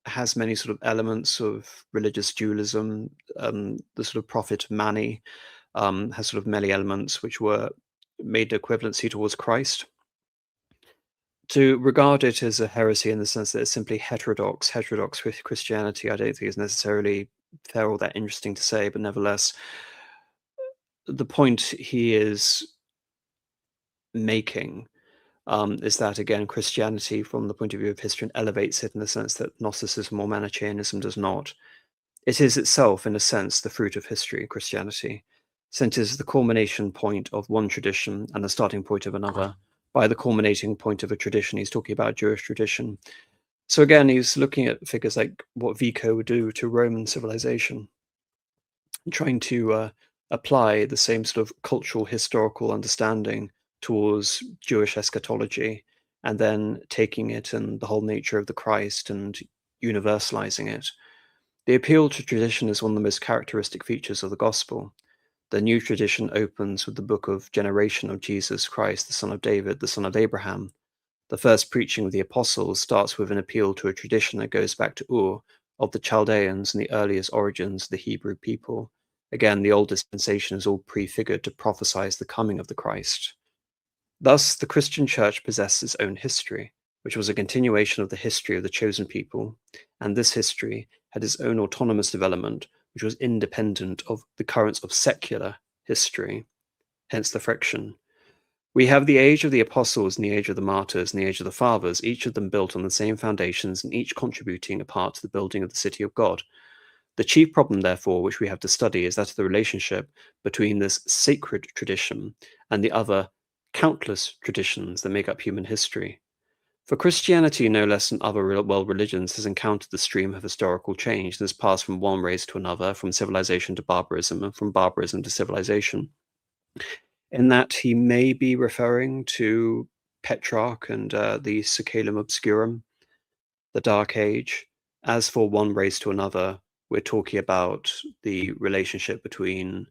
has many sort of elements of religious dualism. The sort of prophet Mani has sort of many elements which were made equivalency towards Christ. To regard it as a heresy in the sense that it's simply heterodox Christianity, I don't think is necessarily fair or that interesting to say, but nevertheless, the point he is making is that, again, Christianity, from the point of view of history, elevates it in the sense that Gnosticism or Manichaeanism does not. It is itself, in a sense, the fruit of history, Christianity, since it is the culmination point of one tradition and the starting point of another. By the culminating point of a tradition, he's talking about Jewish tradition. So again, he's looking at figures like what Vico would do to Roman civilization, trying to apply the same sort of cultural, historical understanding towards Jewish eschatology, and then taking it and the whole nature of the Christ and universalizing it. The appeal to tradition is one of the most characteristic features of the gospel. The new tradition opens with the book of generation of Jesus Christ, the son of David, the son of Abraham. The first preaching of the apostles starts with an appeal to a tradition that goes back to Ur, of the Chaldeans and the earliest origins of the Hebrew people. Again, the old dispensation is all prefigured to prophesize the coming of the Christ. Thus, the Christian church possessed its own history, which was a continuation of the history of the chosen people, and this history had its own autonomous development, which was independent of the currents of secular history, hence the friction. We have the age of the apostles and the age of the martyrs and the age of the fathers, each of them built on the same foundations and each contributing a part to the building of the city of God. The chief problem, therefore, which we have to study is that of the relationship between this sacred tradition and the other countless traditions that make up human history. For Christianity, no less than other world religions, has encountered the stream of historical change and has passed from one race to another, from civilization to barbarism, and from barbarism to civilization. In that he may be referring to Petrarch and the Secalum Obscurum, the Dark Age. As for one race to another, we're talking about the relationship between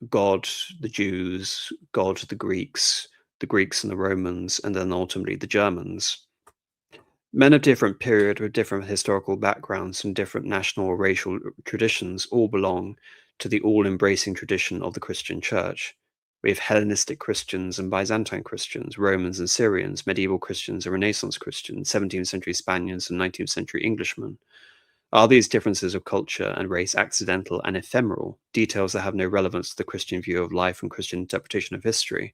God, the Jews, God, the Greeks and the Romans, and then ultimately the Germans. Men of different period with different historical backgrounds and different national or racial traditions all belong to the all-embracing tradition of the Christian Church. We have Hellenistic Christians and Byzantine Christians, Romans and Syrians, medieval Christians and Renaissance Christians, 17th century Spaniards and 19th century Englishmen. Are these differences of culture and race accidental and ephemeral, details that have no relevance to the Christian view of life and Christian interpretation of history?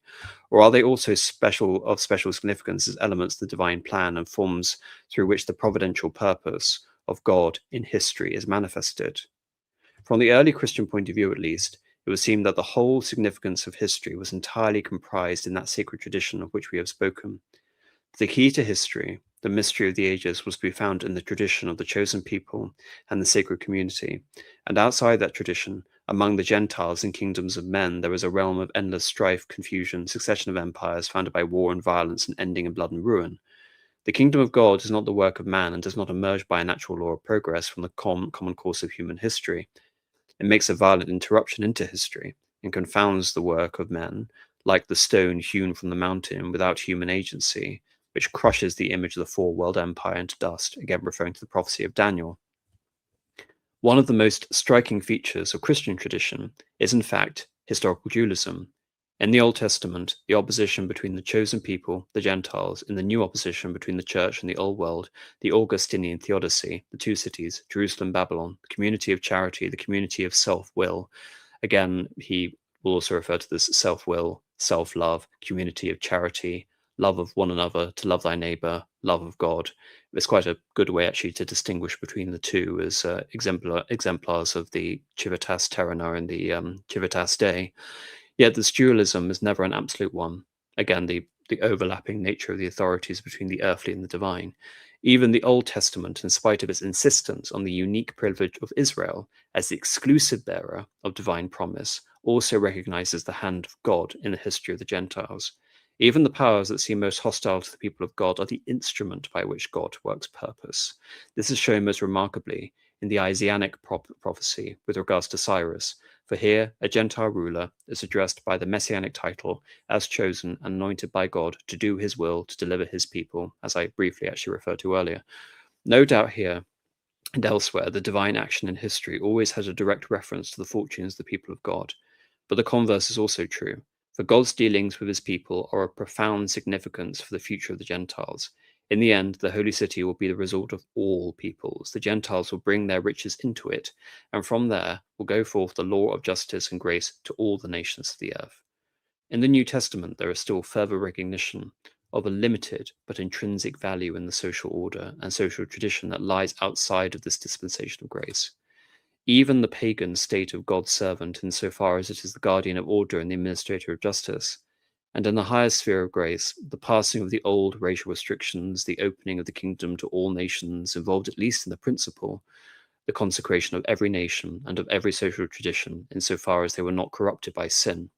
Or are they also special significance as elements of the divine plan and forms through which the providential purpose of God in history is manifested? From the early Christian point of view, at least, it would seem that the whole significance of history was entirely comprised in that sacred tradition of which we have spoken. The key to history, the mystery of the ages, was to be found in the tradition of the chosen people and the sacred community. And outside that tradition, among the Gentiles and kingdoms of men, there was a realm of endless strife, confusion, succession of empires founded by war and violence and ending in blood and ruin. The kingdom of God is not the work of man and does not emerge by a natural law of progress from the common course of human history. It makes a violent interruption into history and confounds the work of men, like the stone hewn from the mountain without human agency, which crushes the image of the four-world empire into dust, again referring to the prophecy of Daniel. One of the most striking features of Christian tradition is, in fact, historical dualism. In the Old Testament, the opposition between the chosen people, the Gentiles, in the new opposition between the church and the old world, the Augustinian theodicy, the two cities, Jerusalem, Babylon, the community of charity, the community of self-will. Again, he will also refer to this self-will, self-love, community of charity, love of one another, to love thy neighbor, love of God. It's quite a good way actually to distinguish between the two as exemplars of the Civitas Terrena and the Civitas Dei. Yet this dualism is never an absolute one. Again, the overlapping nature of the authorities between the earthly and the divine. Even the Old Testament, in spite of its insistence on the unique privilege of Israel as the exclusive bearer of divine promise, also recognizes the hand of God in the history of the Gentiles. Even the powers that seem most hostile to the people of God are the instrument by which God works purpose. This is shown most remarkably in the Isaianic prophecy with regards to Cyrus. For here a Gentile ruler is addressed by the messianic title as chosen and anointed by God to do his will, to deliver his people, as I briefly actually referred to earlier. No doubt here and elsewhere, the divine action in history always has a direct reference to the fortunes of the people of God. But the converse is also true, for God's dealings with his people are of profound significance for the future of the Gentiles. In the end, the holy city will be the resort of all peoples. The Gentiles will bring their riches into it, and from there will go forth the law of justice and grace to all the nations of the earth. In the New Testament, there is still further recognition of a limited but intrinsic value in the social order and social tradition that lies outside of this dispensation of grace. Even the pagan state of God's servant, insofar as it is the guardian of order and the administrator of justice, and in the higher sphere of grace, the passing of the old racial restrictions, the opening of the kingdom to all nations, involved at least in the principle the consecration of every nation and of every social tradition, insofar as they were not corrupted by sin.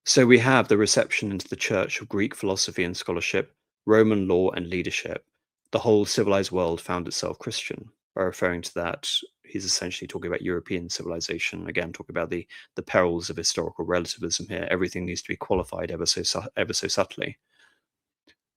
So we have the reception into the church of Greek philosophy and scholarship, Roman law and leadership. The whole civilized world found itself Christian. By referring to that, he's essentially talking about European civilization. Again, talking about the perils of historical relativism here. Everything needs to be qualified ever so subtly.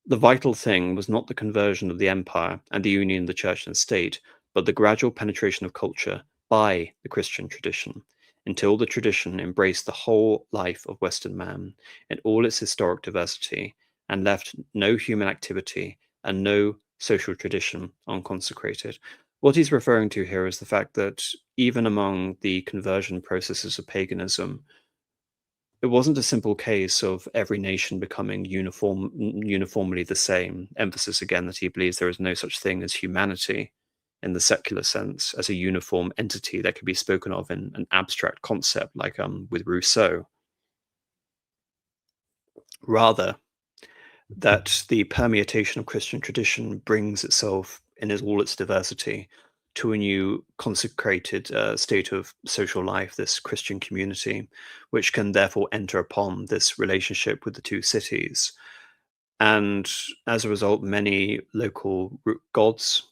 The vital thing was not the conversion of the empire and the union of the church and state, but the gradual penetration of culture by the Christian tradition, until the tradition embraced the whole life of Western man in all its historic diversity and left no human activity and no social tradition unconsecrated. What he's referring to here is the fact that even among the conversion processes of paganism, it wasn't a simple case of every nation becoming uniformly the same. Emphasis again that he believes there is no such thing as humanity in the secular sense as a uniform entity that could be spoken of in an abstract concept like with Rousseau. Rather, that the permutation of Christian tradition brings itself in all its diversity to a new consecrated state of social life, this Christian community, which can therefore enter upon this relationship with the two cities. And as a result, many local gods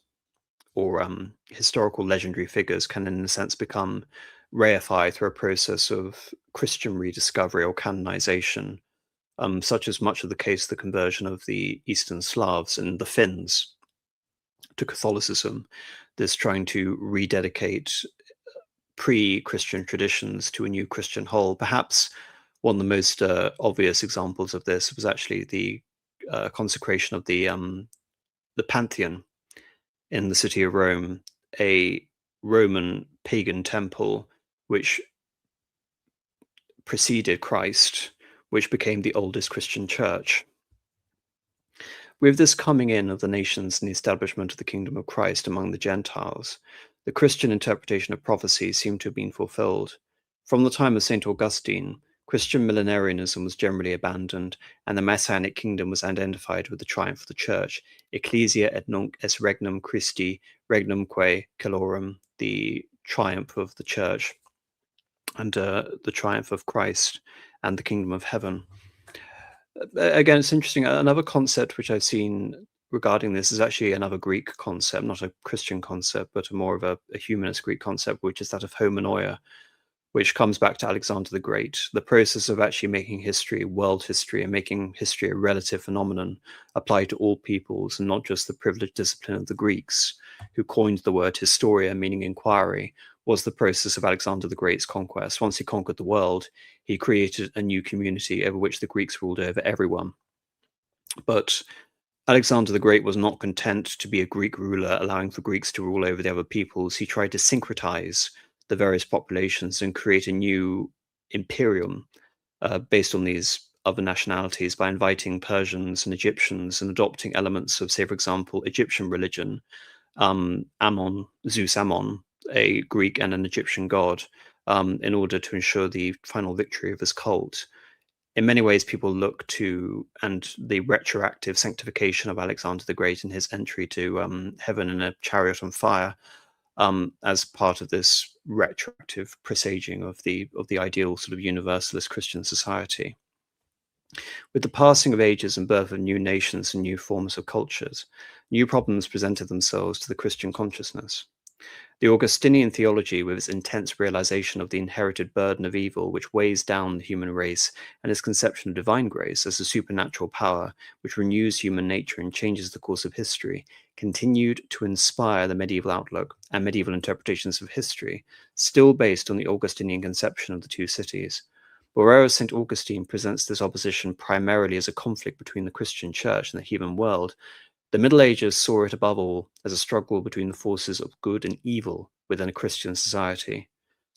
or historical legendary figures can, in a sense, become reified through a process of Christian rediscovery or canonization, such as much of the case the conversion of the Eastern Slavs and the Finns to Catholicism, this trying to rededicate pre-Christian traditions to a new Christian whole. Perhaps one of the most obvious examples of this was actually the consecration of the Pantheon in the city of Rome, a Roman pagan temple which preceded Christ, which became the oldest Christian church. With this coming in of the nations and the establishment of the kingdom of Christ among the Gentiles, the Christian interpretation of prophecy seemed to have been fulfilled. From the time of St. Augustine, Christian millenarianism was generally abandoned, and the Messianic kingdom was identified with the triumph of the Church, Ecclesia et nunc est regnum Christi, regnumque caelorem, the triumph of the Church, and the triumph of Christ and the kingdom of heaven. Again, it's interesting. Another concept which I've seen regarding this is actually another Greek concept, not a Christian concept, but more of a humanist Greek concept, which is that of homonoia, which comes back to Alexander the Great. The process of actually making history, world history, and making history a relative phenomenon apply to all peoples and not just the privileged discipline of the Greeks, who coined the word historia, meaning inquiry, was the process of Alexander the Great's conquest. Once he conquered the world, he created a new community over which the Greeks ruled over everyone. But Alexander the Great was not content to be a Greek ruler, allowing the Greeks to rule over the other peoples. He tried to syncretize the various populations and create a new imperium based on these other nationalities by inviting Persians and Egyptians and adopting elements of, say, for example, Egyptian religion, Ammon, Zeus Ammon, a Greek and an Egyptian god, in order to ensure the final victory of his cult. In many ways, people look to and the retroactive sanctification of Alexander the Great and his entry to heaven in a chariot on fire as part of this retroactive presaging of the ideal sort of universalist Christian society. With the passing of ages and birth of new nations and new forms of cultures, new problems presented themselves to the Christian consciousness. The Augustinian theology, with its intense realization of the inherited burden of evil which weighs down the human race, and its conception of divine grace as a supernatural power which renews human nature and changes the course of history, continued to inspire the medieval outlook and medieval interpretations of history, still based on the Augustinian conception of the two cities. But whereas St. Augustine presents this opposition primarily as a conflict between the Christian Church and the human world, the Middle Ages saw it above all as a struggle between the forces of good and evil within a Christian society.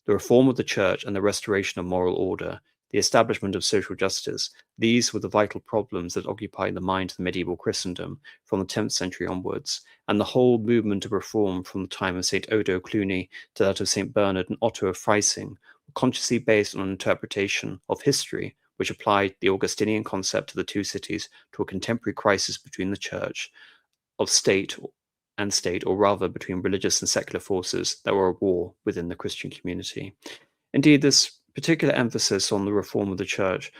The reform of the Church and the restoration of moral order, the establishment of social justice, these were the vital problems that occupied the mind of the medieval Christendom from the 10th century onwards, and the whole movement of reform from the time of St. Odo of Cluny to that of St. Bernard and Otto of Freising were consciously based on an interpretation of history which applied the Augustinian concept of the two cities to a contemporary crisis between the Church of state and state, or rather between religious and secular forces that were at war within the Christian community. Indeed, this particular emphasis on the reform of the Church,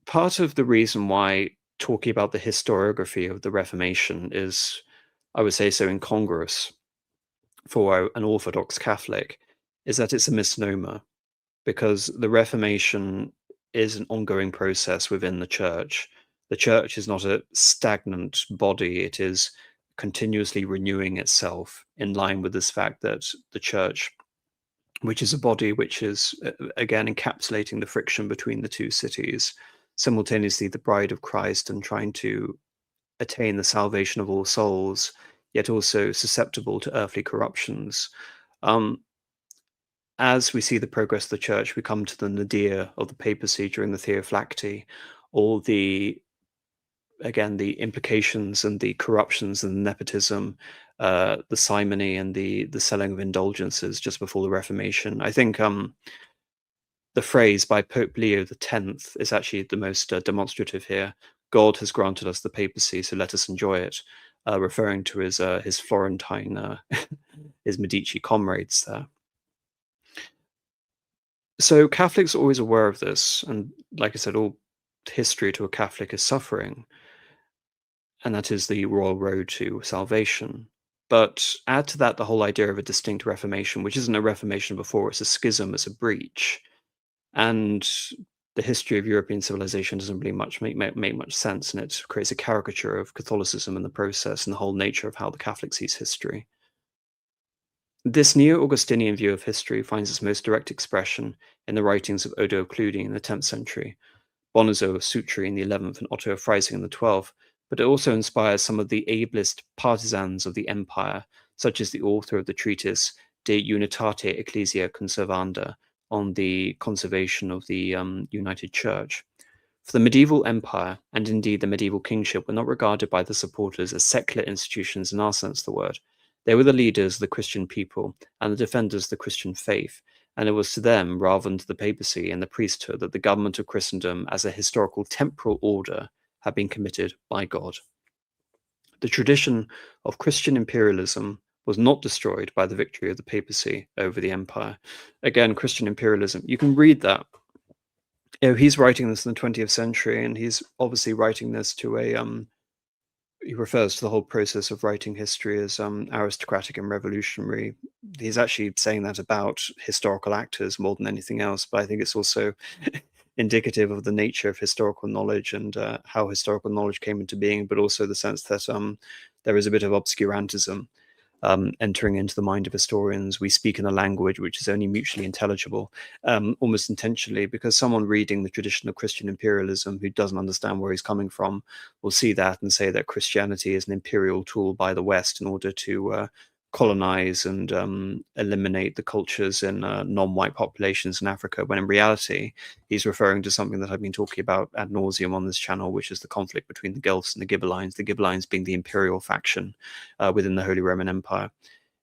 part of the reason why talking about the historiography of the Reformation is, I would say, so incongruous for an Orthodox Catholic, is that it's a misnomer, because the Reformation is an ongoing process within the Church. The Church is not a stagnant body, it is continuously renewing itself in line with this fact that the Church, which is a body which is, again, encapsulating the friction between the two cities, simultaneously the bride of Christ and trying to attain the salvation of all souls, yet also susceptible to earthly corruptions. Um, as we see the progress of the Church, we come to the nadir of the papacy during the Theophylacty, all the, again, the implications and the corruptions and the nepotism, the simony and the selling of indulgences just before the Reformation. I think the phrase by Pope Leo X is actually the most demonstrative here. God has granted us the papacy, so let us enjoy it, referring to his Florentine, his Medici comrades there. So Catholics are always aware of this, and like I said, all history to a Catholic is suffering, and that is the royal road to salvation. But add to that the whole idea of a distinct reformation, which isn't a reformation before, it's a schism, it's a breach. And the history of European civilization doesn't really make much sense, and it creates a caricature of Catholicism in the process and the whole nature of how the Catholic sees history. This neo-Augustinian view of history finds its most direct expression in the writings of Odo of Cluny in the 10th century, Bonozo of Sutri in the 11th, and Otto of Freising in the 12th, but it also inspires some of the ablest partisans of the empire, such as the author of the treatise De Unitate Ecclesia Conservanda on the conservation of the United Church. For the medieval empire, and indeed the medieval kingship, were not regarded by the supporters as secular institutions in our sense of the word. They were the leaders of the Christian people and the defenders of the Christian faith, and it was to them, rather than to the papacy and the priesthood, that the government of Christendom as a historical temporal order had been committed by God. The tradition of Christian imperialism was not destroyed by the victory of the papacy over the empire. Again, Christian imperialism, you can read that. He's writing this in the 20th century, and he's obviously writing this to he refers to the whole process of writing history as aristocratic and revolutionary. He's actually saying that about historical actors more than anything else, but I think it's also indicative of the nature of historical knowledge and how historical knowledge came into being, but also the sense that there is a bit of obscurantism entering into the mind of historians. We speak in a language which is only mutually intelligible, almost intentionally, because someone reading the tradition of Christian imperialism who doesn't understand where he's coming from will see that and say that Christianity is an imperial tool by the West in order to colonize and eliminate the cultures in non-white populations in Africa, when in reality, he's referring to something that I've been talking about ad nauseum on this channel, which is the conflict between the Guelphs and the Ghibellines being the imperial faction within the Holy Roman Empire.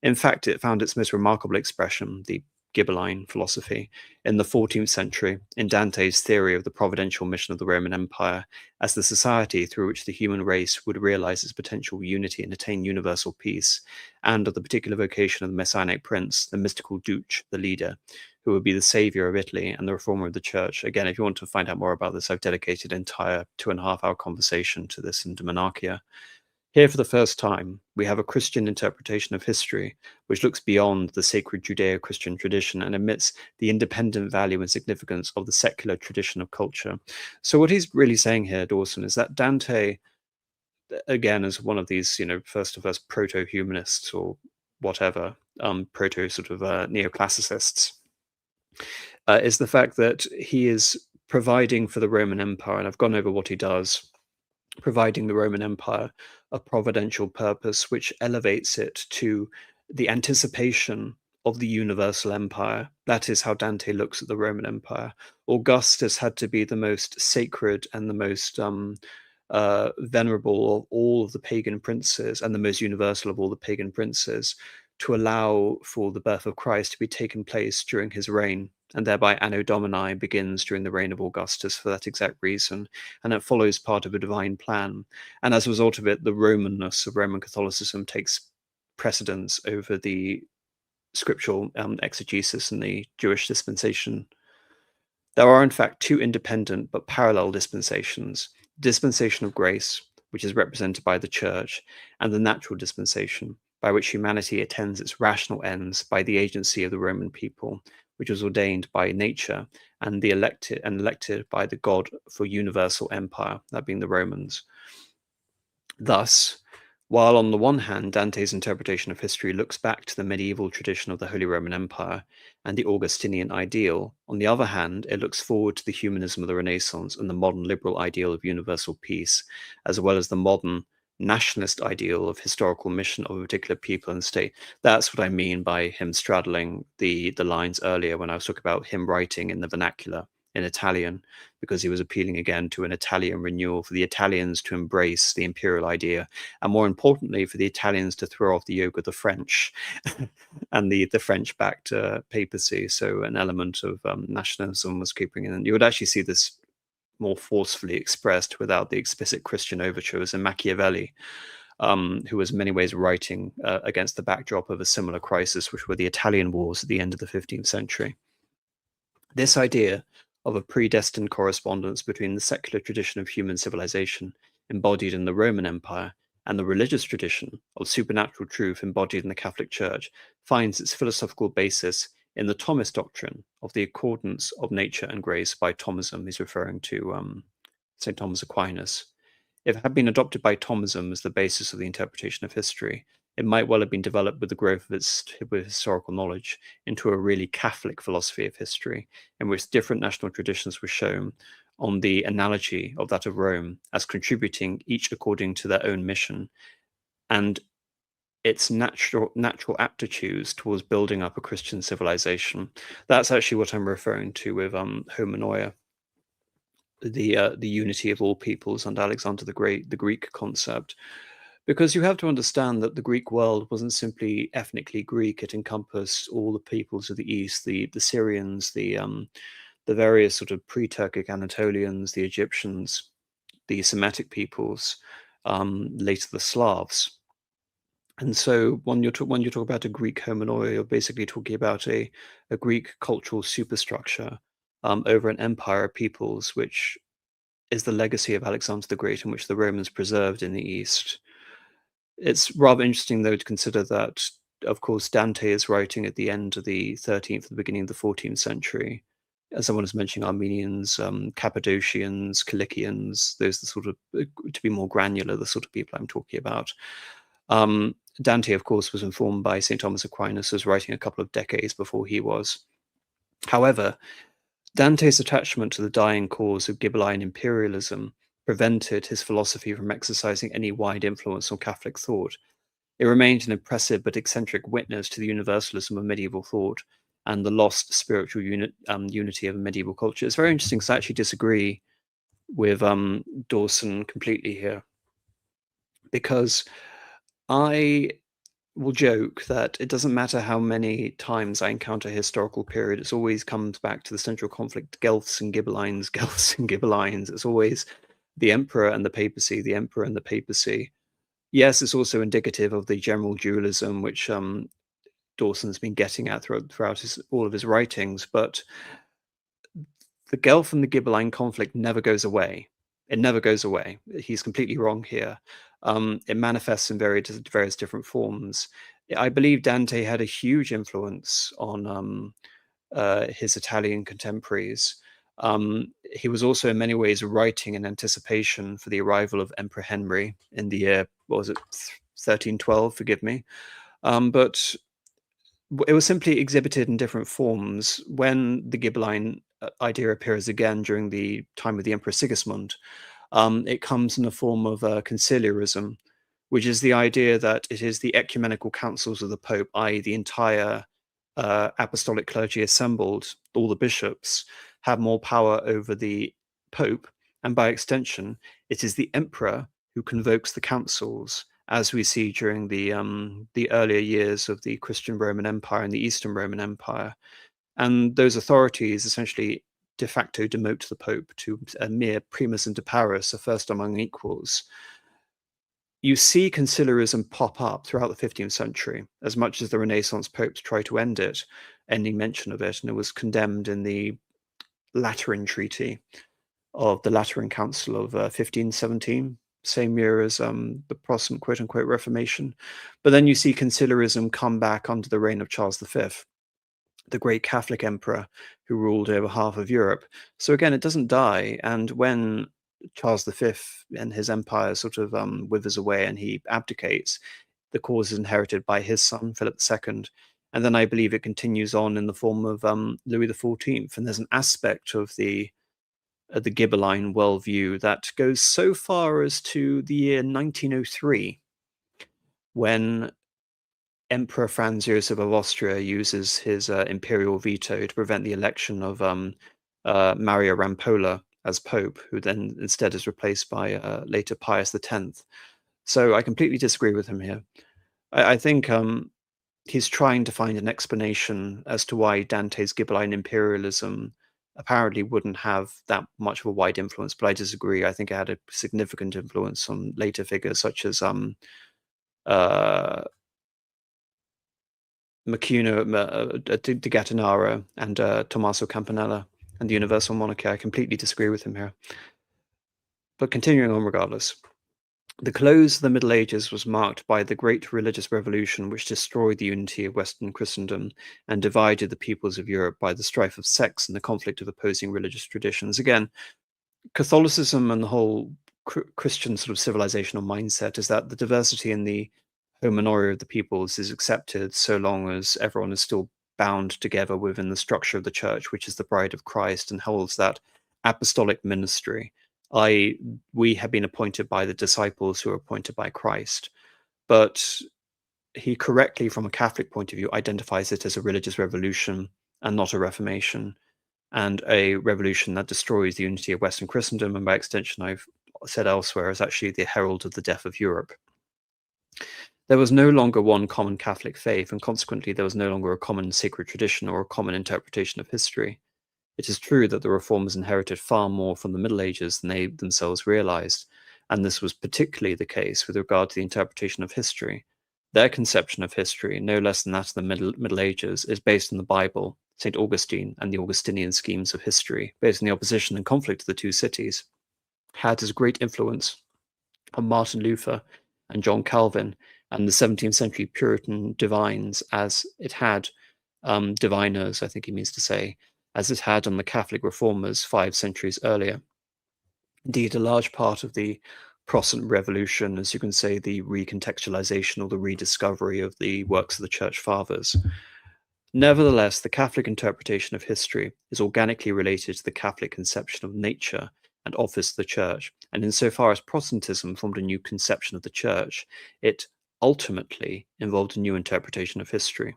In fact, it found its most remarkable expression, the Ghibelline philosophy, in the 14th century, in Dante's theory of the providential mission of the Roman Empire as the society through which the human race would realize its potential unity and attain universal peace, and of the particular vocation of the Messianic prince, the mystical Duce, the leader, who would be the savior of Italy and the reformer of the church. Again, if you want to find out more about this, I've dedicated an entire 2.5-hour conversation to this in De Monarchia. Here, for the first time, we have a Christian interpretation of history which looks beyond the sacred Judeo Christian tradition and admits the independent value and significance of the secular tradition of culture. So, what he's really saying here, Dawson, is that Dante, again, as one of these, first of us proto humanists or whatever, proto sort of neoclassicists, is the fact that he is providing for the Roman Empire, and I've gone over what he does, providing the Roman Empire a providential purpose which elevates it to the anticipation of the universal empire. That is how Dante looks at the Roman Empire. Augustus had to be the most sacred and the most venerable of all of the pagan princes and the most universal of all the pagan princes to allow for the birth of Christ to be taken place during his reign. And thereby Anno Domini begins during the reign of Augustus for that exact reason. And it follows part of a divine plan. And as a result of it, the Romanness of Roman Catholicism takes precedence over the scriptural exegesis and the Jewish dispensation. There are, in fact, two independent but parallel dispensations: dispensation of grace, which is represented by the Church, and the natural dispensation, by which humanity attains its rational ends by the agency of the Roman people, which was ordained by nature and elected by the God for universal empire, that being the Romans. Thus, while on the one hand Dante's interpretation of history looks back to the medieval tradition of the Holy Roman Empire and the Augustinian ideal, on the other hand it looks forward to the humanism of the Renaissance and the modern liberal ideal of universal peace, as well as the modern nationalist ideal of historical mission of a particular people and state. That's what I mean by him straddling the lines earlier when I was talking about him writing in the vernacular in Italian, because he was appealing again to an Italian renewal, for the Italians to embrace the imperial idea, and more importantly, for the Italians to throw off the yoke of the French and the French-backed papacy. So an element of nationalism was creeping in. And you would actually see this more forcefully expressed without the explicit Christian overtures in Machiavelli, who was in many ways writing against the backdrop of a similar crisis, which were the Italian wars at the end of the 15th century. This idea of a predestined correspondence between the secular tradition of human civilization embodied in the Roman Empire and the religious tradition of supernatural truth embodied in the Catholic Church finds its philosophical basis in the Thomist doctrine of the accordance of nature and grace by Thomism. He's referring to St. Thomas Aquinas. If it had been adopted by Thomism as the basis of the interpretation of history, it might well have been developed with the growth of its historical knowledge into a really Catholic philosophy of history, in which different national traditions were shown on the analogy of that of Rome as contributing each according to their own mission and its natural aptitudes towards building up a Christian civilization. That's actually what I'm referring to with homonoia, the unity of all peoples under Alexander the Great, the Greek concept. Because you have to understand that the Greek world wasn't simply ethnically Greek; it encompassed all the peoples of the East, the Syrians, the various sort of pre-Turkic Anatolians, the Egyptians, the Semitic peoples, later the Slavs. And so when you talk about a Greek homonoia, you're basically talking about a Greek cultural superstructure over an empire of peoples, which is the legacy of Alexander the Great, and which the Romans preserved in the East. It's rather interesting, though, to consider that, of course, Dante is writing at the end of the 13th, the beginning of the 14th century. As someone was mentioning, Armenians, Cappadocians, Cilicians, those are the sort of, to be more granular, the sort of people I'm talking about. Dante, of course, was informed by St. Thomas Aquinas, was writing a couple of decades before he was. However, Dante's attachment to the dying cause of Ghibelline imperialism prevented his philosophy from exercising any wide influence on Catholic thought. It remained an impressive but eccentric witness to the universalism of medieval thought and the lost spiritual unity of medieval culture. It's very interesting because I actually disagree with Dawson completely here, because I will joke that it doesn't matter how many times I encounter a historical period, it always comes back to the central conflict, Guelphs and Ghibellines, Guelphs and Ghibellines. It's always the emperor and the papacy, the emperor and the papacy. Yes, it's also indicative of the general dualism, which Dawson's been getting at throughout all of his writings, but the Guelph and the Ghibelline conflict never goes away. It never goes away. He's completely wrong here. It manifests in various different forms. I believe Dante had a huge influence on his Italian contemporaries. He was also in many ways writing in anticipation for the arrival of Emperor Henry in the year, what was it, 1312, forgive me. But it was simply exhibited in different forms. When the Ghibelline idea appears again during the time of the Emperor Sigismund, it comes in the form of conciliarism, which is the idea that it is the ecumenical councils of the Pope, i.e. the entire apostolic clergy assembled, all the bishops, have more power over the Pope, and by extension, it is the Emperor who convokes the councils, as we see during the earlier years of the Christian Roman Empire and the Eastern Roman Empire. And those authorities essentially de facto demote the Pope to a mere primus inter pares, a first among equals. You see conciliarism pop up throughout the 15th century, as much as the Renaissance popes try to end it, ending mention of it, and it was condemned in the Lateran Treaty of the Lateran Council of 1517, same year as the Protestant quote-unquote Reformation. But then you see conciliarism come back under the reign of Charles V, the great Catholic emperor who ruled over half of Europe. So again, it doesn't die, and when Charles V and his empire sort of withers away and he abdicates, the cause is inherited by his son, Philip II. And then I believe it continues on in the form of Louis XIV. And there's an aspect of the Ghibelline worldview that goes so far as to the year 1903, when Emperor Franz Joseph of Austria uses his imperial veto to prevent the election of Maria Rampolla as Pope, who then instead is replaced by later Pius X. So I completely disagree with him here. I think he's trying to find an explanation as to why Dante's Ghibelline imperialism apparently wouldn't have that much of a wide influence, but I disagree. I think it had a significant influence on later figures such as Macuno de Gattinara and Tommaso Campanella and the Universal Monarchy. I completely disagree with him here. But continuing on regardless. The close of the Middle Ages was marked by the great religious revolution which destroyed the unity of Western Christendom and divided the peoples of Europe by the strife of sects and the conflict of opposing religious traditions. Again, Catholicism and the whole Christian sort of civilizational mindset is that the diversity in the homonoria of the peoples is accepted so long as everyone is still bound together within the structure of the church, which is the bride of Christ, and holds that apostolic ministry. We have been appointed by the disciples who are appointed by Christ. But he correctly, from a Catholic point of view, identifies it as a religious revolution and not a reformation, and a revolution that destroys the unity of Western Christendom, and by extension, I've said elsewhere, is actually the herald of the death of Europe. There was no longer one common Catholic faith, and consequently there was no longer a common sacred tradition or a common interpretation of history. It is true that the Reformers inherited far more from the Middle Ages than they themselves realized, and this was particularly the case with regard to the interpretation of history. Their conception of history, no less than that of the Middle Ages, is based on the Bible, St. Augustine, and the Augustinian schemes of history, based on the opposition and conflict of the two cities, had as great influence on Martin Luther and John Calvin and the 17th century Puritan divines as it had, diviners, I think he means to say, as it had on the Catholic reformers 5 centuries earlier. Indeed, a large part of the Protestant Revolution, as you can say, the recontextualization or the rediscovery of the works of the Church Fathers. Nevertheless, the Catholic interpretation of history is organically related to the Catholic conception of nature and office of the Church, and insofar as Protestantism formed a new conception of the Church, it ultimately involved a new interpretation of history.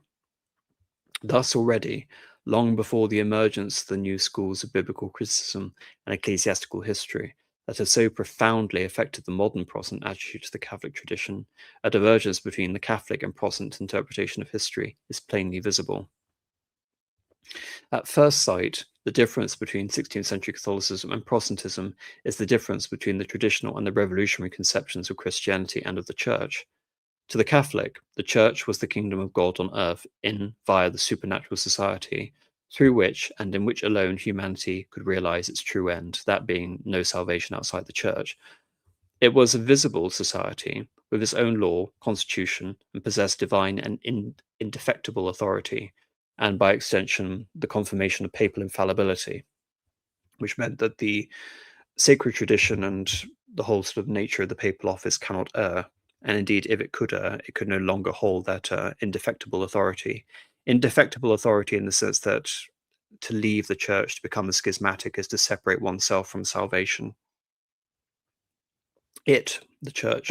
Thus already, long before the emergence of the new schools of biblical criticism and ecclesiastical history that have so profoundly affected the modern Protestant attitude to the Catholic tradition, a divergence between the Catholic and Protestant interpretation of history is plainly visible. At first sight, the difference between 16th century Catholicism and Protestantism is the difference between the traditional and the revolutionary conceptions of Christianity and of the Church. To the Catholic, the Church was the kingdom of God on earth via the supernatural society. through which and in which alone humanity could realize its true end, that being no salvation outside the church. It was a visible society with its own law, constitution, and possessed divine and indefectible authority, and by extension, the confirmation of papal infallibility, which meant that the sacred tradition and the whole sort of nature of the papal office cannot err. And indeed, if it could err, it could no longer hold that indefectible authority. Indefectible authority in the sense that to leave the church, to become a schismatic, is to separate oneself from salvation. It, the church,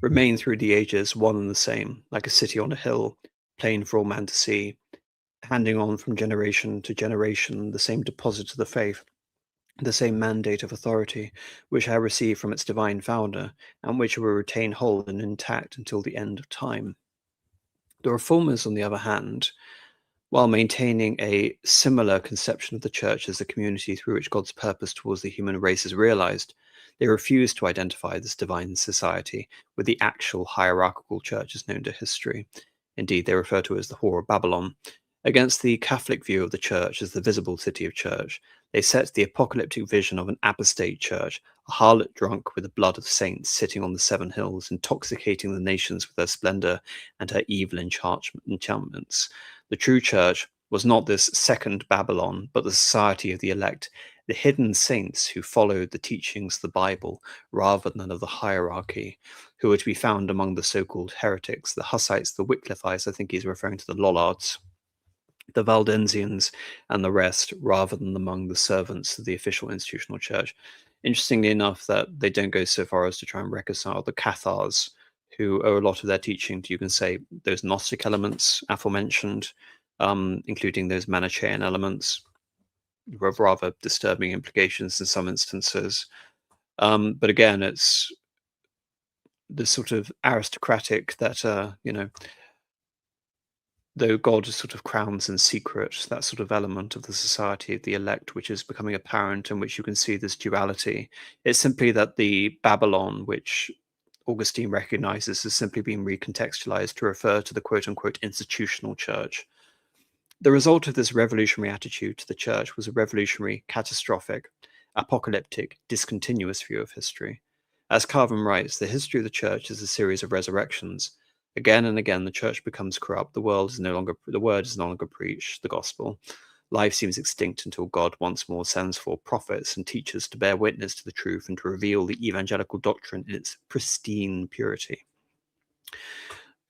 remained through the ages one and the same, like a city on a hill, plain for all man to see, handing on from generation to generation the same deposit of the faith, the same mandate of authority, which I received from its divine founder, and which will retain whole and intact until the end of time. The reformers, on the other hand, while maintaining a similar conception of the church as the community through which God's purpose towards the human race is realized, they refuse to identify this divine society with the actual hierarchical churches known to history. Indeed, they refer to it as the Whore of Babylon. Against the Catholic view of the church as the visible city of church, they set the apocalyptic vision of an apostate church, a harlot drunk with the blood of saints sitting on the seven hills, intoxicating the nations with her splendor and her evil enchantments. The true church was not this second Babylon, but the society of the elect, the hidden saints who followed the teachings of the Bible rather than of the hierarchy, who were to be found among the so-called heretics, the Hussites, the Wycliffites, I think he's referring to the Lollards, the Valdensians, and the rest, rather than among the servants of the official institutional church. Interestingly enough, that they don't go so far as to try and reconcile the Cathars, who owe a lot of their teaching to, you can say, those Gnostic elements aforementioned, including those Manichaean elements, with rather disturbing implications in some instances. But again, it's the sort of aristocratic that, though God sort of crowns in secret, that sort of element of the society of the elect, which is becoming apparent, in which you can see this duality. It's simply that the Babylon, which Augustine recognizes as simply being recontextualized to refer to the quote-unquote institutional church. The result of this revolutionary attitude to the church was a revolutionary, catastrophic, apocalyptic, discontinuous view of history. As Calvin writes, the history of the church is a series of resurrections. Again and again, the church becomes corrupt. The word is no longer preached, the gospel. Life seems extinct until God once more sends forth prophets and teachers to bear witness to the truth and to reveal the evangelical doctrine in its pristine purity.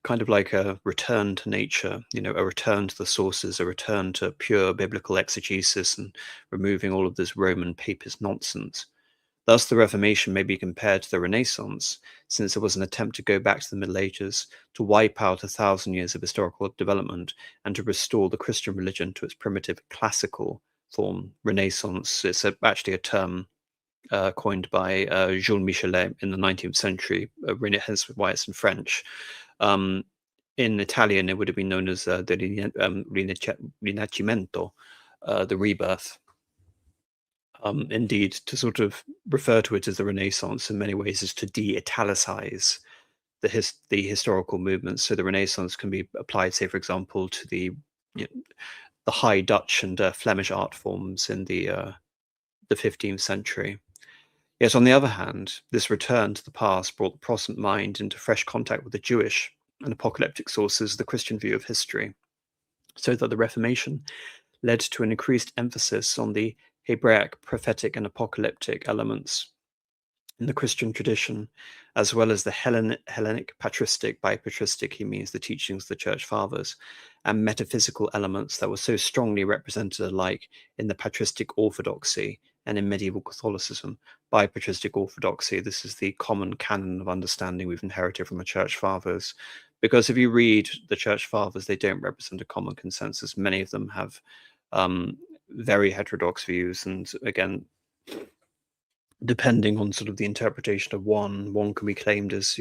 Kind of like a return to nature, a return to the sources, a return to pure biblical exegesis and removing all of this Roman papist nonsense. Thus, the Reformation may be compared to the Renaissance, since it was an attempt to go back to the Middle Ages, to wipe out 1,000 years of historical development, and to restore the Christian religion to its primitive classical form. Renaissance, it's actually a term coined by Jules Michelet in the 19th century, hence why it's in French. In Italian, it would have been known as the Rinascimento, the rebirth. Indeed, to sort of refer to it as the Renaissance in many ways is to de-italicize the historical movements. So the Renaissance can be applied, say, for example, to the High Dutch and Flemish art forms in the 15th century. Yet, on the other hand, this return to the past brought the Protestant mind into fresh contact with the Jewish and apocalyptic sources of the Christian view of history, so that the Reformation led to an increased emphasis on the Hebraic, prophetic, and apocalyptic elements in the Christian tradition, as well as the Hellenic patristic. By patristic, he means the teachings of the Church Fathers, and metaphysical elements that were so strongly represented alike in the patristic orthodoxy and in medieval Catholicism. By patristic orthodoxy, this is the common canon of understanding we've inherited from the Church Fathers. Because if you read the Church Fathers, they don't represent a common consensus. Many of them have very heterodox views, and again, depending on sort of the interpretation of one can be claimed as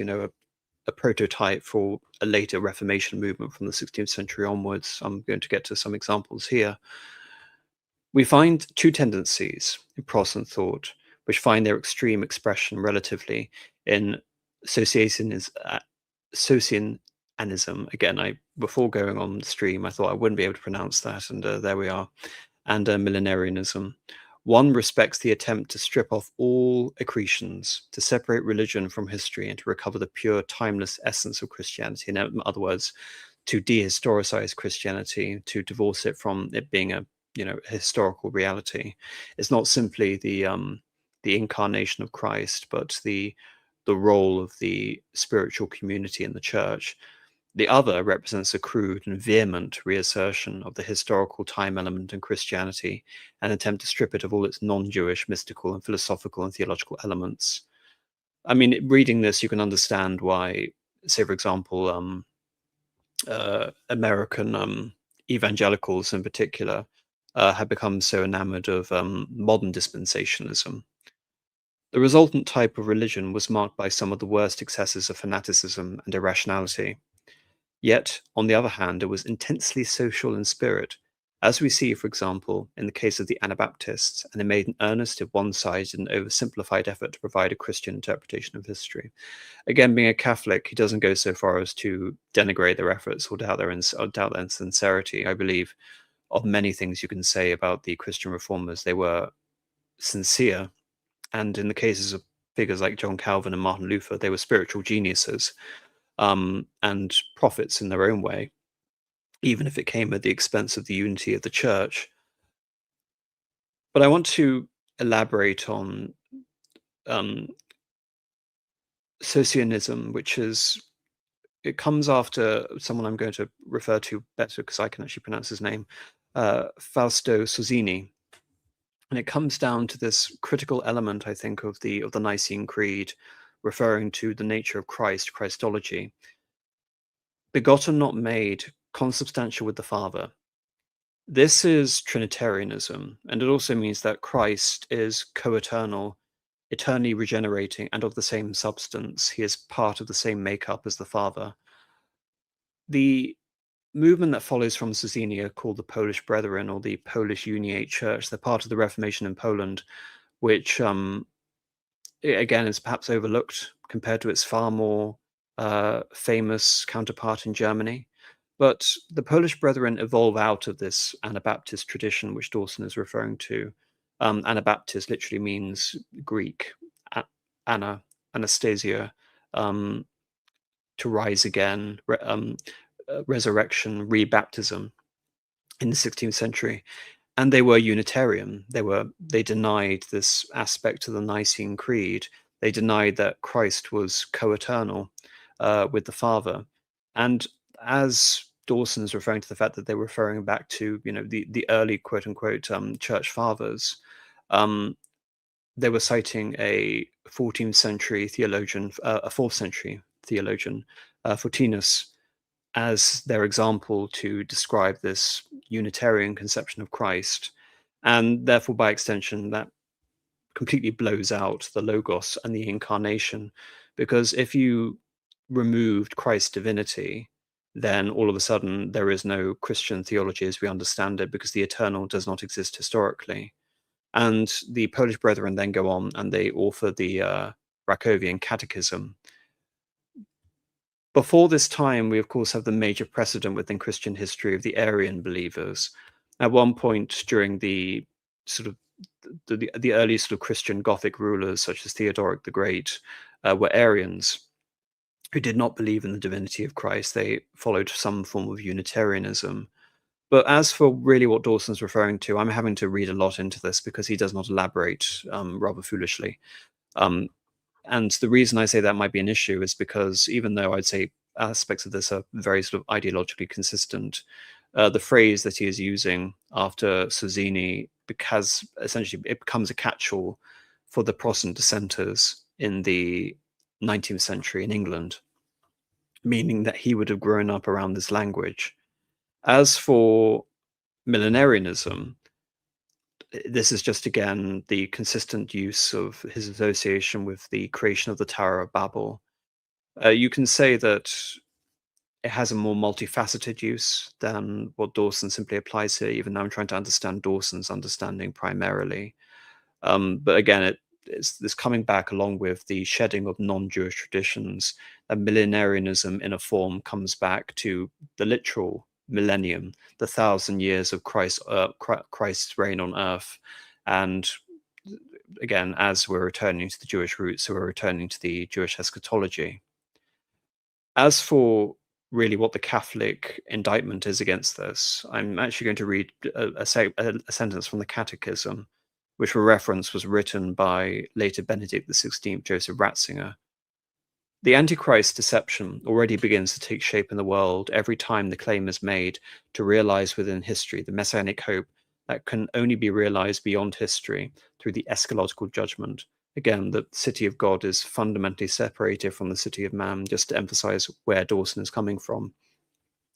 a prototype for a later Reformation movement from the 16th century onwards. I'm going to get to some examples here. We find two tendencies in Protestant thought which find their extreme expression relatively in socinianism anism. Again, before going on the stream, I thought I wouldn't be able to pronounce that, and there we are. And millenarianism. One respects the attempt to strip off all accretions, to separate religion from history, and to recover the pure, timeless essence of Christianity. In other words, to dehistoricize Christianity, to divorce it from it being a historical reality. It's not simply the incarnation of Christ, but the role of the spiritual community in the church. The other represents a crude and vehement reassertion of the historical time element in Christianity, an attempt to strip it of all its non-Jewish, mystical, and philosophical and theological elements. I mean, reading this, you can understand why, say, for example, American evangelicals in particular have become so enamored of modern dispensationalism. The resultant type of religion was marked by some of the worst excesses of fanaticism and irrationality. Yet, on the other hand, it was intensely social in spirit, as we see, for example, in the case of the Anabaptists, and it made an earnest, if one-sided and oversimplified effort to provide a Christian interpretation of history. Again, being a Catholic, he doesn't go so far as to denigrate their efforts or doubt their sincerity. I believe of many things you can say about the Christian reformers, they were sincere, and in the cases of figures like John Calvin and Martin Luther, they were spiritual geniuses. And prophets in their own way, even if it came at the expense of the unity of the church. But I want to elaborate on Socianism, it comes after someone I'm going to refer to better because I can actually pronounce his name, Fausto Sozzini. And it comes down to this critical element, I think, of the Nicene Creed, referring to the nature of Christ, Christology. Begotten, not made, consubstantial with the Father. This is Trinitarianism, and it also means that Christ is co-eternal, eternally regenerating, and of the same substance. He is part of the same makeup as the Father. The movement that follows from Sozzini are called the Polish Brethren or the Polish Uniate Church. They're part of the Reformation in Poland, which again is perhaps overlooked compared to its far more famous counterpart in Germany. But the Polish Brethren evolve out of this Anabaptist tradition, which Dawson is referring to. Anabaptist literally means Greek, Anastasia, to rise again, resurrection, rebaptism in the 16th century. And they were Unitarian. They denied this aspect of the Nicene Creed. They denied that Christ was co-eternal with the Father. And as Dawson is referring to the fact that they were referring back to the early quote unquote church fathers, they were citing a 14th century theologian, a 4th century theologian, Fortinus, as their example to describe this Unitarian conception of Christ. And therefore, by extension, that completely blows out the Logos and the incarnation. Because if you removed Christ's divinity, then all of a sudden there is no Christian theology as we understand it, because the eternal does not exist historically. And the Polish Brethren then go on and they author the Rakovian Catechism. Before this time, we of course have the major precedent within Christian history of the Arian believers. At one point during the sort of the early sort of Christian Gothic rulers, such as Theodoric the Great, were Arians who did not believe in the divinity of Christ. They followed some form of Unitarianism. But as for really what Dawson's referring to, I'm having to read a lot into this because he does not elaborate rather foolishly. And the reason I say that might be an issue is because even though I'd say aspects of this are very sort of ideologically consistent, the phrase that he is using after Sozzini, because essentially it becomes a catch-all for the Protestant dissenters in the 19th century in England, meaning that he would have grown up around this language. As for millenarianism, this is just again the consistent use of his association with the creation of the Tower of Babel. You can say that it has a more multifaceted use than what Dawson simply applies here, even though I'm trying to understand Dawson's understanding primarily. But again, it's this coming back along with the shedding of non-Jewish traditions, and millenarianism in a form comes back to the literal millennium, the 1,000 years of Christ's reign on earth. And again, as we're returning to the Jewish roots, so we're returning to the Jewish eschatology. As for really what the Catholic indictment is against this, I'm actually going to read a sentence from the Catechism, which for reference was written by later Benedict XVI, Joseph Ratzinger. The Antichrist deception already begins to take shape in the world every time the claim is made to realize within history the messianic hope that can only be realized beyond history through the eschatological judgment. Again, the city of God is fundamentally separated from the city of man, just to emphasize where Dawson is coming from.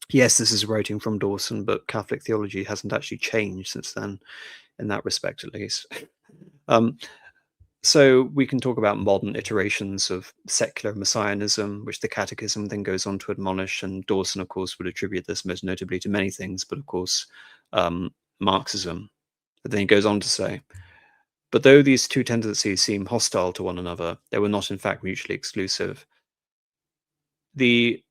Yes, this is writing from Dawson, but Catholic theology hasn't actually changed since then, in that respect at least. So we can talk about modern iterations of secular messianism, which the Catechism then goes on to admonish, and Dawson, of course, would attribute this most notably to many things, but of course, Marxism. But then he goes on to say, but though these two tendencies seem hostile to one another, they were not in fact mutually exclusive. The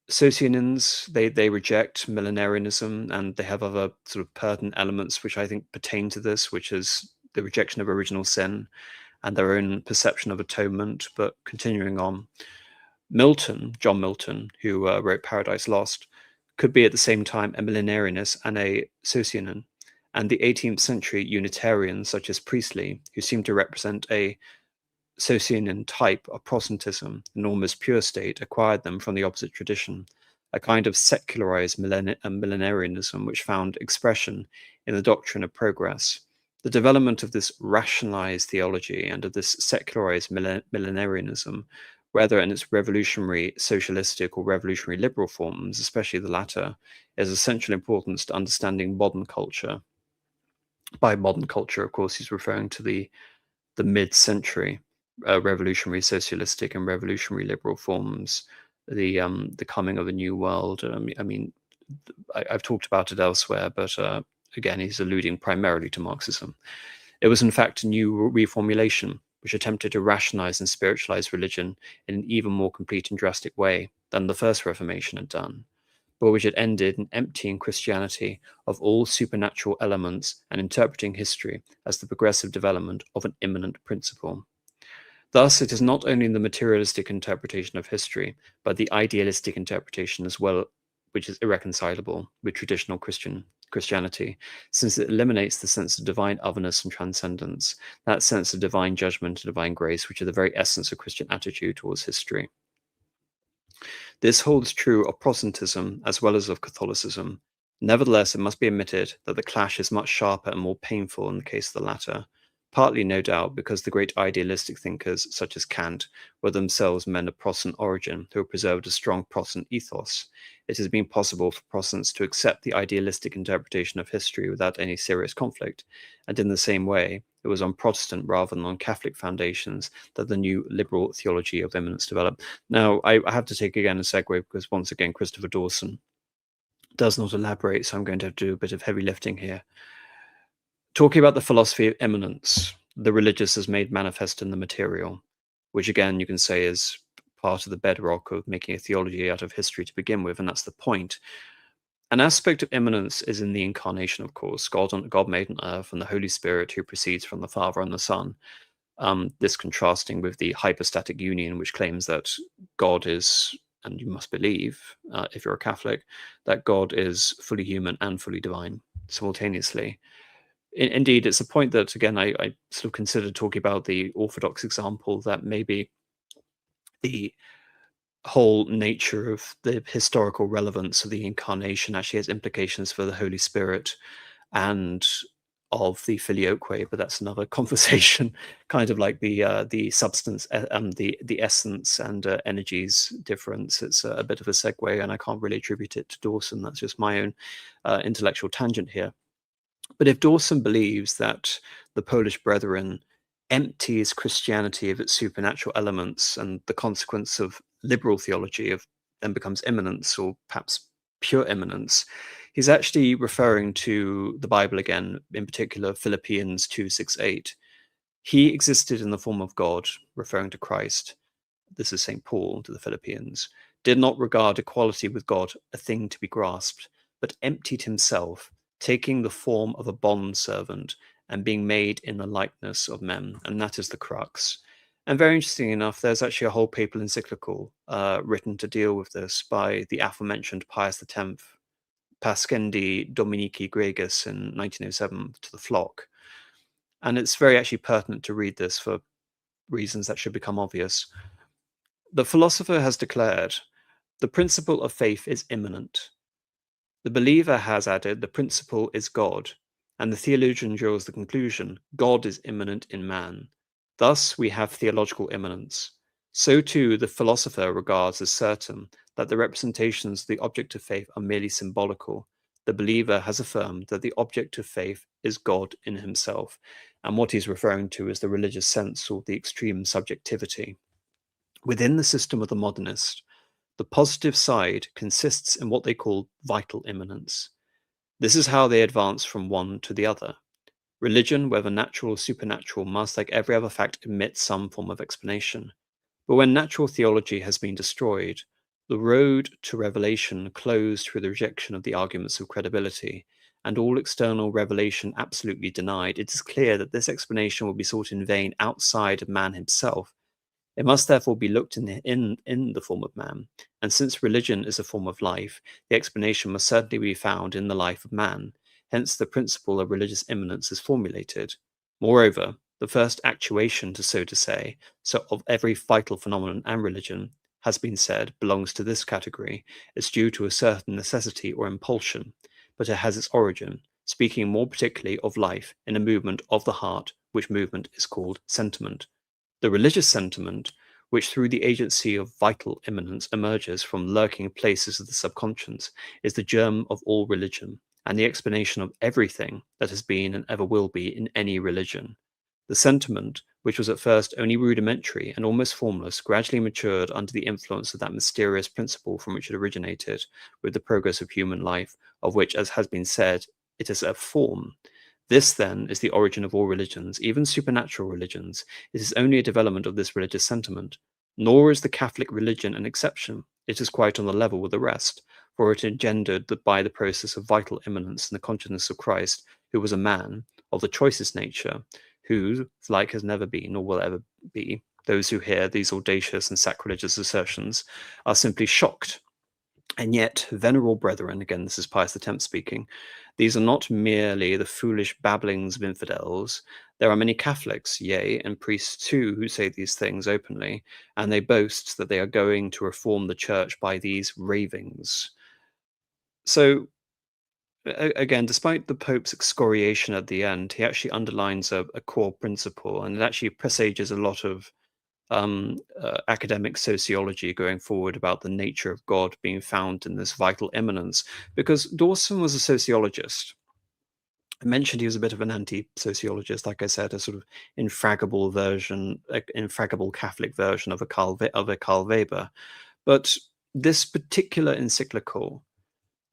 Socinians, they reject millenarianism, and they have other sort of pertinent elements which I think pertain to this, which is the rejection of original sin and their own perception of atonement. But continuing on, Milton, John Milton, who wrote Paradise Lost, could be at the same time a millenarianist and a Socinian. And the 18th century Unitarians, such as Priestley, who seem to represent a Socinian type of Protestantism, an almost pure state, acquired them from the opposite tradition, a kind of secularized millenarianism which found expression in the doctrine of progress. The development of this rationalized theology and of this secularized millenarianism, whether in its revolutionary socialistic or revolutionary liberal forms, especially the latter, is of essential importance to understanding modern culture. By modern culture, of course, he's referring to the mid-century revolutionary socialistic and revolutionary liberal forms, the coming of a new world. I mean, I've talked about it elsewhere, but again, he's alluding primarily to Marxism. It was in fact a new reformulation which attempted to rationalize and spiritualize religion in an even more complete and drastic way than the First Reformation had done, but which had ended in emptying Christianity of all supernatural elements and interpreting history as the progressive development of an immanent principle. Thus, it is not only the materialistic interpretation of history, but the idealistic interpretation as well, which is irreconcilable with traditional Christianity, since it eliminates the sense of divine otherness and transcendence, that sense of divine judgment and divine grace, which are the very essence of Christian attitude towards history. This holds true of Protestantism as well as of Catholicism. Nevertheless, it must be admitted that the clash is much sharper and more painful in the case of the latter, partly, no doubt, because the great idealistic thinkers, such as Kant, were themselves men of Protestant origin who have preserved a strong Protestant ethos. It has been possible for Protestants to accept the idealistic interpretation of history without any serious conflict, and in the same way, it was on Protestant rather than on Catholic foundations that the new liberal theology of immanence developed. Now, I have to take again a segue because once again, Christopher Dawson does not elaborate, so I'm going to have to do a bit of heavy lifting here. Talking about the philosophy of immanence, the religious is made manifest in the material, which again you can say is part of the bedrock of making a theology out of history to begin with, and that's the point. An aspect of immanence is in the incarnation, of course, God made on earth, and the Holy Spirit who proceeds from the Father and the Son. This contrasting with the hypostatic union, which claims that God is, and you must believe, if you're a Catholic, that God is fully human and fully divine simultaneously. Indeed, it's a point that, again, I sort of considered talking about the Orthodox example, that maybe the whole nature of the historical relevance of the incarnation actually has implications for the Holy Spirit and of the filioque, but that's another conversation, kind of like the substance, the essence and energies difference. It's a bit of a segue, and I can't really attribute it to Dawson. That's just my own intellectual tangent here. But if Dawson believes that the Polish Brethren empties Christianity of its supernatural elements, and the consequence of liberal theology of then becomes immanence, or perhaps pure immanence, he's actually referring to the Bible again, in particular Philippians 2:6-8, He existed in the form of God, referring to Christ. This is St. Paul to the Philippians, did not regard equality with God a thing to be grasped, but emptied himself, taking the form of a bondservant and being made in the likeness of men. And that is the crux. And very interesting enough, there's actually a whole papal encyclical written to deal with this by the aforementioned Pius X, PASCENDI Dominici Gregis in 1907 to the flock. And it's very actually pertinent to read this for reasons that should become obvious. The philosopher has declared, the principle of faith is immanent. The believer has added, the principle is God. And the theologian draws the conclusion, God is immanent in man. Thus we have theological immanence. So too the philosopher regards as certain that the representations of the object of faith are merely symbolical. The believer has affirmed that the object of faith is God in himself. And what he's referring to is the religious sense or the extreme subjectivity. Within the system of the modernist, the positive side consists in what they call vital immanence. This is how they advance from one to the other. Religion, whether natural or supernatural, must, like every other fact, admit some form of explanation. But when natural theology has been destroyed, the road to revelation closed through the rejection of the arguments of credibility, and all external revelation absolutely denied, it is clear that this explanation will be sought in vain outside of man himself. It must therefore be looked in the form of man, and since religion is a form of life, the explanation must certainly be found in the life of man. Hence the principle of religious immanence is formulated. Moreover, the first actuation, so to say, of every vital phenomenon and religion, has been said, belongs to this category, is due to a certain necessity or impulsion, but it has its origin, speaking more particularly of life, in a movement of the heart, which movement is called sentiment. The religious sentiment, which through the agency of vital immanence emerges from lurking places of the subconscious, is the germ of all religion, and the explanation of everything that has been and ever will be in any religion. The sentiment, which was at first only rudimentary and almost formless, gradually matured under the influence of that mysterious principle from which it originated, with the progress of human life, of which, as has been said, it is a form. This, then, is the origin of all religions, even supernatural religions. It is only a development of this religious sentiment. Nor is the Catholic religion an exception. It is quite on the level with the rest, for it engendered by the process of vital immanence in the consciousness of Christ, who was a man of the choicest nature, who, like has never been or will ever be, those who hear these audacious and sacrilegious assertions are simply shocked. And yet, venerable brethren, again, this is Pius X speaking, these are not merely the foolish babblings of infidels. There are many Catholics, yea, and priests too, who say these things openly, and they boast that they are going to reform the church by these ravings. So, again, despite the Pope's excoriation at the end, he actually underlines a core principle, and it actually presages a lot of academic sociology going forward about the nature of God being found in this vital immanence, because Dawson was a sociologist. I mentioned he was a bit of an anti-sociologist, like I said, a sort of infraggable Catholic version of a Karl Weber. But this particular encyclical,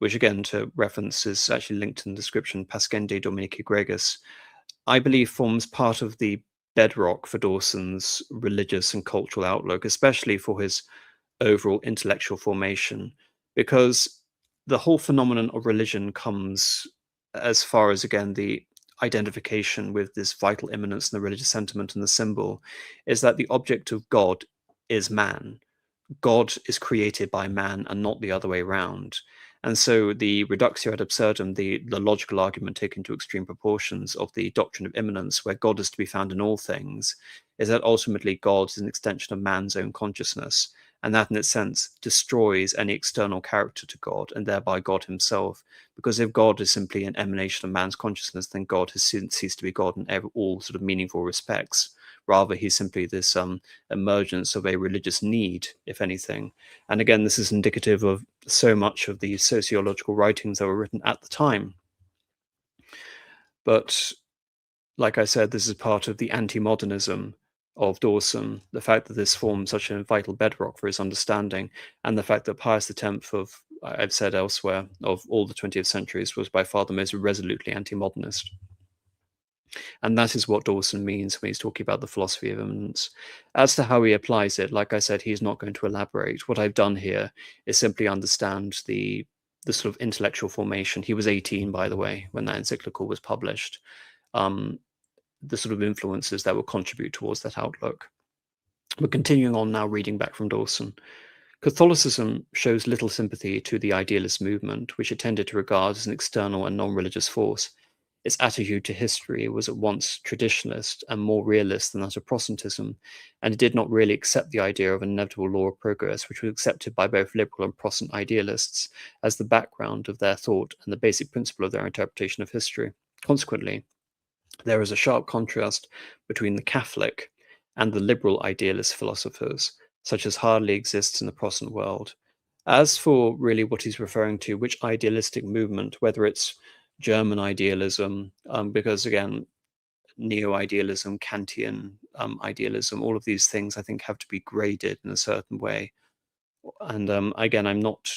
which again to reference is actually linked in the description, Pascendi Dominici Gregis, I believe forms part of the bedrock for Dawson's religious and cultural outlook, especially for his overall intellectual formation, because the whole phenomenon of religion comes as far as, again, the identification with this vital immanence and the religious sentiment and the symbol, is that the object of God is man. God is created by man and not the other way around. And so the reductio ad absurdum, the logical argument taken to extreme proportions of the doctrine of immanence, where God is to be found in all things, is that ultimately God is an extension of man's own consciousness, and that in its sense destroys any external character to God, and thereby God himself. Because if God is simply an emanation of man's consciousness, then God has ceased to be God in all sort of meaningful respects. Rather, he's simply this emergence of a religious need, if anything. And again, this is indicative of so much of the sociological writings that were written at the time. But like I said, this is part of the anti-modernism of Dawson, the fact that this forms such a vital bedrock for his understanding, and the fact that Pius X of, I've said elsewhere, of all the 20th centuries was by far the most resolutely anti-modernist. And that is what Dawson means when he's talking about the philosophy of immanence. As to how he applies it, like I said, he's not going to elaborate. What I've done here is simply understand the sort of intellectual formation. He was 18, by the way, when that encyclical was published. Um, the sort of influences that will contribute towards that outlook. But continuing on now, reading back from Dawson. Catholicism shows little sympathy to the idealist movement, which it tended to regard as an external and non-religious force. Its attitude to history was at once traditionalist and more realist than that of Protestantism, and it did not really accept the idea of an inevitable law of progress, which was accepted by both liberal and Protestant idealists as the background of their thought and the basic principle of their interpretation of history. Consequently, there is a sharp contrast between the Catholic and the liberal idealist philosophers, such as hardly exists in the Protestant world. As for really what he's referring to, which idealistic movement, whether it's German idealism, because again, neo-idealism, Kantian idealism, all of these things I think have to be graded in a certain way. And again, I'm not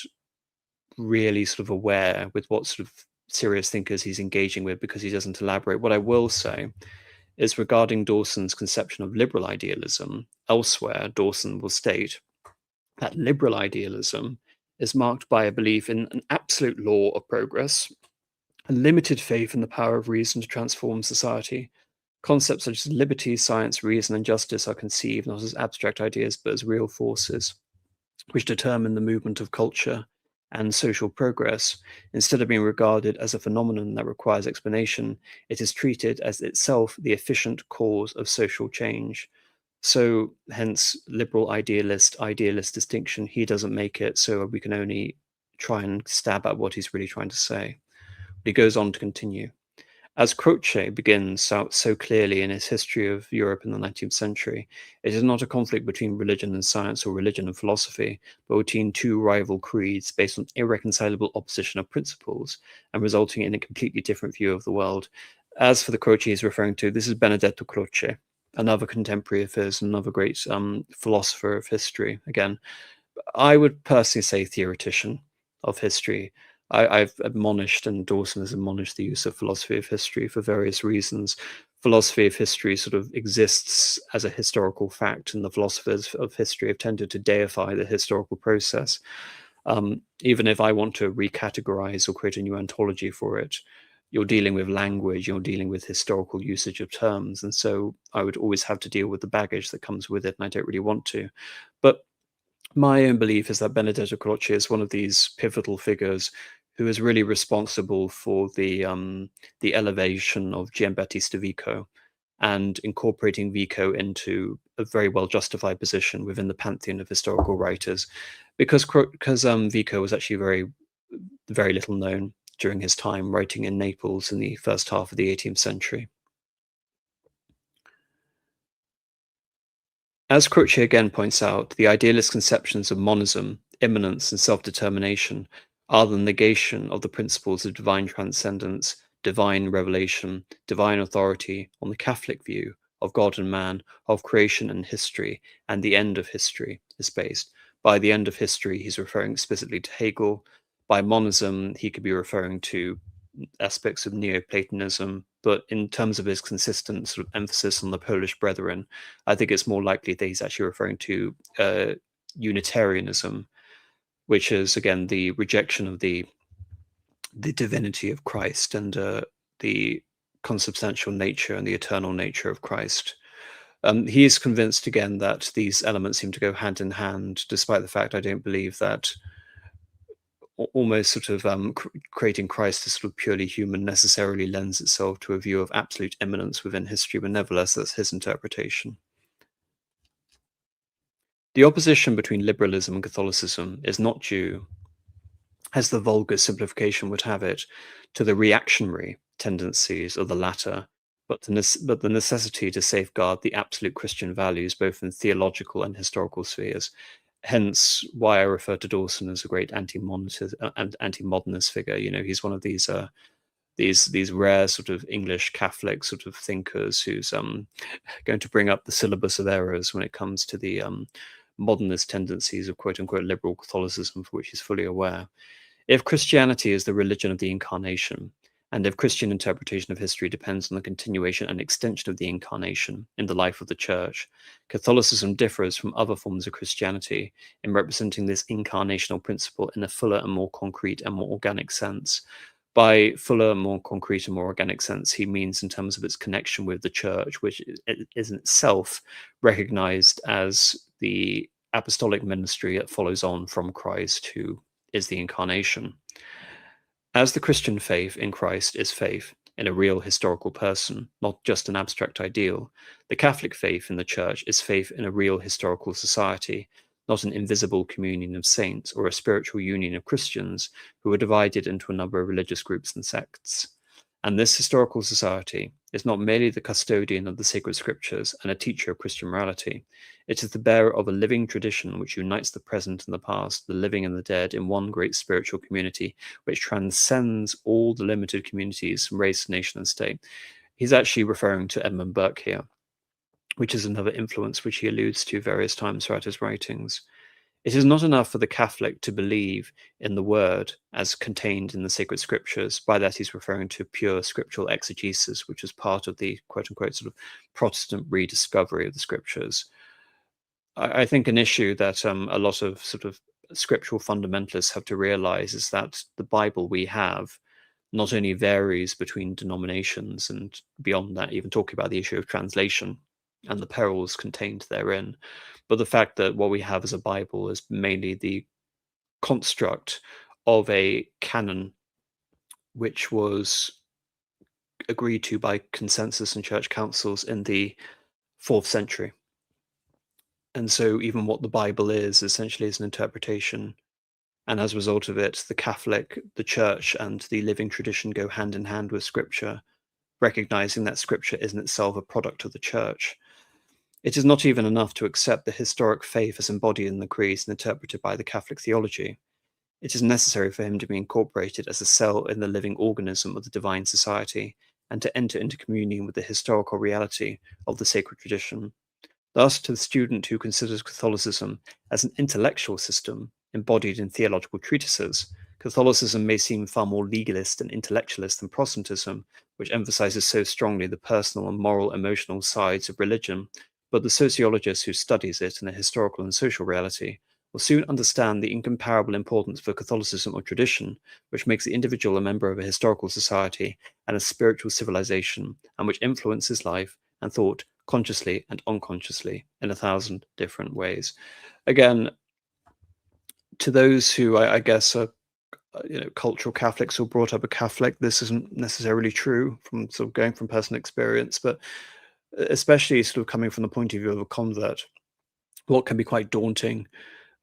really sort of aware with what sort of serious thinkers he's engaging with because he doesn't elaborate. What I will say is regarding Dawson's conception of liberal idealism, elsewhere, Dawson will state that liberal idealism is marked by a belief in an absolute law of progress, a limited faith in the power of reason to transform society. Concepts such as liberty, science, reason, and justice are conceived not as abstract ideas but as real forces which determine the movement of culture and social progress. Instead of being regarded as a phenomenon that requires explanation, it is treated as itself the efficient cause of social change. So, hence, liberal idealist distinction, he doesn't make it, so we can only try and stab at what he's really trying to say. But he goes on to continue. As Croce begins out so clearly in his history of Europe in the 19th century, it is not a conflict between religion and science or religion and philosophy, but between two rival creeds based on irreconcilable opposition of principles and resulting in a completely different view of the world. As for the Croce he's referring to, this is Benedetto Croce, another contemporary of his, another great philosopher of history. Again, I would personally say theoretician of history. I've admonished, and Dawson has admonished, the use of philosophy of history for various reasons. Philosophy of history sort of exists as a historical fact, and the philosophers of history have tended to deify the historical process. Even if I want to recategorize or create a new ontology for it, you're dealing with language, you're dealing with historical usage of terms, and so I would always have to deal with the baggage that comes with it, and I don't really want to. But my own belief is that Benedetto Croce is one of these pivotal figures who is really responsible for the elevation of Giambattista Vico and incorporating Vico into a very well justified position within the pantheon of historical writers, because Vico was actually very little known during his time writing in Naples in the first half of the 18th century. As Croce again points out, the idealist conceptions of monism, immanence, and self-determination are the negation of the principles of divine transcendence, divine revelation, divine authority on the Catholic view of God and man, of creation and history, and the end of history is based. By the end of history, he's referring explicitly to Hegel. By monism, he could be referring to aspects of Neoplatonism, but in terms of his consistent sort of emphasis on the Polish Brethren, I think it's more likely that he's actually referring to Unitarianism, which is again the rejection of the divinity of Christ and the consubstantial nature and the eternal nature of Christ. He is convinced again that these elements seem to go hand in hand, despite the fact I don't believe that almost sort of creating Christ as sort of purely human necessarily lends itself to a view of absolute immanence within history, but nevertheless, that's his interpretation. The opposition between liberalism and Catholicism is not due, as the vulgar simplification would have it, to the reactionary tendencies of the latter, but the necessity to safeguard the absolute Christian values both in theological and historical spheres. Hence, why I refer to Dawson as a great anti-modernist figure. You know, he's one of these rare sort of English Catholic sort of thinkers who's going to bring up the syllabus of errors when it comes to the modernist tendencies of quote unquote liberal Catholicism, for which he's fully aware. If Christianity is the religion of the incarnation, And if Christian interpretation of history depends on the continuation and extension of the incarnation in the life of the church, Catholicism differs from other forms of Christianity in representing this incarnational principle in a fuller and more concrete and more organic sense. By fuller, more concrete, and more organic sense, he means in terms of its connection with the church, which is in itself recognized as the apostolic ministry that follows on from Christ, who is the incarnation. As the Christian faith in Christ is faith in a real historical person, not just an abstract ideal, the Catholic faith in the Church is faith in a real historical society, not an invisible communion of saints or a spiritual union of Christians who are divided into a number of religious groups and sects. And this historical society is not merely the custodian of the sacred scriptures and a teacher of Christian morality. It is the bearer of a living tradition which unites the present and the past, the living and the dead, in one great spiritual community which transcends all the limited communities from race, nation, and state. He's actually referring to Edmund Burke here, which is another influence which he alludes to various times throughout his writings. It is not enough for the Catholic to believe in the word as contained in the sacred scriptures. By that, he's referring to pure scriptural exegesis, which is part of the quote unquote sort of Protestant rediscovery of the scriptures. I think an issue that a lot of sort of scriptural fundamentalists have to realize is that the Bible we have not only varies between denominations and beyond that, even talking about the issue of translation and the perils contained therein, but the fact that what we have as a Bible is mainly the construct of a canon which was agreed to by consensus and church councils in the 4th century. And so even what the Bible is essentially is an interpretation. And as a result of it, the Catholic, the church, and the living tradition go hand in hand with scripture, recognizing that scripture is in itself a product of the church. It is not even enough to accept the historic faith as embodied in the creeds and interpreted by the Catholic theology. It is necessary for him to be incorporated as a cell in the living organism of the divine society and to enter into communion with the historical reality of the sacred tradition. Thus, to the student who considers Catholicism as an intellectual system embodied in theological treatises, Catholicism may seem far more legalist and intellectualist than Protestantism, which emphasizes so strongly the personal and moral emotional sides of religion. But the sociologist who studies it in a historical and social reality will soon understand the incomparable importance for Catholicism of tradition, which makes the individual a member of a historical society and a spiritual civilization, and which influences life and thought consciously and unconsciously in 1,000 different ways. Again, to those who I guess are cultural Catholics or brought up a Catholic, this isn't necessarily true from sort of going from personal experience, but especially sort of coming from the point of view of a convert, what can be quite daunting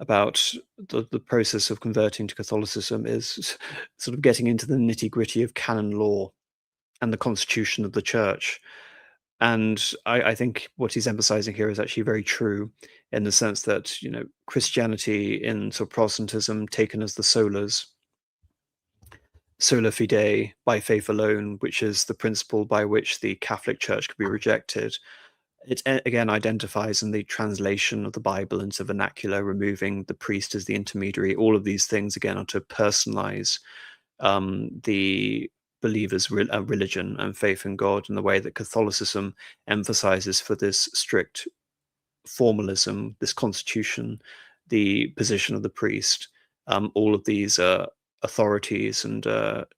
about the process of converting to Catholicism is sort of getting into the nitty-gritty of canon law and the constitution of the church. And I think what he's emphasizing here is actually very true in the sense that, Christianity in sort of Protestantism taken as the solas, sola fide, by faith alone, which is the principle by which the Catholic Church could be rejected. It again identifies in the translation of the Bible into vernacular, removing the priest as the intermediary. All of these things, again, are to personalize the believer's religion and faith in God in the way that Catholicism emphasizes for this strict formalism, this constitution, the position of the priest, all of these authorities and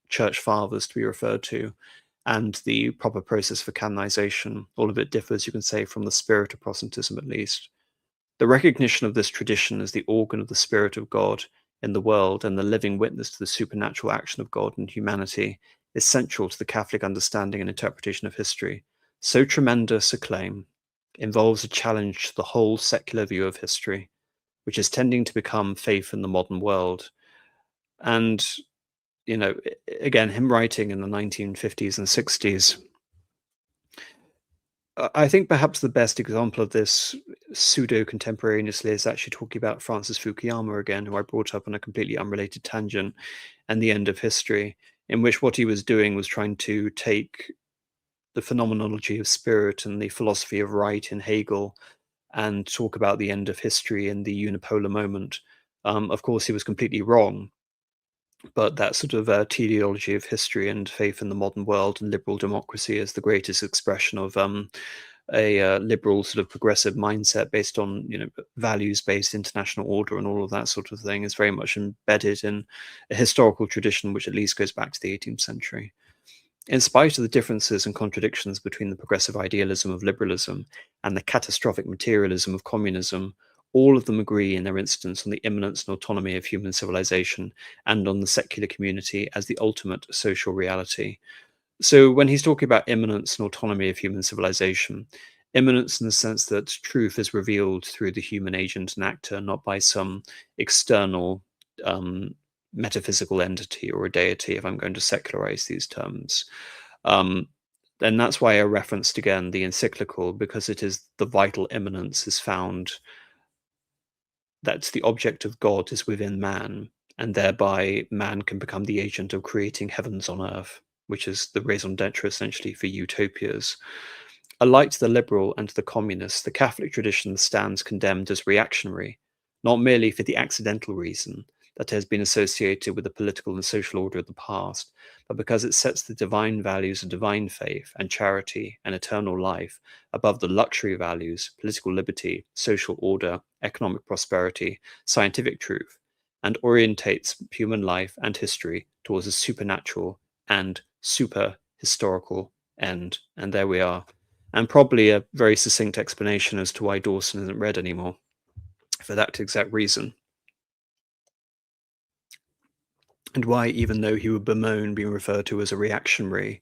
church fathers to be referred to, and the proper process for canonization. All of it differs, you can say, from the spirit of Protestantism at least. The recognition of this tradition as the organ of the Spirit of God in the world and the living witness to the supernatural action of God in humanity is central to the Catholic understanding and interpretation of history. So tremendous a claim involves a challenge to the whole secular view of history, which is tending to become faith in the modern world. And, again, him writing in the 1950s and 60s, I think perhaps the best example of this pseudo-contemporaneously is actually talking about Francis Fukuyama again, who I brought up on a completely unrelated tangent, and the end of history, in which what he was doing was trying to take the phenomenology of spirit and the philosophy of right in Hegel and talk about the end of history and the unipolar moment. Of course, he was completely wrong. but that sort of teleology of history and faith in the modern world and liberal democracy as the greatest expression of a liberal sort of progressive mindset based on values-based international order and all of that sort of thing is very much embedded in a historical tradition which at least goes back to the 18th century. In spite of the differences and contradictions between the progressive idealism of liberalism and the catastrophic materialism of communism, all of them agree in their instance on the immanence and autonomy of human civilization and on the secular community as the ultimate social reality. So when he's talking about immanence and autonomy of human civilization, immanence in the sense that truth is revealed through the human agent and actor, not by some external metaphysical entity or a deity, if I'm going to secularize these terms. Um, and that's why I referenced again the encyclical, because it is the vital immanence is found that the object of God is within man, and thereby man can become the agent of creating heavens on earth, which is the raison d'etre essentially for utopias. Alike to the liberal and to the communist, the Catholic tradition stands condemned as reactionary, not merely for the accidental reason that it has been associated with the political and social order of the past, but because it sets the divine values of divine faith and charity and eternal life above the luxury values, political liberty, social order, economic prosperity, scientific truth, and orientates human life and history towards a supernatural and super historical end. And there we are. And probably a very succinct explanation as to why Dawson isn't read anymore, for that exact reason. And why, even though he would bemoan being referred to as a reactionary,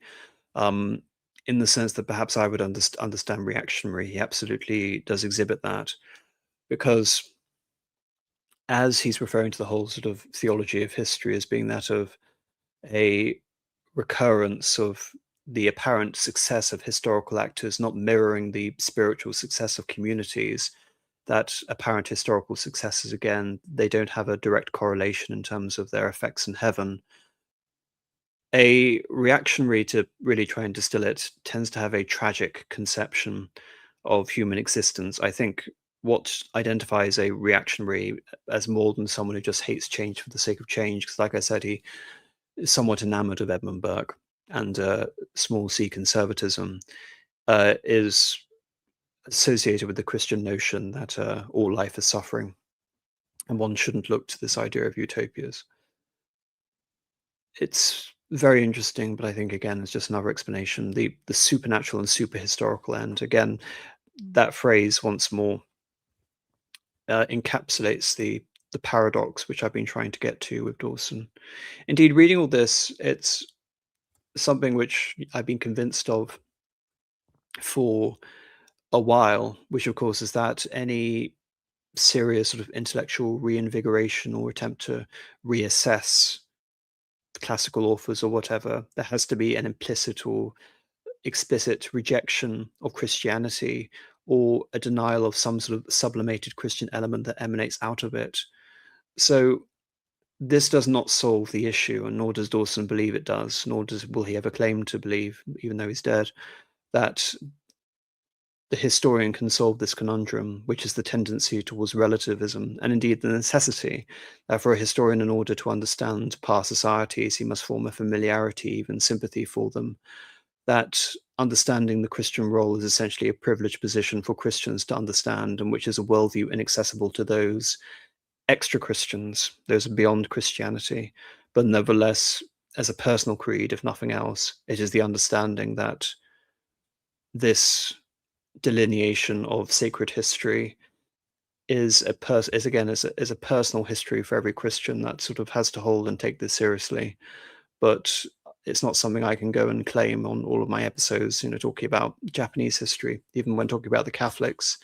um, in the sense that perhaps I would understand reactionary, he absolutely does exhibit that, because as he's referring to the whole sort of theology of history as being that of a recurrence of the apparent success of historical actors not mirroring the spiritual success of communities, that apparent historical successes, again, they don't have a direct correlation in terms of their effects in heaven. A reactionary, to really try and distill it, tends to have a tragic conception of human existence. I think what identifies a reactionary as more than someone who just hates change for the sake of change, because like I said, he is somewhat enamored of Edmund Burke and small c conservatism, is associated with the Christian notion that all life is suffering and one shouldn't look to this idea of utopias. It's very interesting, but I think again it's just another explanation. The supernatural and super historical end. Again, that phrase once more encapsulates the paradox which I've been trying to get to with Dawson. Indeed, reading all this, it's something which I've been convinced of for a while, which of course is that any serious sort of intellectual reinvigoration or attempt to reassess classical authors or whatever, there has to be an implicit or explicit rejection of Christianity or a denial of some sort of sublimated Christian element that emanates out of it. So this does not solve the issue, and nor does Dawson believe it does, nor will he ever claim to believe, even though he's dead, that the historian can solve this conundrum, which is the tendency towards relativism, and indeed the necessity that for a historian, in order to understand past societies, he must form a familiarity, even sympathy for them. That understanding the Christian role is essentially a privileged position for Christians to understand, and which is a worldview inaccessible to those extra Christians, those beyond Christianity. But nevertheless, as a personal creed, if nothing else, it is the understanding that this delineation of sacred history is a personal history for every Christian that sort of has to hold and take this seriously. But it's not something I can go and claim on all of my episodes, talking about Japanese history, even when talking about the Catholics,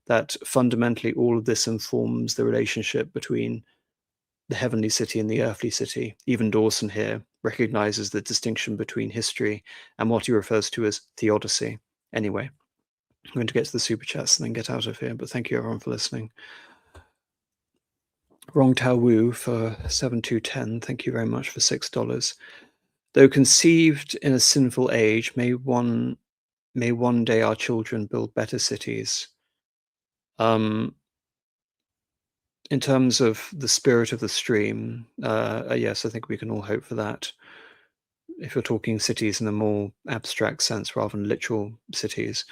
that fundamentally all of this informs the relationship between the heavenly city and the earthly city. Even Dawson here recognizes the distinction between history and what he refers to as theodicy. Anyway, I'm going to get to the super chats and then get out of here, but thank you everyone for listening. Wrong Tao Wu for 7210, thank you very much for $6. Though conceived in a sinful age, may one day our children build better cities. In terms of the spirit of the stream, yes, I think we can all hope for that. If you're talking cities in a more abstract sense rather than literal cities.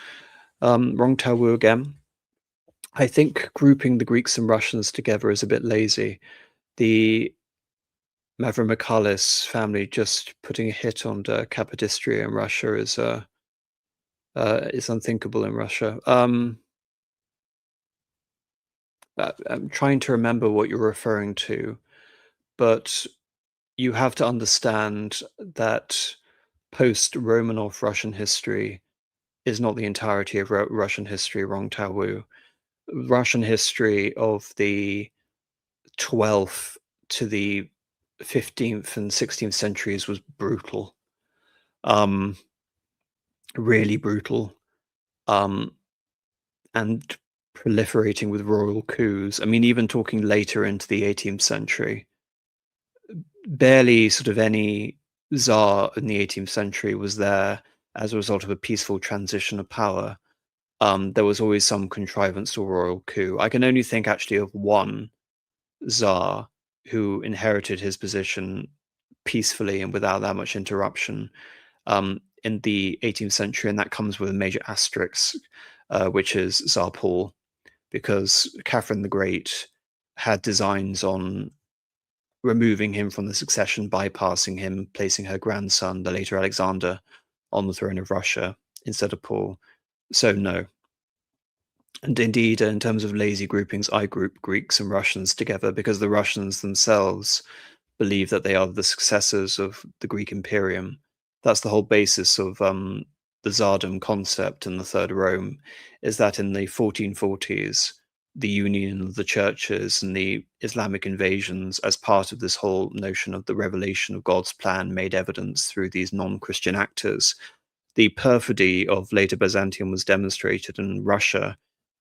Wrong Taowu again. I think grouping the Greeks and Russians together is a bit lazy. The Mavromichalis family just putting a hit on Capodistria in Russia is unthinkable in Russia. I'm trying to remember what you're referring to, but you have to understand that post-Romanov Russian history is not the entirety of Russian history, Wrong Taowu. Russian history of the 12th to the 15th and 16th centuries was brutal. Really brutal. And proliferating with royal coups. I mean, even talking later into the 18th century, barely sort of any czar in the 18th century was there as a result of a peaceful transition of power. There was always some contrivance or royal coup. I can only think actually of one czar who inherited his position peacefully and without that much interruption in the 18th century, and that comes with a major asterisk, which is Tsar Paul, because Catherine the Great had designs on removing him from the succession, bypassing him, placing her grandson, the later Alexander, on the throne of Russia instead of Paul. So no. And indeed, in terms of lazy groupings, I group Greeks and Russians together because the Russians themselves believe that they are the successors of the Greek Imperium. That's the whole basis of the Tsardom concept in the Third Rome, is that in the 1440s, the union of the churches and the Islamic invasions as part of this whole notion of the revelation of God's plan made evidence through these non-Christian actors. The perfidy of later Byzantium was demonstrated, and Russia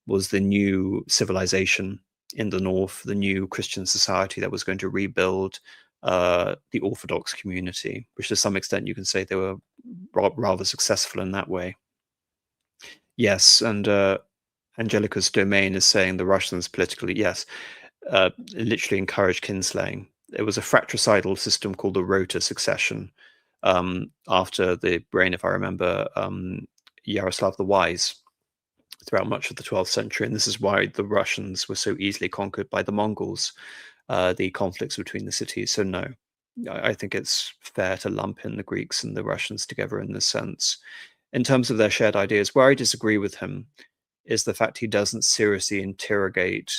was the new civilization in the north, the new Christian society that was going to rebuild the Orthodox community, which to some extent you can say they were rather successful in that way. Yes, and Angelica's domain is saying the Russians politically, yes, literally encouraged kinslaying. It was a fratricidal system called the Rota succession after the reign, if I remember, Yaroslav the Wise throughout much of the 12th century. And this is why the Russians were so easily conquered by the Mongols, the conflicts between the cities. So no, I think it's fair to lump in the Greeks and the Russians together in this sense. In terms of their shared ideas, where I disagree with him is the fact he doesn't seriously interrogate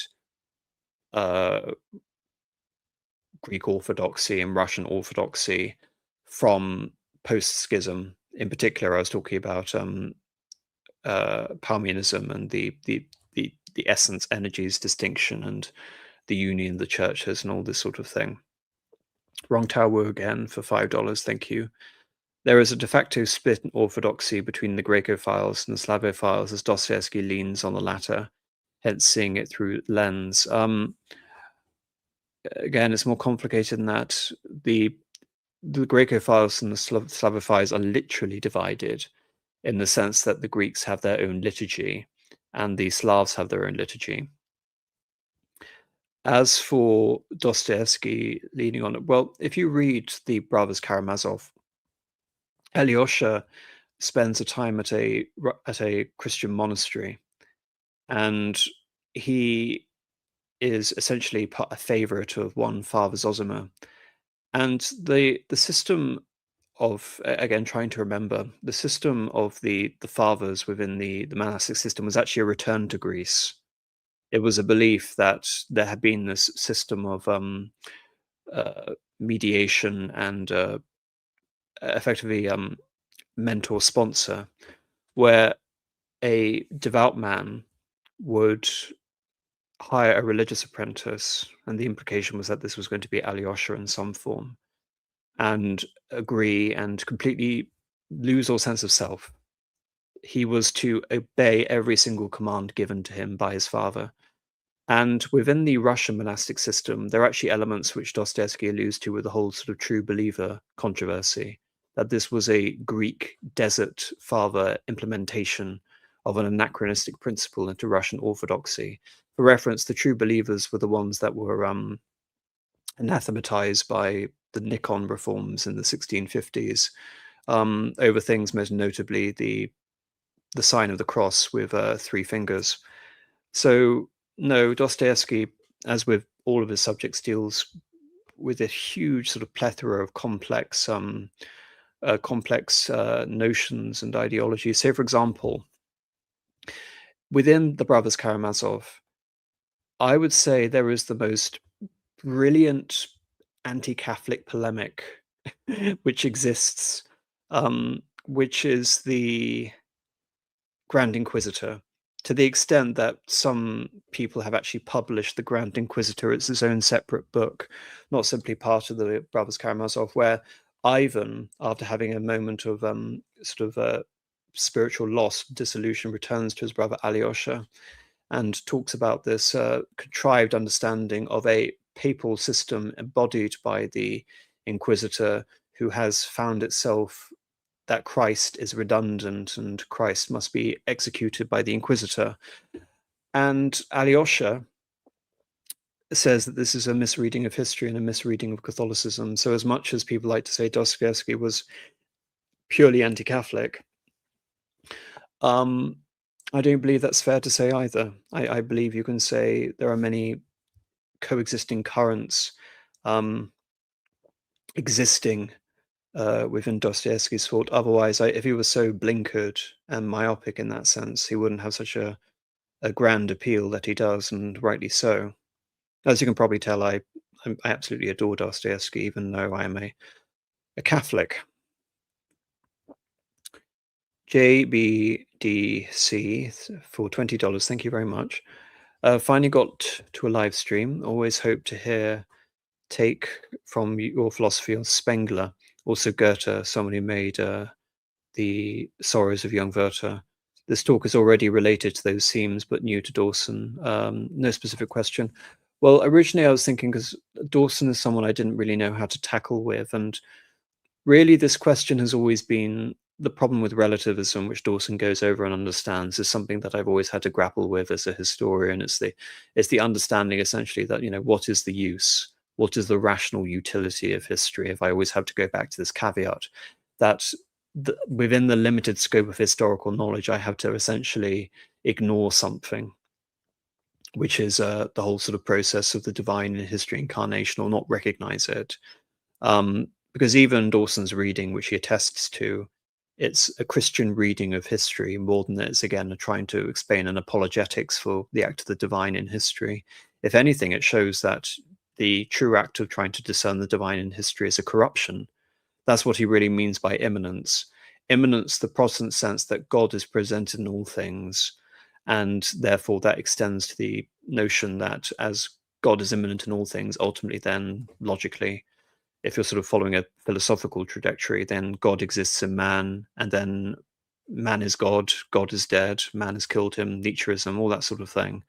Greek Orthodoxy and Russian Orthodoxy from post-schism. In particular, I was talking about Parmenism and the essence energies distinction and the union of the churches and all this sort of thing. Wrong Tower again for $5. Thank you. There is a de facto split in orthodoxy between the Grecophiles and the Slavophiles, as Dostoevsky leans on the latter, hence seeing it through lens. Again, it's more complicated than that. The Grecophiles and the Slavophiles are literally divided in the sense that the Greeks have their own liturgy and the Slavs have their own liturgy. As for Dostoevsky leaning on it, well, if you read the Brothers Karamazov, Alyosha spends a time at a Christian monastery, and he is essentially a favorite of one Father Zosima. And the system of, again, trying to remember, the system of the fathers within the monastic system was actually a return to Greece. It was a belief that there had been this system of mediation and effectively mentor sponsor, where a devout man would hire a religious apprentice, and the implication was that this was going to be Alyosha in some form, and agree and completely lose all sense of self. He was to obey every single command given to him by his father. And within the Russian monastic system, there are actually elements which Dostoevsky alludes to with the whole sort of true believer controversy, that this was a Greek desert father implementation of an anachronistic principle into Russian Orthodoxy. For reference, the true believers were the ones that were anathematized by the Nikon reforms in the 1650s over things, most notably the sign of the cross with 3 fingers. So no, Dostoevsky, as with all of his subjects, deals with a huge sort of plethora of complex notions and ideologies. Say, for example, within the Brothers Karamazov, I would say there is the most brilliant anti-Catholic polemic which exists, which is the Grand Inquisitor, to the extent that some people have actually published the Grand Inquisitor as its own separate book, not simply part of the Brothers Karamazov, where Ivan, after having a moment of spiritual loss, dissolution, returns to his brother Alyosha and talks about this contrived understanding of a papal system embodied by the Inquisitor, who has found itself that Christ is redundant and Christ must be executed by the Inquisitor. And Alyosha says that this is a misreading of history and a misreading of Catholicism. So as much as people like to say Dostoevsky was purely anti-Catholic, I don't believe that's fair to say either. I believe you can say there are many coexisting currents existing within Dostoevsky's thought. Otherwise, if he was so blinkered and myopic in that sense, he wouldn't have such a grand appeal that he does, and rightly so. As you can probably tell, I absolutely adore Dostoevsky, even though I am a Catholic. JBDC for $20. Thank you very much. Finally got to a live stream. Always hope to take from your philosophy on Spengler. Also Goethe, someone who made the Sorrows of Young Werther. This talk is already related to those themes, but new to Dawson. No specific question. Well, originally I was thinking, because Dawson is someone I didn't really know how to tackle with, and really this question has always been the problem with relativism, which Dawson goes over and understands, is something that I've always had to grapple with as a historian. It's the understanding, essentially, that, what is the use? What is the rational utility of history? If I always have to go back to this caveat, that within the limited scope of historical knowledge, I have to essentially ignore something, which is the whole sort of process of the divine in history incarnation, or not recognize it. Because even Dawson's reading, which he attests to, it's a Christian reading of history more than it's, again, trying to explain an apologetics for the act of the divine in history. If anything, it shows that the true act of trying to discern the divine in history is a corruption. That's what he really means by immanence. Immanence, the Protestant sense that God is presented in all things, and therefore that extends to the notion that as God is immanent in all things, ultimately then, logically, if you're sort of following a philosophical trajectory, then God exists in man, and then man is God, God is dead, man has killed him, Nietzscheism, all that sort of thing.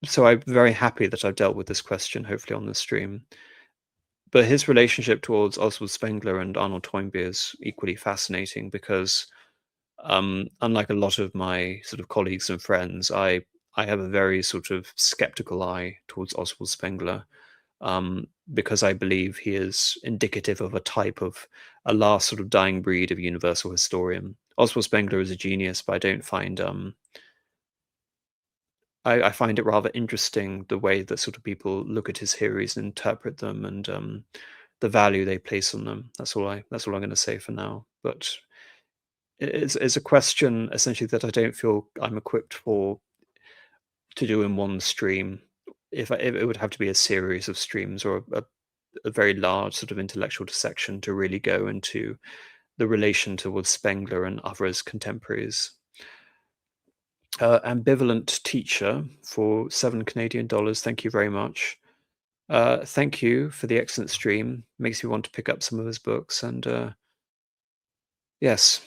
So I'm very happy that I've dealt with this question, hopefully on the stream. But his relationship towards Oswald Spengler and Arnold Toynbee is equally fascinating, because unlike a lot of my sort of colleagues and friends, I have a very sort of skeptical eye towards Oswald Spengler, because I believe he is indicative of a last sort of dying breed of universal historian. Oswald Spengler is a genius, but I don't find I find it rather interesting the way that sort of people look at his theories and interpret them, and the value they place on them. That's all I'm going to say for now. But it's a question essentially that I don't feel I'm equipped to do in one stream. If it would have to be a series of streams, or a very large sort of intellectual dissection to really go into the relation towards Spengler and others contemporaries. Ambivalent Teacher for $7 Canadian. Thank you very much. Thank you for the excellent stream. Makes me want to pick up some of his books, and yes,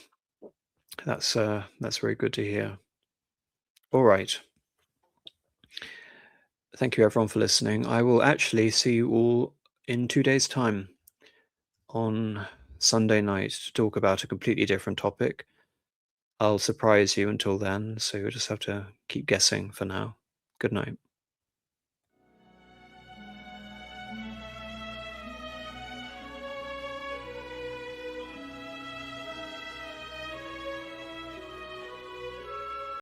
that's very good to hear. All right. Thank you everyone for listening. I will actually see you all in 2 days' time on Sunday night to talk about a completely different topic. I'll surprise you until then, so you'll just have to keep guessing for now. Good night.